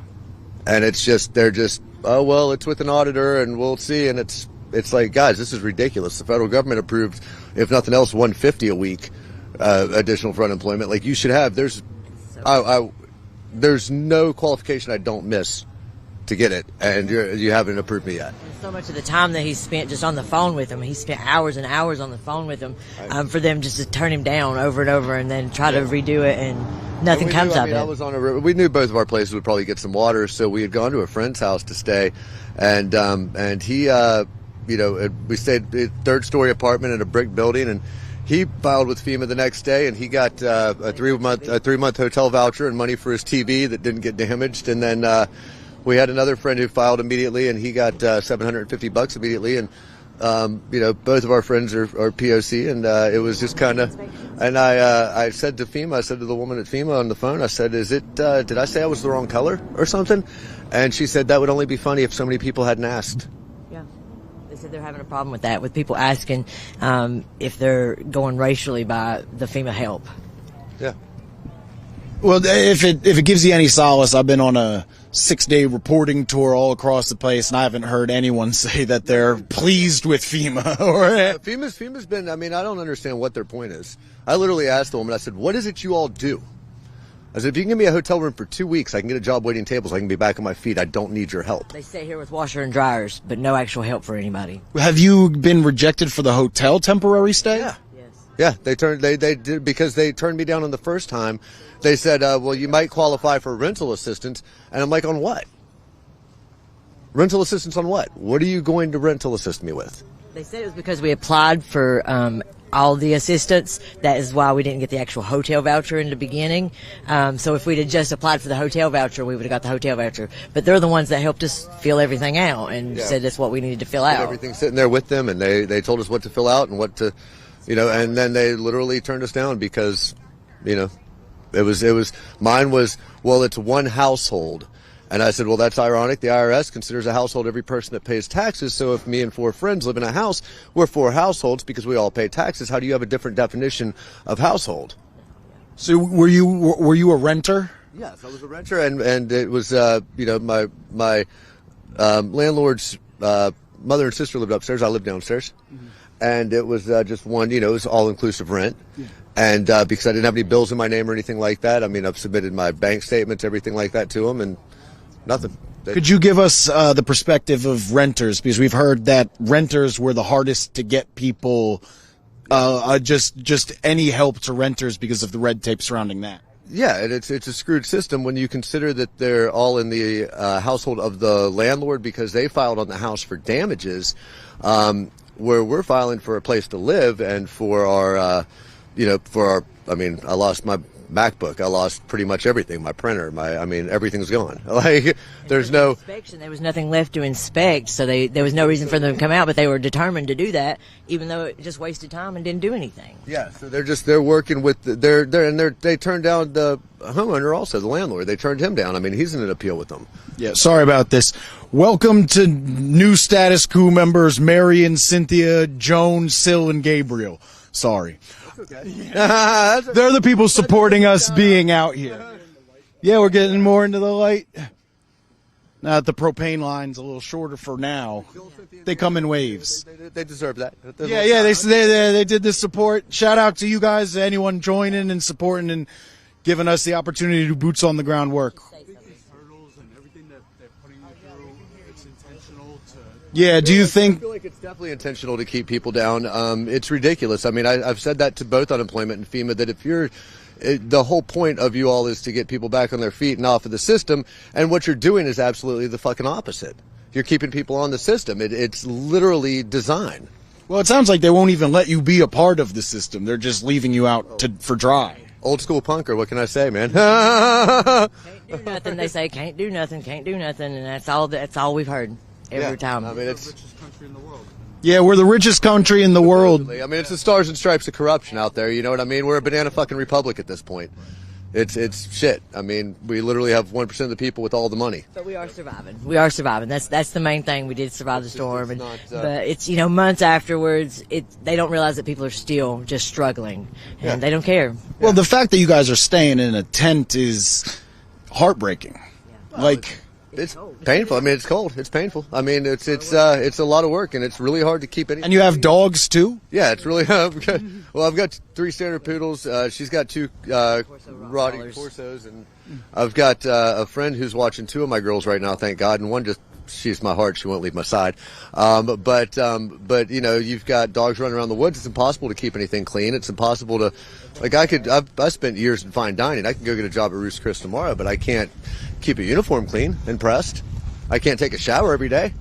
And they're just, oh well, it's with an auditor and we'll see. And it's like, guys, this is ridiculous. The federal government approved, if nothing else, $150 a week additional for unemployment. Like, you should have. There's no qualification I don't miss to get it, and you haven't approved me yet. And so much of the time that he spent just on the phone with him, he spent hours and hours on the phone with him, for them just to turn him down over and over, and then try to redo it, and nothing comes of it. We knew both of our places would probably get some water, so we had gone to a friend's house to stay, and he, we stayed in a third-story apartment in a brick building, and he filed with FEMA the next day, and he got a three-month hotel voucher and money for his TV that didn't get damaged. And then we had another friend who filed immediately, and he got $750 immediately. And both of our friends are POC, and it was just kind of. And I said to FEMA, I said to the woman at FEMA on the phone, I said, did I say I was the wrong color or something? And she said that would only be funny if so many people hadn't asked. They said they're having a problem with that, with people asking if they're going racially by the FEMA help. Yeah. Well, if it gives you any solace, I've been on a 6-day reporting tour all across the place, and I haven't heard anyone say that they're pleased with FEMA. FEMA's been, I mean, I don't understand what their point is. I literally asked the woman, I said, what is it you all do? I said, if you can give me a hotel room for 2 weeks, I can get a job waiting tables, I can be back on my feet. I don't need your help. They stay here with washer and dryers, but no actual help for anybody. Have you been rejected for the hotel temporary stay? Yeah. Yes. Yeah, they did, because they turned me down on the first time. They said, well, you might qualify for rental assistance. And I'm like, on what? Rental assistance on what? What are you going to rental assist me with? They said it was because we applied for all the assistance. That is why we didn't get the actual hotel voucher in the beginning. So if we'd have just applied for the hotel voucher, we would have got the hotel voucher. But they're the ones that helped us fill everything out and said that's what we needed to fill out. Everything's sitting there with them, and they told us what to fill out and what to, and then they literally turned us down because, it was mine was, well, it's one household. And I said, well, that's ironic. The IRS considers a household every person that pays taxes. So if me and 4 friends live in a house, we're 4 households because we all pay taxes. How do you have a different definition of household? So were you a renter? Yes, I was a renter, and it was my landlord's mother and sister lived upstairs. I lived downstairs, and it was just one. It was all inclusive rent. Yeah. And because I didn't have any bills in my name or anything like that, I mean, I've submitted my bank statements, everything like that to them, and nothing. Could you give us the perspective of renters? Because we've heard that renters were the hardest to get people, just any help to renters because of the red tape surrounding that. Yeah, and it's a screwed system when you consider that they're all in the household of the landlord because they filed on the house for damages, where we're filing for a place to live and for our, I lost my MacBook. I lost pretty much everything. My printer, everything's gone. Like, there's no inspection. There was nothing left to inspect, so there was no reason for them to come out. But they were determined to do that, even though it just wasted time and didn't do anything. Yeah, so they're working with they turned down the homeowner also, the landlord. They turned him down. I mean, he's in an appeal with them. Yeah, sorry about this. Welcome to new Status Coup members: Marion, Cynthia, Joan, Sil, and Gabriel. Sorry. Okay. They're the people supporting us being out here. Yeah, we're getting more into the light. Now that the propane line's a little shorter for now, they come in waves. They deserve that. Yeah, they did the support. Shout out to you guys, anyone joining and supporting and giving us the opportunity to do boots on the ground work. Yeah, do you think... I feel like it's definitely intentional to keep people down. It's ridiculous. I mean, I've said that to both unemployment and FEMA, that if you're... the whole point of you all is to get people back on their feet and off of the system, and what you're doing is absolutely the fucking opposite. You're keeping people on the system. It's literally design. Well, it sounds like they won't even let you be a part of the system. They're just leaving you out for dry. Old school punker, what can I say, man? Can't do nothing. They say can't do nothing, and that's all we've heard. Every time. I mean, it's the richest country in the world. Yeah, we're the richest country in the world. I mean, it's the stars and stripes of corruption out there. You know what I mean? We're a banana fucking republic at this point. It's shit. I mean, we literally have 1% of the people with all the money. But we are surviving. That's the main thing. We did survive the storm, but it's months afterwards. They don't realize that people are still just struggling, and they don't care. Well, the fact that you guys are staying in a tent is heartbreaking. Yeah. It's painful. I mean, it's cold. It's painful. I mean, it's a lot of work, and it's really hard to keep anything. And you have dogs too? Yeah, it's really. Well, I've got 3 standard poodles. She's got 2 rotting Corsos, and I've got a friend who's watching 2 of my girls right now. Thank God, and one she's my heart. She won't leave my side. But you've got dogs running around the woods. It's impossible to keep anything clean. It's impossible to, I spent years in fine dining. I can go get a job at Roost Chris tomorrow, but I can't keep a uniform clean and pressed. I can't take a shower every day.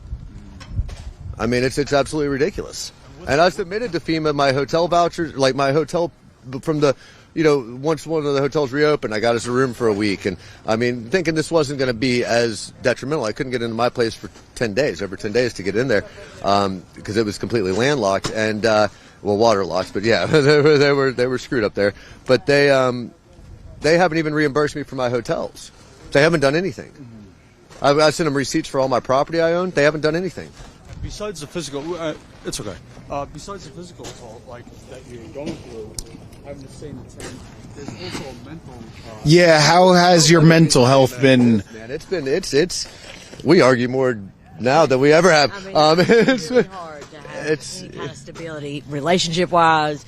I mean, it's absolutely ridiculous. And I submitted to FEMA my hotel vouchers, like my hotel from the, once one of the hotels reopened, I got us a room for a week. And I mean, thinking this wasn't going to be as detrimental. I couldn't get into my place for 10 days, over 10 days to get in there, because it was completely landlocked and, waterlocked. But yeah, they were screwed up there. But they haven't even reimbursed me for my hotels. They haven't done anything. I sent them receipts for all my property I own. They haven't done anything. Besides the physical, it's okay. Besides the physical assault, that you're going through, having to stay in the tent, there's also a mental. Yeah, how has your mental health been? Man, it's. We argue more now than we ever have. It's really hard to have any kind of stability, relationship-wise,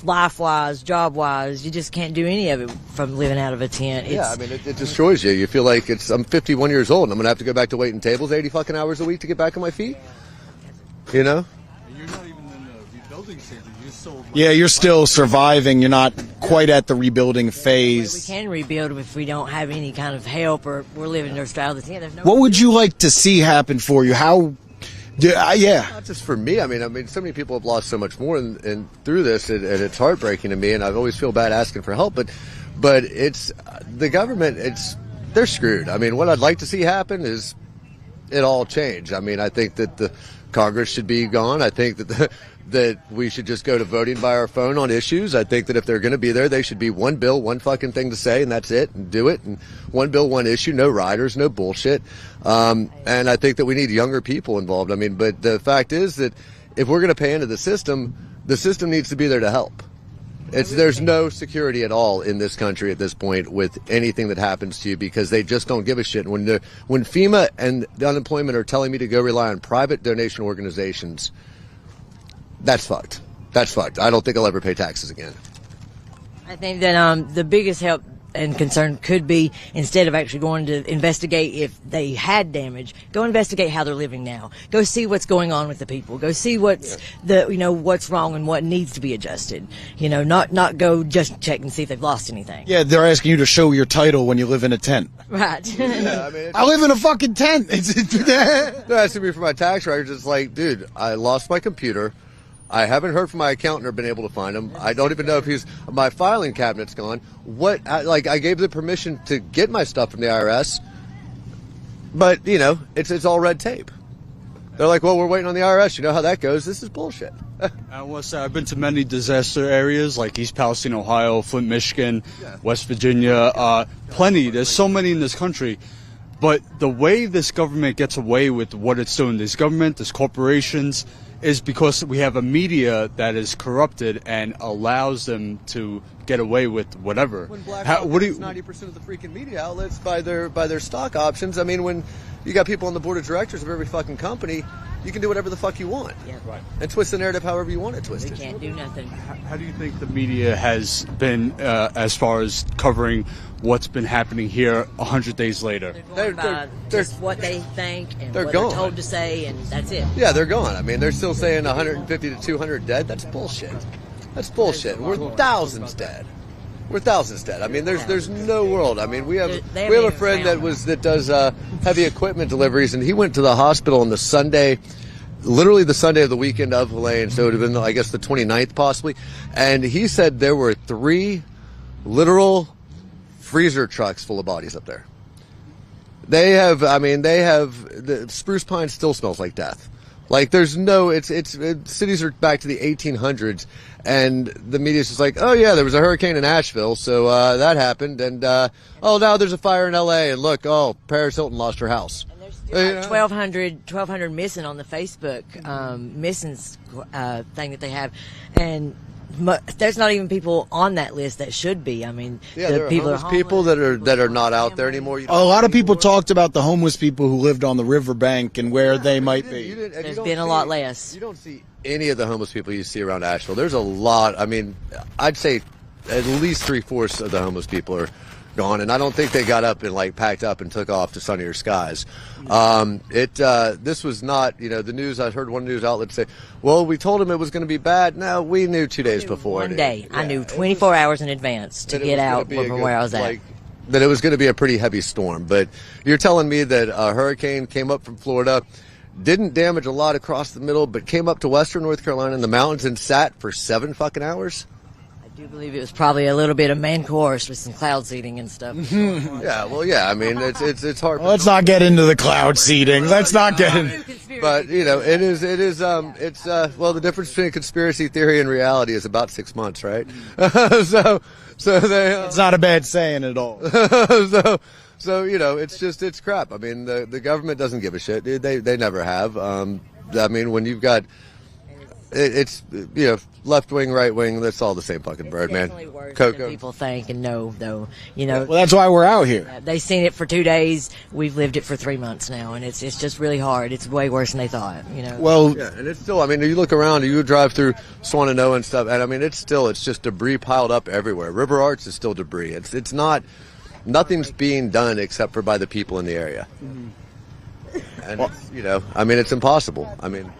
life-wise, job-wise. You just can't do any of it from living out of a tent. It destroys you. You feel like I'm 51 years old and I'm going to have to go back to waiting tables 80 fucking hours a week to get back on my feet. And you're not even in the rebuilding stage. Yeah, you're still surviving. You're not quite at the rebuilding We phase. can rebuild if we don't have any kind of help or we're living our style of the tent. There's no What would you like to see happen for you? Yeah. Not just for me. I mean, so many people have lost so much more and through this, and it's heartbreaking to me. And I always feel bad asking for help, but it's the government. They're screwed. I mean, what I'd like to see happen is it all change. I mean, I think that the Congress should be gone. I think that that we should just go to voting by our phone on issues. I think that if they're going to be there, they should be one bill, one fucking thing to say, and that's it, and do it. And one bill, one issue, no riders, no bullshit. And I think that we need younger people involved. I mean, but the fact is that if we're going to pay into the system needs to be there to help. There's no security at all in this country at this point with anything that happens to you because they just don't give a shit. When FEMA and the unemployment are telling me to go rely on private donation organizations, that's fucked. That's fucked. I don't think I'll ever pay taxes again. I think that the biggest help and concern could be, instead of actually going to investigate if they had damage, go investigate how they're living now. Go see what's going on with the people. Go see what's what's wrong and what needs to be adjusted. Not go just check and see if they've lost anything. Yeah, they're asking you to show your title when you live in a tent. Right. Yeah, I mean, I live in a fucking tent. They're asking me for my tax records. It's like, dude, I lost my computer. I haven't heard from my accountant or been able to find him. I don't even know if my filing cabinet's gone. I gave the permission to get my stuff from the IRS, but it's all red tape. They're like, well, we're waiting on the IRS. You know how that goes. This is bullshit. I will say I've been to many disaster areas like East Palestine, Ohio, Flint, Michigan, West Virginia, plenty. There's so many in this country. But the way this government gets away with what it's doing, this government, this corporations, is because we have a media that is corrupted and allows them to get away with whatever. When BlackRock gets 90% of the freaking media outlets by their stock options, I mean, when you got people on the board of directors of every fucking company, you can do whatever the fuck you want. Yeah. Right. And twist the narrative however you want it twisted. We can't do nothing. How do you think the media has been as far as covering what's been happening here 100 days later? They're just what they think and they're what gone. they're told to say, and that's it. Yeah, they're gone. I mean, they're still saying 150 to 200 dead. That's bullshit. That's bullshit. We're thousands dead. We're thousands dead. I mean, there's no world. I mean, we have a friend that does heavy equipment deliveries, and he went to the hospital on the Sunday, literally the Sunday of the weekend of Helene, so it would have been, I guess, the 29th possibly, and he said there were 3 literal freezer trucks full of bodies up there. The spruce pine still smells like death. Like cities are back to the 1800s, and the media's just like, oh yeah, there was a hurricane in Asheville, so that happened, and now there's a fire in LA, and look, Paris Hilton lost her house. And there's still 1,200 missing on the Facebook missing thing that they have, and there's not even people on that list that should be. I mean, there are homeless people that are not out there anymore. A lot of people talked about the homeless people who lived on the riverbank and where they might be. There's been a lot less. You don't see any of the homeless people you see around Asheville. There's a lot. I mean, I'd say at least 3/4 of the homeless people are gone, and I don't think they got up and packed up and took off to sunnier skies. This was not, the news. I heard one news outlet say, well, we told them it was going to be bad. No, we knew 2 days before. One day. I knew 24 hours in advance to get out from where I was at. That it was going to be a pretty heavy storm. But you're telling me that a hurricane came up from Florida, didn't damage a lot across the middle, but came up to western North Carolina in the mountains and sat for 7 fucking hours? I do believe it was probably a little bit of man course with some cloud seeding and stuff. Yeah, well, yeah. I mean, it's hard. Let's not get into the cloud seeding. Let's not get in. But the difference between conspiracy theory and reality is about 6 months, right? so it's not a bad saying at all. It's crap. I mean, the government doesn't give a shit. They never have. I mean, when you've got left wing, right wing, that's all the same fucking bird, man. Than people think and know, though. Well, that's why we're out here. They've seen it for 2 days. We've lived it for 3 months now, and it's just really hard. It's way worse than they thought. Well, yeah, and it's still. I mean, you look around, you drive through Swananoa and stuff, and I mean, it's just debris piled up everywhere. River Arts is still debris. It's not. Nothing's being done except for by the people in the area. And I mean, it's impossible. I mean.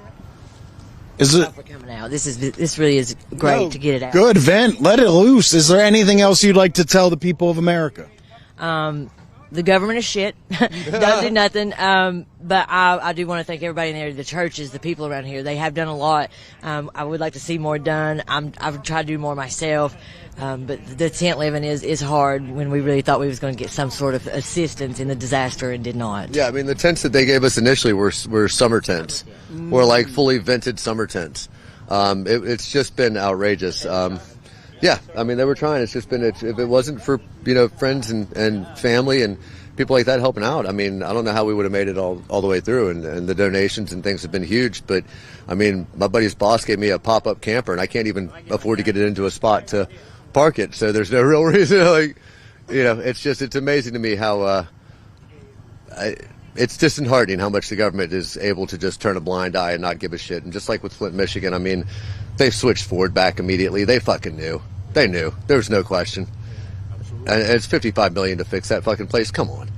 Is it for coming out? This really is great to get it out. Good, vent, let it loose. Is there anything else you'd like to tell the people of America? The government is shit. Doesn't do nothing. But I do want to thank everybody in there, the churches, the people around here. They have done a lot. I would like to see more done. I've tried to do more myself. But the tent living is hard when we really thought we was going to get some sort of assistance in the disaster and did not. Yeah, I mean, the tents that they gave us initially were summer tents. Were like fully vented summer tents. It's just been outrageous. Yeah, I mean, they were trying. It's just been, if it wasn't for, friends and family and people like that helping out, I mean, I don't know how we would have made it all the way through. And the donations and things have been huge. But, I mean, my buddy's boss gave me a pop-up camper, and I can't even afford to get it into a spot to park it. So there's no real reason, it's amazing to me how, it's disheartening how much the government is able to just turn a blind eye and not give a shit. And just like with Flint, Michigan, I mean, they switched Ford back immediately. They fucking knew. They knew. There was no question. And it's $55 million to fix that fucking place. Come on.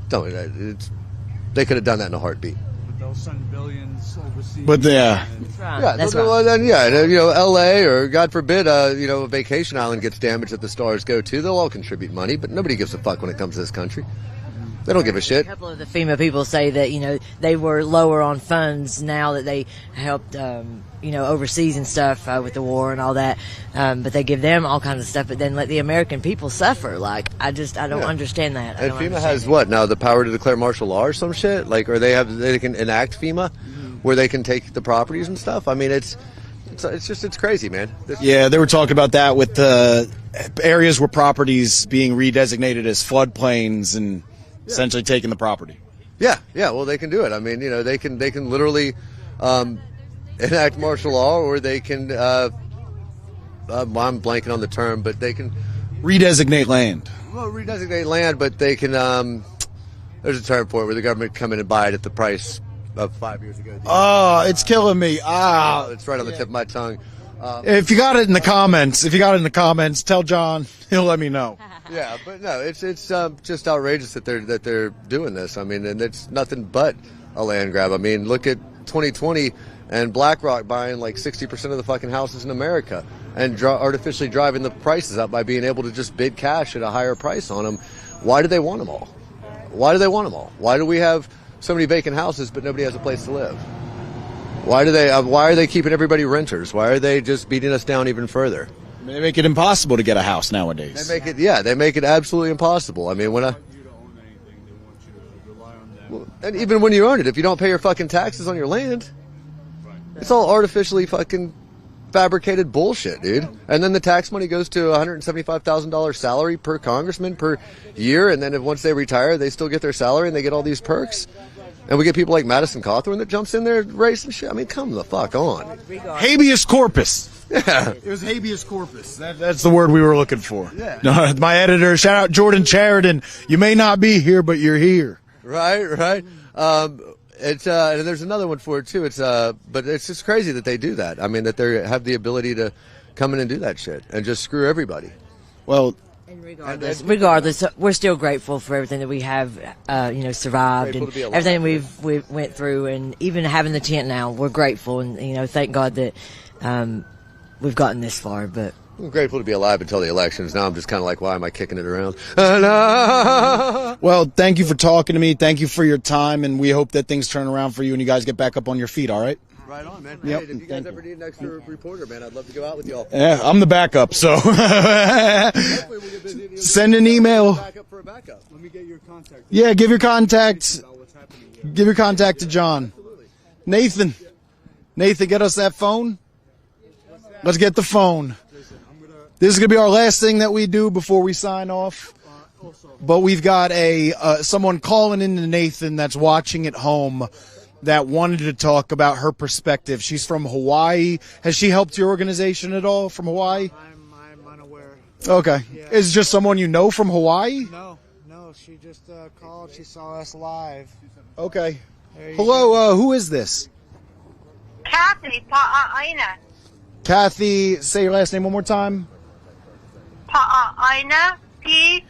They could have done that in a heartbeat. But they'll send billions overseas. But yeah. That's right. Yeah, That's well, right. then, yeah, LA or God forbid, a vacation island gets damaged that the stars go to. They'll all contribute money, but nobody gives a fuck when it comes to this country. They don't give a shit. A couple of the FEMA people say that, they were lower on funds now that they helped, overseas and stuff with the war and all that. But they give them all kinds of stuff, but then let the American people suffer. Like, I don't understand that. And FEMA has what now? The power to declare martial law or some shit? Like, or they can enact FEMA where they can take the properties and stuff? I mean, it's crazy, man. Yeah, they were talking about that with the areas where properties being redesignated as floodplains and essentially taking the property. Yeah, well, they can do it. I mean, they can literally enact martial law, or they can. I'm blanking on the term, but they can redesignate land. Well, redesignate land, but they can. There's a term for it where the government come in and buy it at the price of 5 years ago. Oh, it's killing me. It's right on the tip of my tongue. If you got it in the comments, tell John. He'll let me know. Yeah, but no, it's just outrageous that they're doing this. I mean, and it's nothing but a land grab. I mean, look at 2020 and BlackRock buying like 60% of the fucking houses in America and artificially driving the prices up by being able to just bid cash at a higher price on them. Why do they want them all? Why do we have so many vacant houses but nobody has a place to live? Why are they keeping everybody renters? Why are they just beating us down even further? They make it impossible to get a house nowadays. They make it absolutely impossible. I mean, and even when you own it, if you don't pay your fucking taxes on your land, it's all artificially fucking fabricated bullshit, dude. And then the tax money goes to a $175,000 salary per congressman per year, and then once they retire, they still get their salary and they get all these perks. And we get people like Madison Cawthorn that jumps in there racing shit. I mean, come the fuck on. Habeas corpus. Yeah. It was habeas corpus. That's the word we were looking for. Yeah. My editor, shout out Jordan Sheridan. You may not be here, but you're here. Right. And there's another one for it too. But it's just crazy that they do that. I mean, that they have the ability to come in and do that shit and just screw everybody. Well, regardless, we're still grateful for everything that we have, survived and everything we've went through, and even having the tent now, we're grateful and thank God that we've gotten this far. But I'm grateful to be alive until the elections. Now I'm just kind of like, why am I kicking it around? Well, thank you for talking to me. Thank you for your time, and we hope that things turn around for you and you guys get back up on your feet. All right. Right on, man. Yep. Hey, if you guys ever need an extra reporter, man, I'd love to go out with y'all. Yeah, I'm the backup, so send an email. Let me get your contact. Yeah, give your contact. Give your contact to John. Nathan, get us that phone. Let's get the phone. This is gonna be our last thing that we do before we sign off. But we've got someone calling in to Nathan that's watching at home that wanted to talk about her perspective. She's from Hawaii. Has she helped your organization at all from Hawaii? I'm unaware. Okay. Yeah. Is it just someone you know from Hawaii? No. She just called. She saw us live. Okay. Hello, who is this? Kathy Pa'aina. Kathy, say your last name one more time. Pa'aina. P-AAAINA.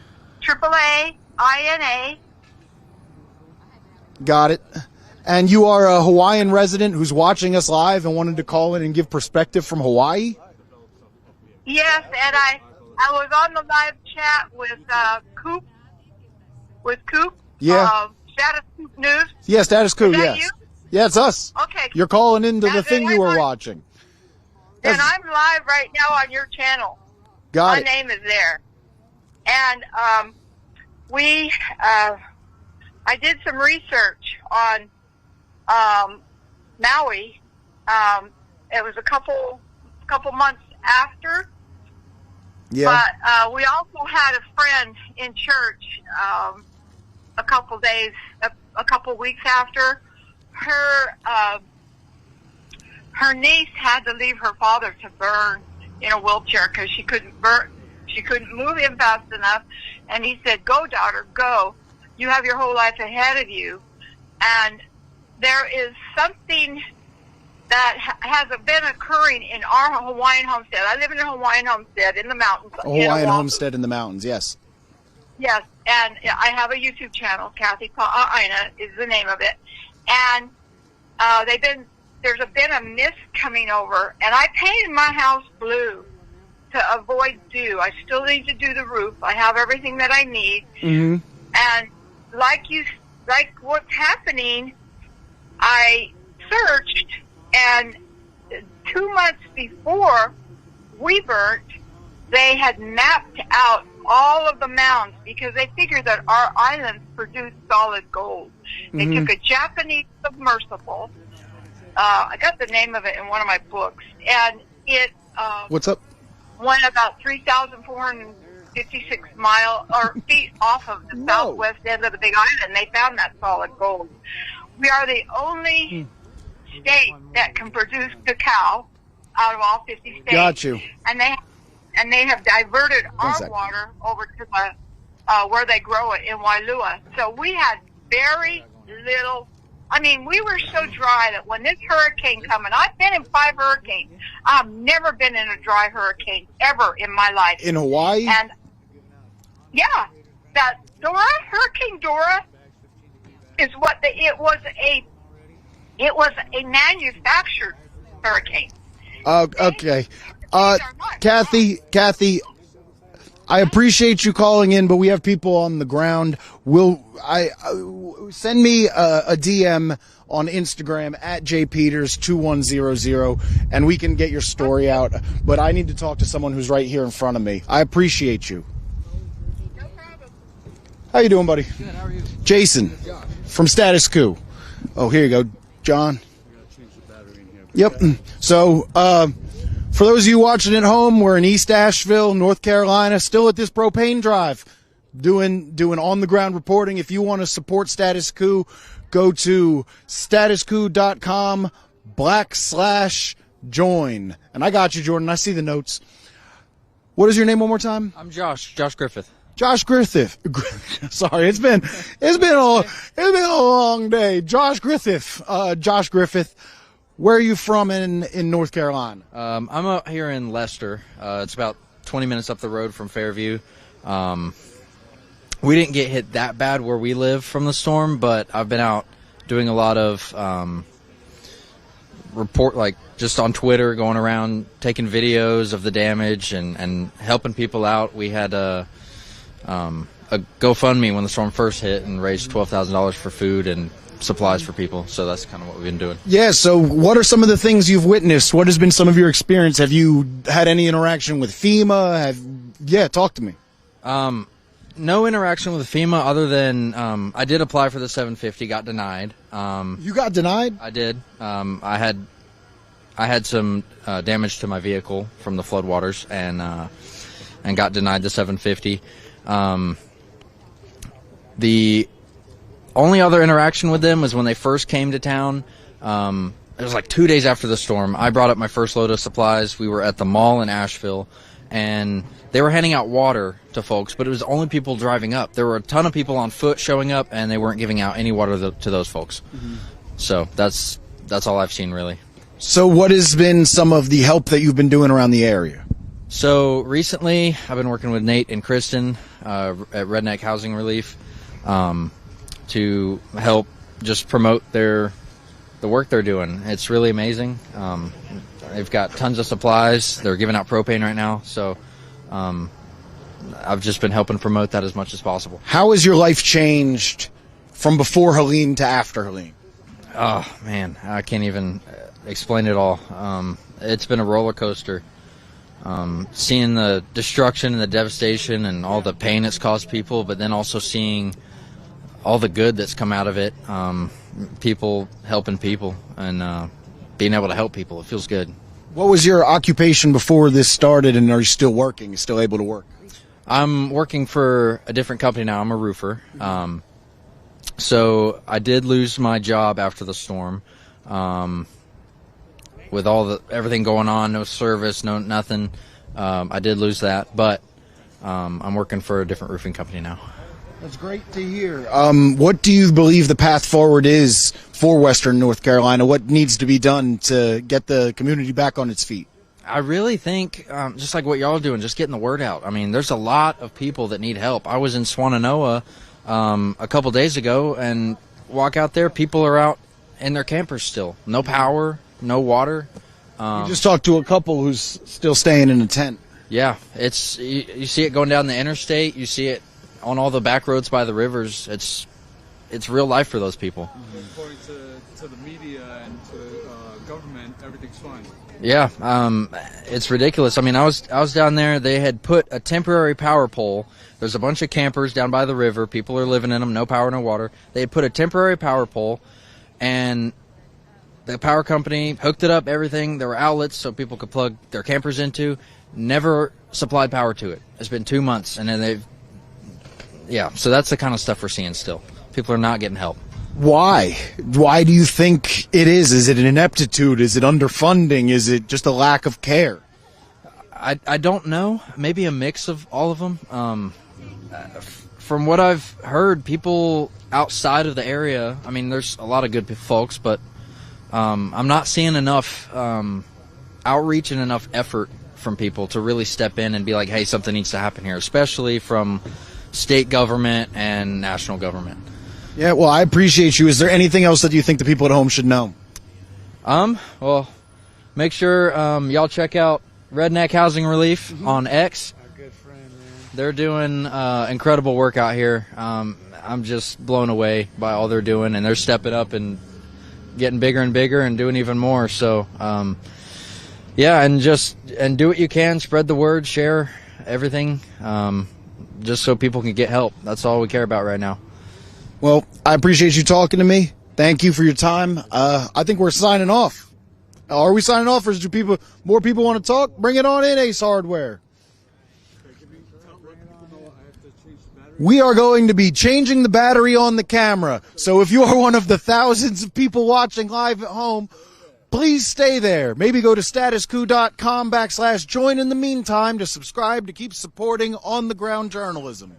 Got it. And you are a Hawaiian resident who's watching us live and wanted to call in and give perspective from Hawaii? Yes, and I was on the live chat with Coop. With Coop? Yeah. Status Coup News. Yeah, Status Coup, Is that yes. you? Yeah, it's us. Okay. You're calling into the Now, thing you were watching. And I'm live right now on your channel. Got it. My name is there. And I did some research on Maui. It was a couple months after. Yeah. But we also had a friend in church a couple weeks after. Her niece had to leave her father to burn in a wheelchair because she couldn't move him fast enough. And he said, "Go, daughter, go. You have your whole life ahead of you." And there is something that has been occurring in our Hawaiian homestead. I live in a Hawaiian homestead in the mountains. A Hawaiian homestead in the mountains, yes. Yes, and I have a YouTube channel. Kathy Pa'aina is the name of it. And there's been a mist coming over, and I painted my house blue to avoid dew. I still need to do the roof. I have everything that I need. Mm-hmm. And like what's happening, I searched, and 2 months before we burnt, they had mapped out all of the mounds because they figured that our islands produced solid gold. They took a Japanese submersible. I got the name of it in one of my books, and it What's up? went about 3,456 feet off of the southwest end of the Big Island. They found that solid gold. We are the only state that can produce cacao out of all 50 states. Got you. And they have diverted our second. water over to the where they grow it in Wailua. So we had very little. I mean, we were so dry that when this hurricane come, and I've been in 5 hurricanes, I've never been in a dry hurricane ever in my life. In Hawaii? And yeah, that Hurricane Dora is what it was a manufactured hurricane. Okay. Kathy, I appreciate you calling in, but we have people on the ground. Send me a DM on Instagram at jpeters2100, and we can get your story out. But I need to talk to someone who's right here in front of me. I appreciate you. No problem. How you doing, buddy? Good. How are you? Jason from Status Coup. Oh, here you go, John. Yep. So, for those of you watching at home, we're in East Asheville, North Carolina, still at this propane drive, doing on the ground reporting. If you want to support Status Coup, go to statuscoup.com/join. And I got you, Jordan. I see the notes. What is your name one more time? I'm Josh Griffith. Josh Griffith. Sorry, it's been a long day. Josh Griffith. Josh Griffith. Where are you from in North Carolina? I'm out here in Leicester. It's about 20 minutes up the road from Fairview. We didn't get hit that bad where we live from the storm, but I've been out doing a lot of just on Twitter, going around taking videos of the damage and helping people out. We had a GoFundMe when the storm first hit and raised $12,000 for food and supplies for people. So that's kind of what we've been doing. Yeah, so what are some of the things you've witnessed? What has been some of your experience? Have you had any interaction with FEMA? Talk to me. No interaction with FEMA other than I did apply for the $750, got denied. You got denied? I did. I had some damage to my vehicle from the floodwaters and got denied the $750. The only other interaction with them was when they first came to town. It was like 2 days after the storm. I brought up my first load of supplies. We were at the mall in Asheville, and they were handing out water to folks, but it was only people driving up. There were a ton of people on foot showing up, and they weren't giving out any water to those folks. Mm-hmm. So that's all I've seen, really. So what has been some of the help that you've been doing around the area? So recently, I've been working with Nate and Kristen at Redneck Housing Relief to help just promote their the work they're doing. It's really amazing. They've got tons of supplies. They're giving out propane right now, so I've just been helping promote that as much as possible. How has your life changed from before Helene to after Helene? Oh, man, I can't even explain it all. It's been a roller coaster. Seeing the destruction and the devastation and all the pain it's caused people, but then also seeing all the good that's come out of it. People helping people and being able to help people. It feels good. What was your occupation before this started, and are you still working? You still able to work? I'm working for a different company now. I'm a roofer. So I did lose my job after the storm. With everything going on, no service, no nothing, I did lose that. But I'm working for a different roofing company now. That's great to hear. What do you believe the path forward is for Western North Carolina? What needs to be done to get the community back on its feet? I really think, just like what y'all are doing, just getting the word out. I mean, there's a lot of people that need help. I was in Swannanoa a couple days ago, and walk out there, people are out in their campers still. No power, no water. You just talked to a couple who's still staying in a tent. Yeah, it's you see it going down the interstate. You see it on all the back roads by the rivers. It's real life for those people. According to the media and to government, everything's fine. Yeah, it's ridiculous. I mean, I was down there. They had put a temporary power pole. There's a bunch of campers down by the river. People are living in them. No power, no water. They had put a temporary power pole, and the power company hooked it up, everything. There were outlets so people could plug their campers into. Never supplied power to it. It's been 2 months, and then so that's the kind of stuff we're seeing still. People are not getting help. Why? Why do you think it is? Is it an ineptitude? Is it underfunding? Is it just a lack of care? I don't know. Maybe a mix of all of them. From what I've heard, people outside of the area, I mean, there's a lot of good folks, but I'm not seeing enough outreach and enough effort from people to really step in and be like, hey, something needs to happen here, especially from state government and national government. Yeah, well, I appreciate you. Is there anything else that you think the people at home should know? Well, make sure y'all check out Redneck Housing Relief on X. Our good friend, man. They're doing incredible work out here. I'm just blown away by all they're doing, and they're stepping up and getting bigger and bigger and doing even more. So, yeah, and do what you can, spread the word, share everything, just so people can get help. That's all we care about right now. Well, I appreciate you talking to me. Thank you for your time. I think we're signing off. Are we signing off, or do more people want to talk? Bring it on in, Ace Hardware. We are going to be changing the battery on the camera. So if you are one of the thousands of people watching live at home, please stay there. Maybe go to statuscoup.com/join in the meantime to subscribe to keep supporting on-the-ground journalism.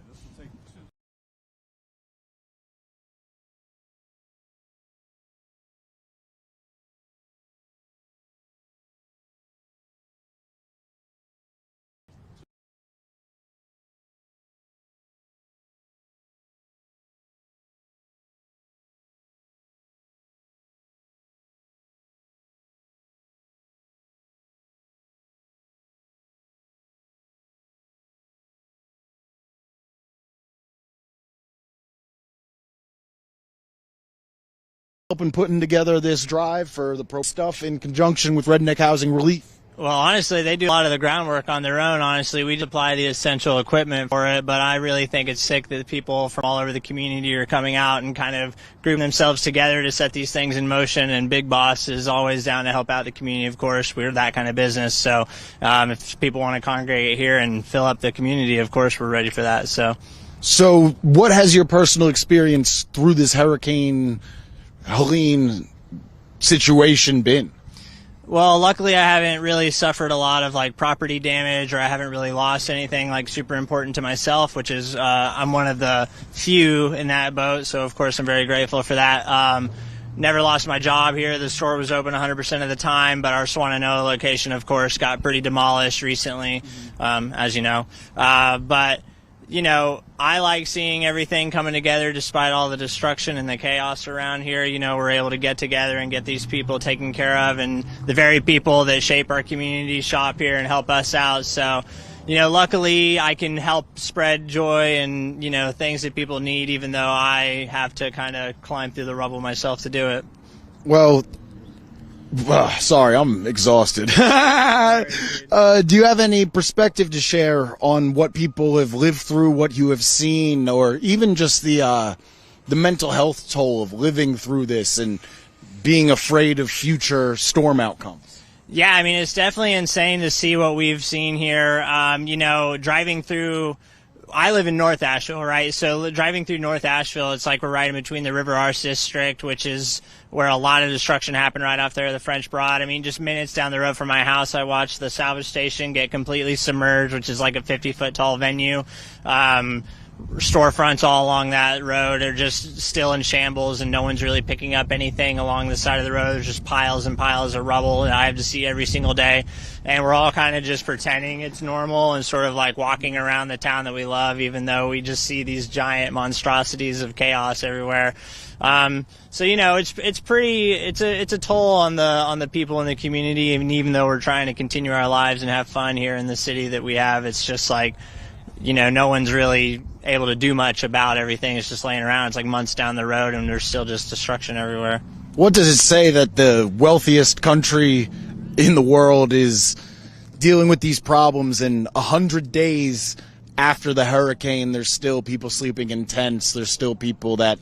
Helping putting together this drive for the pro stuff in conjunction with Redneck Housing Relief. Well, honestly, they do a lot of the groundwork on their own. Honestly, we supply the essential equipment for it, but I really think it's sick that people from all over the community are coming out and kind of grouping themselves together to set these things in motion. And Big Boss is always down to help out the community. Of course, we're that kind of business. So if people want to congregate here and fill up the community, of course, we're ready for that. So what has your personal experience through this Hurricane Helene situation been? Well, luckily I haven't really suffered a lot of property damage, or I haven't really lost anything super important to myself, which is I'm one of the few in that boat, so of course I'm very grateful for that. Never lost my job here. The store was open 100% of the time, but our Swannanoa location, of course, got pretty demolished recently, as you know. But you know, I like seeing everything coming together despite all the destruction and the chaos around here. You know, we're able to get together and get these people taken care of, and the very people that shape our community shop here and help us out. So, you know, luckily I can help spread joy and, you know, things that people need, even though I have to kind of climb through the rubble myself to do it. Well, sorry, I'm exhausted. Do you have any perspective to share on what people have lived through, what you have seen, or even just the mental health toll of living through this and being afraid of future storm outcomes? Yeah, I mean, it's definitely insane to see what we've seen here. You know, driving through, I live in North Asheville, right? So driving through North Asheville, it's like we're right in between the River Arts District, which is where a lot of destruction happened right off there, the French Broad. I mean, just minutes down the road from my house, I watched the salvage station get completely submerged, which is like a 50-foot tall venue. Storefronts all along that road are just still in shambles, and no one's really picking up anything along the side of the road. There's just piles and piles of rubble that I have to see every single day, and we're all kind of just pretending it's normal and sort of like walking around the town that we love, even though we just see these giant monstrosities of chaos everywhere. So, you know, it's a toll on the people in the community, and even though we're trying to continue our lives and have fun here in the city that we have, it's just like, you know, no one's really able to do much about everything. It's just laying around. It's like months down the road, and there's still just destruction everywhere. What does it say that the wealthiest country in the world is dealing with these problems, and 100 days after the hurricane, there's still people sleeping in tents, there's still people that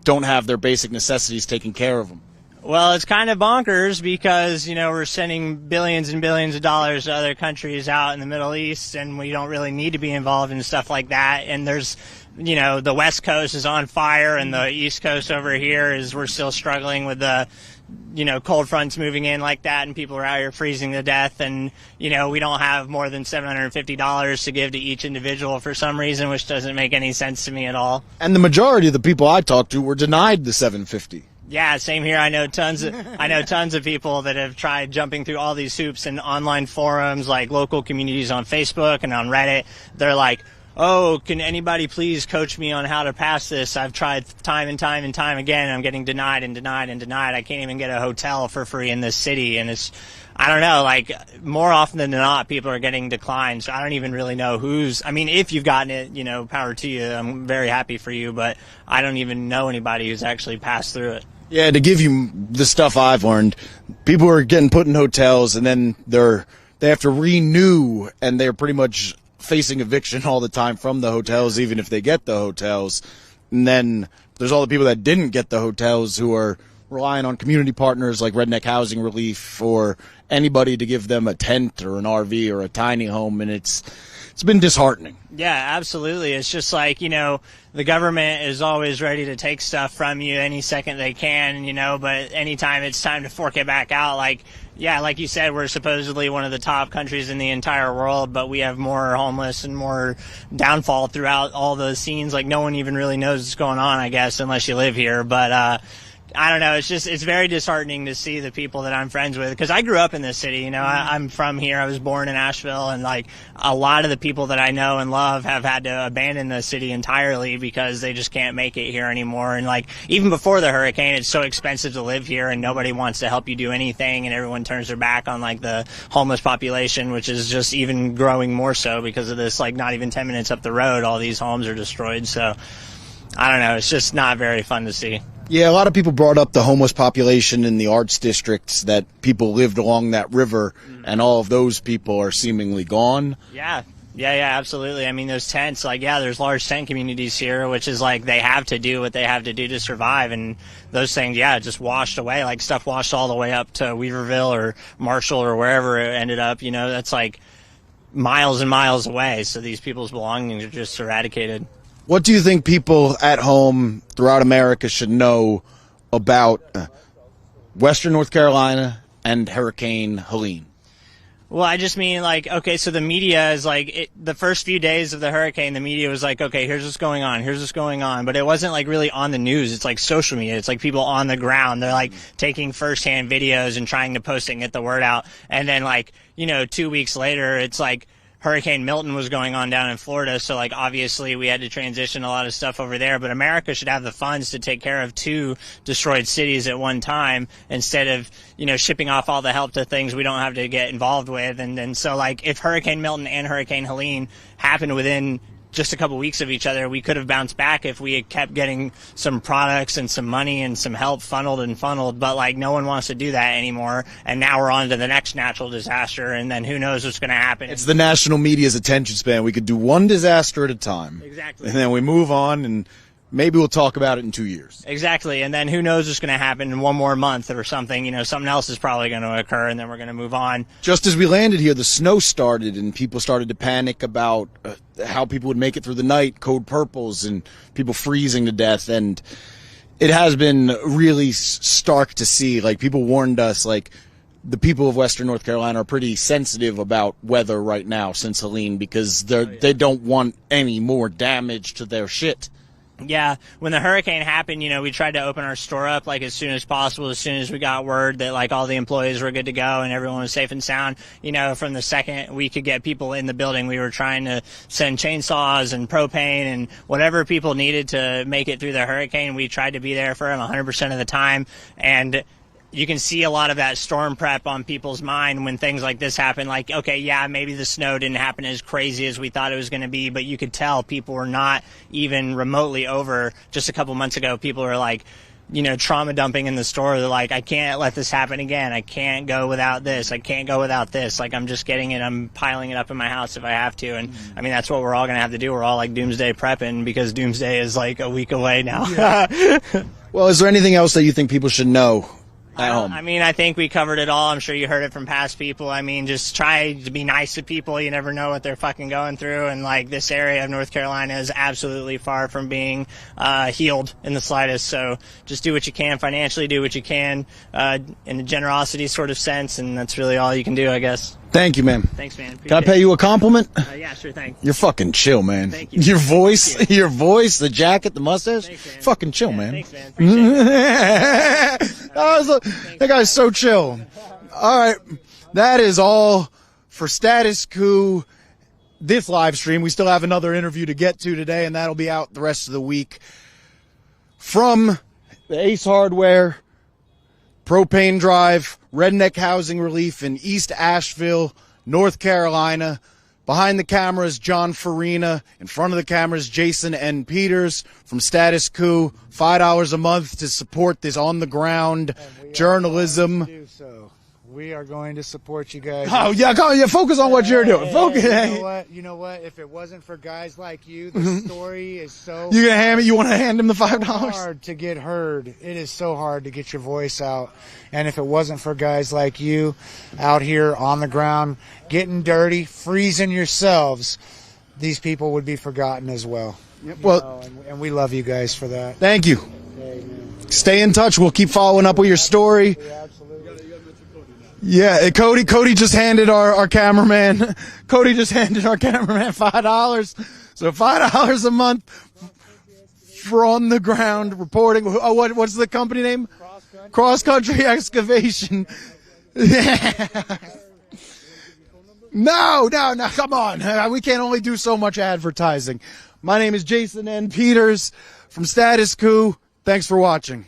don't have their basic necessities taken care of them? Well, it's kind of bonkers because, you know, we're sending billions and billions of dollars to other countries out in the Middle East, and we don't really need to be involved in stuff like that. And there's, you know, the West Coast is on fire, and the East Coast over here is, we're still struggling with the, you know, cold fronts moving in like that, and people are out here freezing to death. And, you know, we don't have more than $750 to give to each individual for some reason, which doesn't make any sense to me at all. And the majority of the people I talked to were denied the $750. Yeah, same here. I know tons of people that have tried jumping through all these hoops in online forums, like local communities on Facebook and on Reddit. They're like, oh, can anybody please coach me on how to pass this? I've tried time and time and time again, and I'm getting denied and denied and denied. I can't even get a hotel for free in this city. And it's, I don't know, like, more often than not, people are getting declined. So I don't even really know who's, I mean, if you've gotten it, you know, power to you. I'm very happy for you, but I don't even know anybody who's actually passed through it. Yeah, to give you the stuff I've learned, people are getting put in hotels, and then they have to renew, and they're pretty much facing eviction all the time from the hotels, even if they get the hotels. And then there's all the people that didn't get the hotels who are relying on community partners like Redneck Housing Relief or anybody to give them a tent or an RV or a tiny home, and it's been disheartening. Yeah, absolutely. It's just like, you know, the government is always ready to take stuff from you any second they can, you know, but anytime it's time to fork it back out, like, yeah, like you said, we're supposedly one of the top countries in the entire world, but we have more homeless and more downfall throughout all the scenes. Like, no one even really knows what's going on, I guess, unless you live here. But, I don't know. It's very disheartening to see the people that I'm friends with, because I grew up in this city. You know, I'm from here. I was born in Asheville, and like a lot of the people that I know and love have had to abandon the city entirely because they just can't make it here anymore. And like even before the hurricane, it's so expensive to live here, and nobody wants to help you do anything, and everyone turns their back on like the homeless population, which is just even growing more so because of this. Like not even 10 minutes up the road, all these homes are destroyed. So I don't know. It's just not very fun to see. Yeah, a lot of people brought up the homeless population in the arts districts, that people lived along that river, and all of those people are seemingly gone. Yeah, absolutely. I mean, those tents, like, yeah, there's large tent communities here, which is like they have to do what they have to do to survive, and those things, yeah, just washed away. Like stuff washed all the way up to Weaverville or Marshall or wherever it ended up. You know, that's like miles and miles away. So these people's belongings are just eradicated. What do you think people at home throughout America should know about Western North Carolina and Hurricane Helene? Well, I just mean, like, okay, so the media is like, the first few days of the hurricane, the media was like, okay, here's what's going on, here's what's going on. But it wasn't like really on the news. It's like social media. It's like people on the ground. They're like taking firsthand videos and trying to post it and get the word out. And then like, you know, 2 weeks later, it's like, Hurricane Milton was going on down in Florida, so like obviously we had to transition a lot of stuff over there, but America should have the funds to take care of 2 destroyed cities at one time instead of, you know, shipping off all the help to things we don't have to get involved with. And so like if Hurricane Milton and Hurricane Helene happened within just a couple weeks of each other, we could have bounced back if we had kept getting some products and some money and some help funneled, but like no one wants to do that anymore, and now we're on to the next natural disaster, and then who knows what's going to happen. It's the national media's attention span. We could do one disaster at a time. Exactly. And then we move on, and maybe we'll talk about it in 2 years. Exactly, and then who knows what's going to happen in one more month or something. You know, something else is probably going to occur, and then we're going to move on. Just as we landed here, the snow started, and people started to panic about how people would make it through the night, code purples, and people freezing to death. And it has been really stark to see. Like, people warned us, like, the people of Western North Carolina are pretty sensitive about weather right now since Helene, because they don't want any more damage to their shit. Yeah, when the hurricane happened, you know, we tried to open our store up like as soon as possible, as soon as we got word that like all the employees were good to go and everyone was safe and sound. You know, from the second we could get people in the building, we were trying to send chainsaws and propane and whatever people needed to make it through the hurricane. We tried to be there for them 100% of the time, and you can see a lot of that storm prep on people's mind when things like this happen. Like, okay, yeah, maybe the snow didn't happen as crazy as we thought it was going to be, but you could tell people were not even remotely over. Just a couple months ago, people were like, you know, trauma dumping in the store. They're like, I can't let this happen again. I can't go without this. I can't go without this. Like, I'm just getting it. I'm piling it up in my house if I have to. And I mean, that's what we're all going to have to do. We're all like doomsday prepping because doomsday is like a week away now. Yeah. Well, is there anything else that you think people should know? I mean, I think we covered it all. I'm sure you heard it from past people. I mean, just try to be nice to people. You never know what they're fucking going through. And, like, this area of North Carolina is absolutely far from being healed in the slightest. So just do what you can financially, do what you can in a generosity sort of sense. And that's really all you can do, I guess. Thank you, man. Thanks, man. Can I pay you a compliment? Yeah, sure thing. You're fucking chill, man. Thank you. Your voice, the jacket, the mustache. Thanks, man. Fucking chill, man. Thanks, man. Appreciate it. That guy's so chill. All right. That is all for Status Coup this live stream. We still have another interview to get to today, and that'll be out the rest of the week. From the Ace Hardware, Propane Drive, Redneck Housing Relief in East Asheville, North Carolina. Behind the cameras, John Farina. In front of the cameras, Jason N. Peters from Status Coup. $5 a month to support this on-the-ground journalism. We are going to support you guys. Oh, yeah, focus on what you're doing. Focus. You know what? If it wasn't for guys like you, the story is so You gonna hand me? You want to hand him the $5? hard to get heard. It is so hard to get your voice out. And if it wasn't for guys like you out here on the ground, getting dirty, freezing yourselves, these people would be forgotten as well. Well, and we love you guys for that. Thank you. Stay in touch. We'll keep following up with your story. Yeah, Cody just handed our cameraman. Cody just handed our cameraman $5. So $5 a month for on the ground reporting. Oh, what's the company name? Cross Country Excavation. No, come on. We can't only do so much advertising. My name is Jason N. Peters from Status Coup. Thanks for watching.